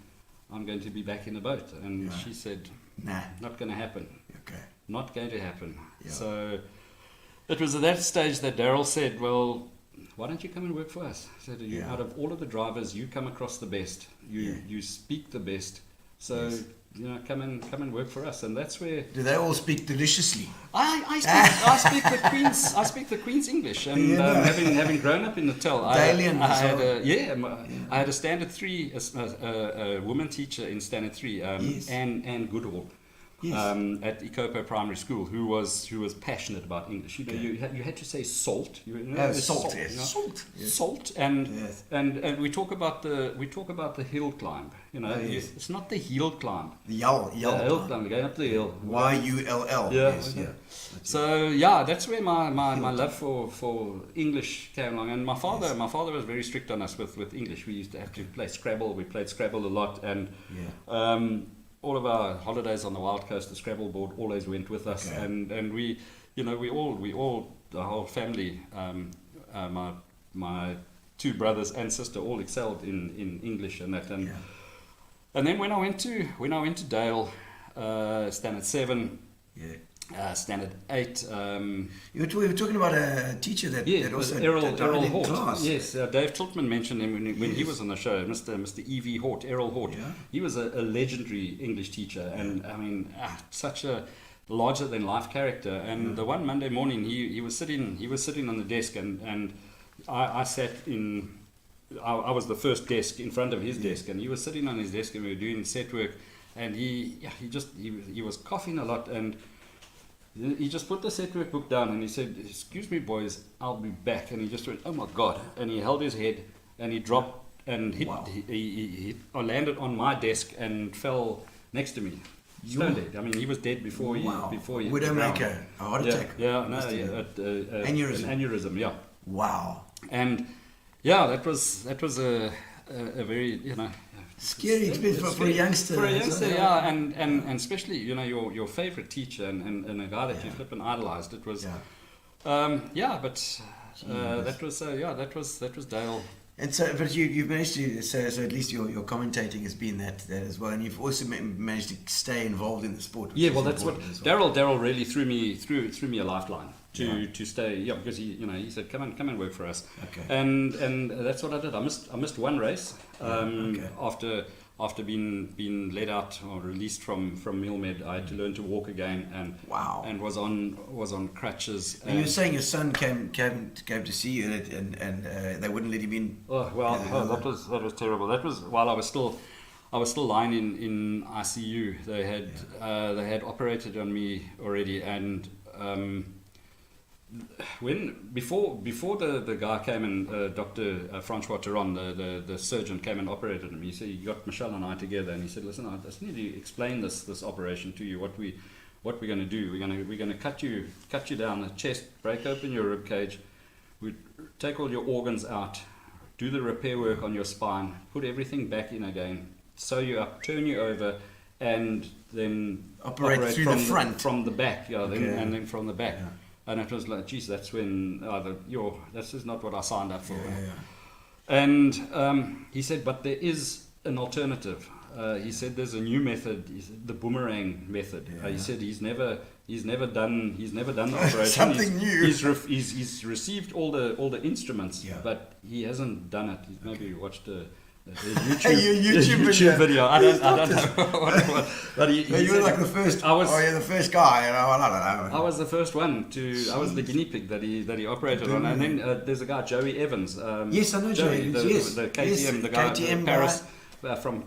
going to be back in the boat. And she said, nah, not going to happen. Okay, not going to happen. Yeah. So it was at that stage that Daryl said, well, why don't you come and work for us? I said, out of all of the drivers, you come across the best. You speak the best. So. Yes. Come and work for us, and that's where. Do they all speak deliciously? I speak the Queen's English, and having grown up in Natal, I had a standard 3, a woman teacher in standard 3, Anne Goodall. At Ikopo Primary School, who was passionate about English. You had to say salt. Salt, and we talk about the hill climb. It's not the hill climb. The hill climb, going up the hill. YULL. Yeah. So that's where my love for English came along. And my father was very strict on us with English. We used to have to play Scrabble. We played Scrabble a lot, and all of our holidays on the Wild Coast, the Scrabble board always went with us, and we all the whole family, my 2 brothers and sister all excelled in English and that, and then when I went to Dale, standard 7, Standard 8. We were talking about a teacher that, Yeah, that also Errol died in Hort. class. Yes, Dave Tiltman mentioned him when he was on the show. Mr. E.V. Hort, Errol Hort. Yeah. He was a legendary English teacher, and I mean, such a larger than life character. And the one Monday morning, he was sitting on the desk, and I sat in. I was the first desk in front of his desk, and he was sitting on his desk, and we were doing set work, and he was coughing a lot, and he just put the set work book down and he said, "Excuse me, boys, I'll be back." And he just went, "Oh my God!" And he held his head and he dropped and hit. Wow. He landed on my desk and fell next to me. Stone dead. I mean, he was dead before he hit the ground. Widowmaker, a heart attack. An aneurysm. Yeah. Wow. And yeah, that was a very Scary experience for a youngster. For a youngster, yeah, and especially your favorite teacher and a guy that you flip and idolized. It was, that was Dale. And so, but you've managed to, so at least your commentating has been that as well, and you've also managed to stay involved in the sport. Yeah, well, that's what Daryl really threw me a lifeline to stay. Yeah, because he said, come and work for us. Okay. And that's what I did. I missed one race after being let out or released from Milmed. I had to learn to walk again, and was on crutches. And you were saying your son came to see you, and they wouldn't let him in. Oh well, that was terrible. That was while I was still lying in ICU. They had operated on me already, and before the guy came and Dr. Francois Theron, the surgeon, came and operated on me. So he got Michelle and I together, and he said, "Listen, I just need to explain this operation to you. What we're going to do? We're going to cut you down the chest, break open your rib cage, we take all your organs out, do the repair work on your spine, put everything back in again, sew you up, turn you over, and then operate through the front from the back, and then from the back." Yeah. And it was like, geez, that's when this is not what I signed up for. Yeah. And he said, but there is an alternative. He said there's a new method, the boomerang method. He said he's never done the operation. Something new. He's received all the instruments, but he hasn't done it. He's maybe watched a YouTube video. I don't know what. But you were like the first. You're the first guy. I don't know. I was the first one to. I was the guinea pig that he operated on. And then there's a guy, Joey Evans. Yes, I know Joey. The KTM, the guy KTM Paris. From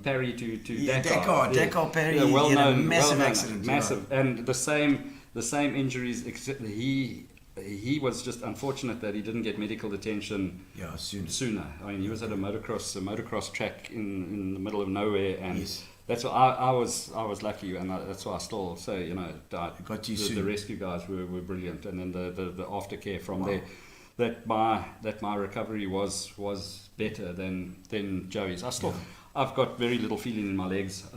Paris to Dakar. Dakar, Paris. Well known, massive accident. Massive, and the same injuries. Except he was just unfortunate that he didn't get medical attention sooner. I mean, he was at a motocross track in the middle of nowhere, and that's why I was lucky, and that's why I still say the rescue guys were brilliant, and then the aftercare from there. That my recovery was better than Joey's. I've got very little feeling in my legs.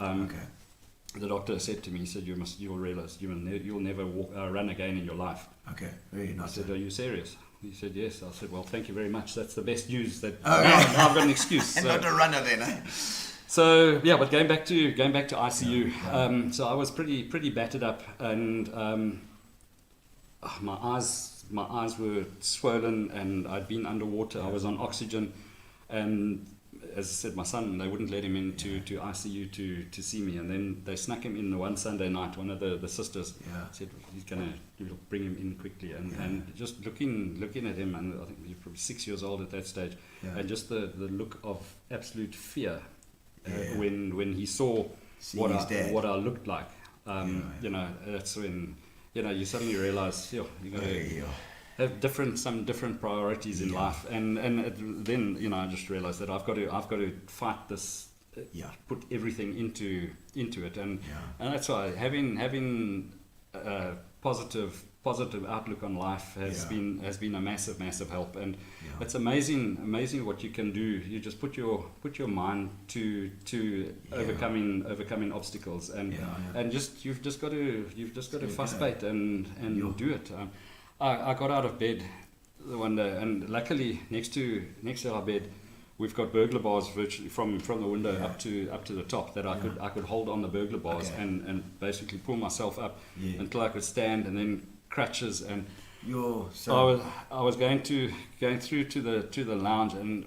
The doctor said to me, he said, you'll realize you'll never run again in your life. Okay, very nice. I said, are you serious? He said, yes. I said, well, thank you very much. That's the best news. Now I've got an excuse. And not a runner then, eh? So yeah, but going back to ICU. So I was pretty battered up, and my eyes were swollen, and I'd been underwater. I was on oxygen, and as I said, my son, they wouldn't let him into to ICU to see me, and then they snuck him in the one Sunday night. One of the sisters said you'll bring him in quickly, and just looking at him, and I think he was probably 6 years old at that stage, and just the look of absolute fear when he saw what I looked like. That's when you suddenly realise you got to have some different priorities in life, and then I just realised that I've got to fight this, put everything into it, and that's why having a positive outlook on life has been a massive help, and it's amazing what you can do. You just put your mind to overcoming obstacles, and you've just got to fuss bait and do it. I got out of bed one day, and luckily next to our bed we've got burglar bars virtually from the window up to the top that I could hold on the burglar bars and basically pull myself up until I could stand, and then crutches, and I was going through to the lounge, and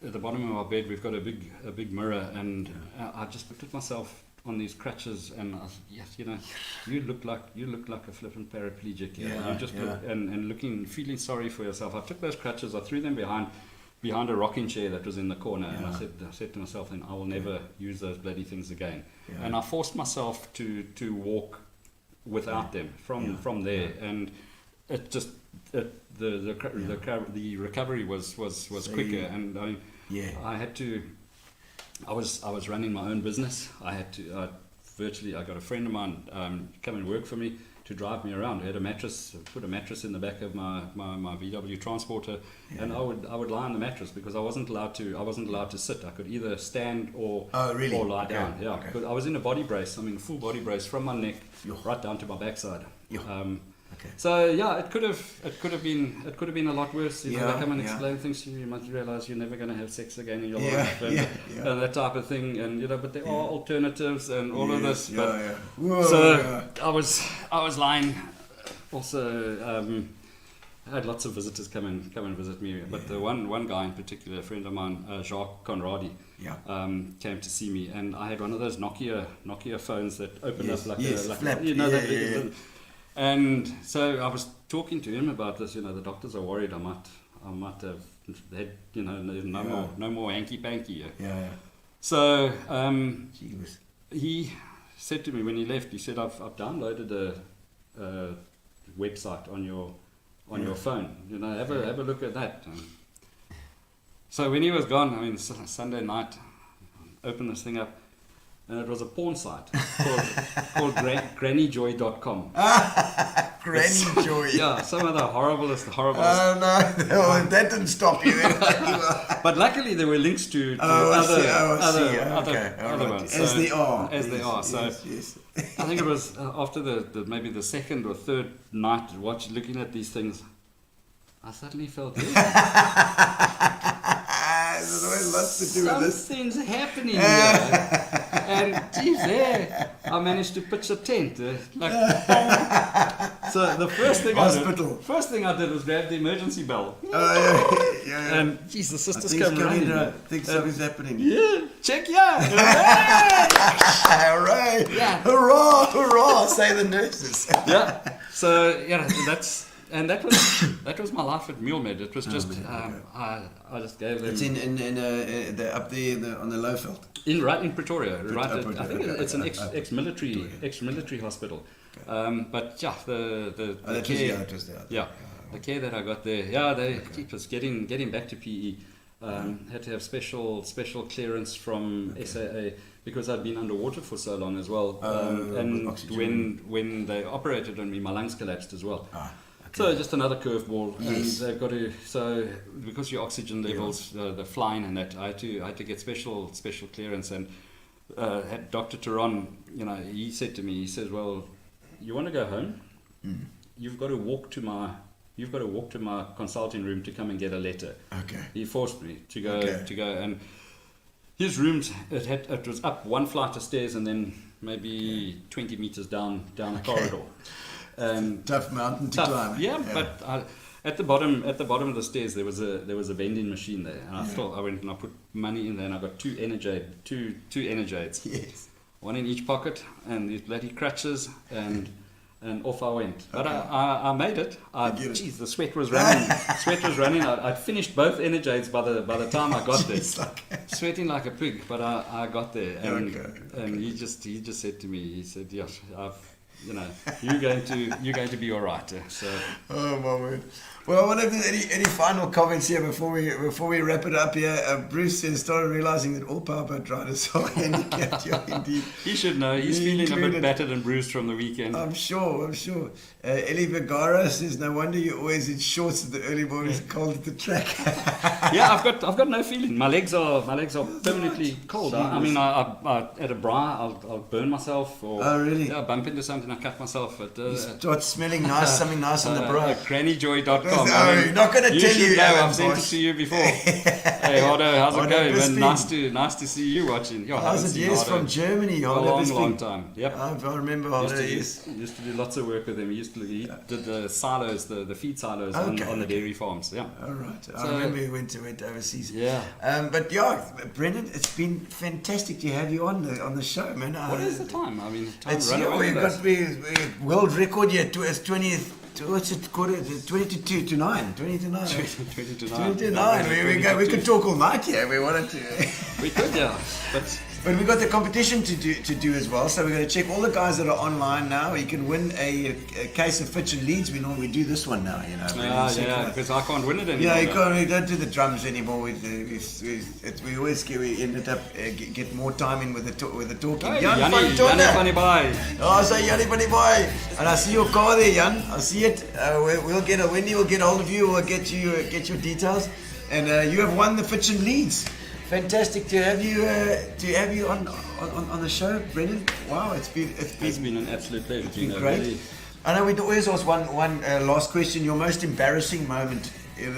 at the bottom of our bed we've got a big mirror, and I just looked at myself on these crutches, and I was, yes, you look like a flippant paraplegic. You just look, and feeling sorry for yourself. I took those crutches, I threw them behind a rocking chair that was in the corner, and I said to myself, then I will never use those bloody things again. And I forced myself to walk without them from there, and it just the recovery was quicker, and I had to. I was running my own business. I had to I got a friend of mine come and work for me to drive me around. I had put a mattress in the back of my VW transporter, and I would lie on the mattress because I wasn't allowed to sit. I could either stand or lie down. Yeah, because I was in a body brace. I mean, full body brace from my neck right down to my backside. So it could have been a lot worse. They come and explain things to you. You might realize you're never going to have sex again in your life, and that type of thing. And but there are alternatives and all of this. I was lying. Also, I had lots of visitors come and visit me. But the one guy in particular, a friend of mine, Jacques Conradi, came to see me, and I had one of those Nokia phones that opened up like a and so I was talking to him about this. The doctors are worried I might have had no more hanky panky. So he said to me when he left, he said, I've downloaded a website on your phone. Have a look at that. So when he was gone, I mean Sunday night, I opened this thing up, and it was a porn site called grannyjoy.com. Granny Joy. Yeah, some of the horriblest. Oh no, that didn't stop you. But luckily there were links to other ones. As they are. So yes. I think it was after maybe the second or third night looking at these things, I suddenly felt there's always lots to do with this. Something's happening here. And geez, I managed to pitch a tent. So the first thing I did was grab the emergency bell. And geez, the sisters come running. I think something's happening. Yeah, check Hooray! Yeah. Hurrah! Say the nurses. Yeah. So that was my life at MuleMed. It was just I just gave them. It's in up there on the Lowveld. Right in Pretoria. I think it's an ex-military hospital. Okay. But the care. The care that I got there. It was getting back to PE. Had to have special clearance from SAA because I'd been underwater for so long as well. And when they operated on me, my lungs collapsed as well. So just another curveball, and they've got to. So because your oxygen levels, the flying and that, I had to get special clearance, and had Dr. Turon, he said to me, he says, well, you want to go home? You've got to walk to my consulting room to come and get a letter. Okay. He forced me to go and his rooms. It was up one flight of stairs and then maybe 20 meters down a corridor. Tough mountain to climb. Yeah, but at the bottom of the stairs there was a vending machine there, and I went and I put money in there, and I got two Energiades. Yes. One in each pocket, and these bloody crutches, and off I went. But I made it. Geez, the sweat was running. I'd finished both Energiades by the time I got there. Sweating like a pig, but I got there, and he just said to me, he said, "Yes, you're going to be all right." So. Oh my word! Well, I wonder if there's any final comments here before we wrap it up here. Bruce has started realizing that all powerboat riders are handicapped. Indeed. He should know. He's feeling a bit battered and bruised from the weekend. I'm sure. Ellie Vergara says, "No wonder you're always in shorts at the early mornings, cold at the track." Yeah, I've got no feeling. My legs are permanently cold. I mean, I at a bra, I'll burn myself or bump into something. I cut myself at Start smelling nice, something nice on the bra. grannyjoy.com. No, not going to tell should you. know, Alan, I've sent it boss. to you before. Hey, Hardo, how's it Hardo going? Bisping. Man, nice to see you watching. Yeah, I haven't How's it? seen Yes, Hardo from Germany. for a Hardo long Bisping. time. Yep. I remember Hardo, yes. Used to do lots of work with him. He did the silos, the feed silos on the dairy farms. Yeah. All right. I So- remember he went overseas. Yeah. But yeah, Brendan, it's been fantastic to have you on the show, man. What is the time? I mean, time It's run away we've with got us. the world record here. It's 20th. What's it? 20 to 9. 20 to 9. 20 to 9. 20 to 9. Here we go. We could talk all night here. We wanted to. We could, yeah. But we've got the competition to do as well. So we're going to check all the guys that are online now. You can win a case of Fitch and Leeds. We normally do this one now, you know. Yeah, because I can't win it anymore. Yeah, we don't do the drums anymore. We ended up get more time in with the talking. Hey, Jan Jannie, van Tonder. funny boy. Oh, so Jannie, funny boy. And I see your car there, Jan. I see it. Wendy will get hold of you. We'll get your details. And you have won the Fitch and Leeds. Fantastic to have you on the show, Brendan. Wow, it's been an absolute pleasure. been great. Really. I know we always ask one last question. Your most embarrassing moment. I mean,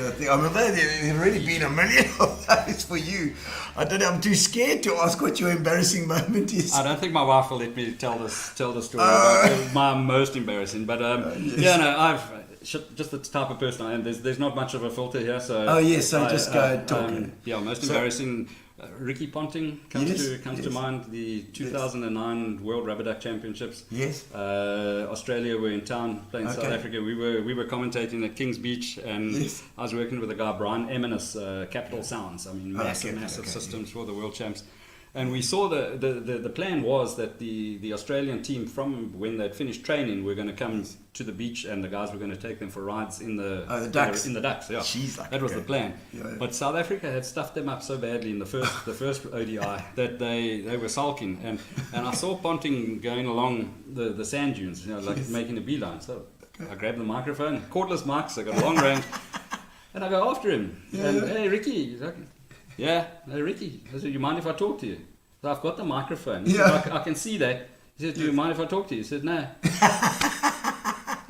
there've already been a million of those for you. I don't know. I'm too scared to ask what your embarrassing moment is. I don't think my wife will let me tell the story about my most embarrassing. But I've just the type of person I am. There's not much of a filter here. So just go talk. Most embarrassing. Ricky Ponting comes to mind. The 2009 World Rubber Duck Championships. Yes. Australia were in town playing South Africa. We were commentating at Kings Beach, and I was working with a guy, Brian Eminis, Capital Sounds. I mean, massive systems for the World Champs. And we saw the plan was that the Australian team, from when they'd finished training, were going to come to the beach, and the guys were going to take them for rides in the ducks. In the ducks, yeah. That was the plan. Yeah. But South Africa had stuffed them up so badly in the first ODI that they were sulking, and I saw Ponting going along the sand dunes, making a beeline. So I grabbed the microphone, cordless mics, I got a long range, and I go after him. Hey Ricky. He's like, yeah, hey Ricky. I said, you mind if I talk to you? So I've got the microphone. He said, I can see that. He said, do you mind if I talk to you? He said, no.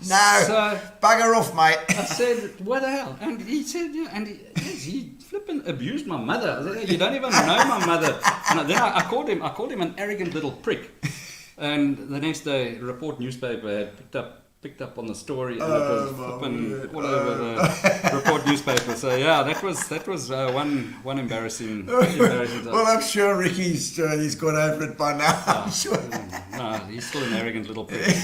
No, So bugger off, mate. I said, what the hell? And he said, he flipping abused my mother. I said, you don't even know my mother. And then I called him an arrogant little prick. And the next day, Report newspaper had picked up on the story, and it was flipping all over the Report newspaper. So yeah, that was one embarrassing time. Well, I'm sure Ricky's he's got over it by now. I'm sure. No, he's still an arrogant little prick.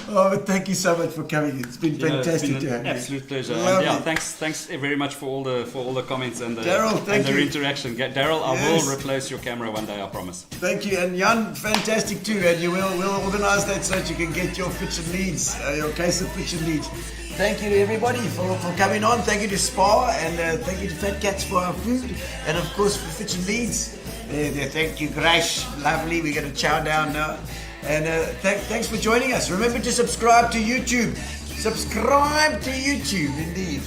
But thank you so much for coming. It's been fantastic it's been to an have absolute pleasure. Lovely. And thanks very much for all the comments and the Daryl, thank and you. the interaction. Daryl, I Yes. will replace your camera one day, I promise. Thank you, and Jan, fantastic too. And we'll organise that so that you can get your Fitch and Leeds, your case of Fitch and Leeds. Thank you to everybody for coming on. Thank you to Spa, and thank you to Fat Cats for our food, and of course for Fitch and Leeds. Thank you, Grash. Lovely. We're going to chow down now. And thanks for joining us. Remember to subscribe to YouTube. Subscribe to YouTube, indeed.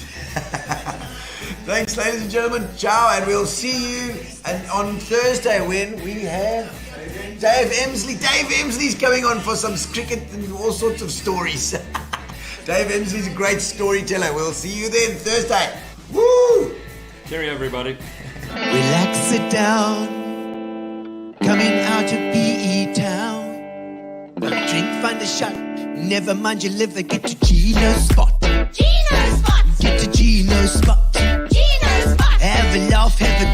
Thanks, ladies and gentlemen. Ciao, and we'll see you on Thursday when we have Dave Emsley. Dave Emsley's coming on for some cricket and all sorts of stories. Dave Emsley's a great storyteller. We'll see you then Thursday. Woo! Cheerio, everybody. Relax, sit down. Coming out of PE town. One drink, find a shot. Never mind your liver, get to Gino Spot. Gino Spot. Get to Gino Spot. Gino Spot. Have a laugh, have a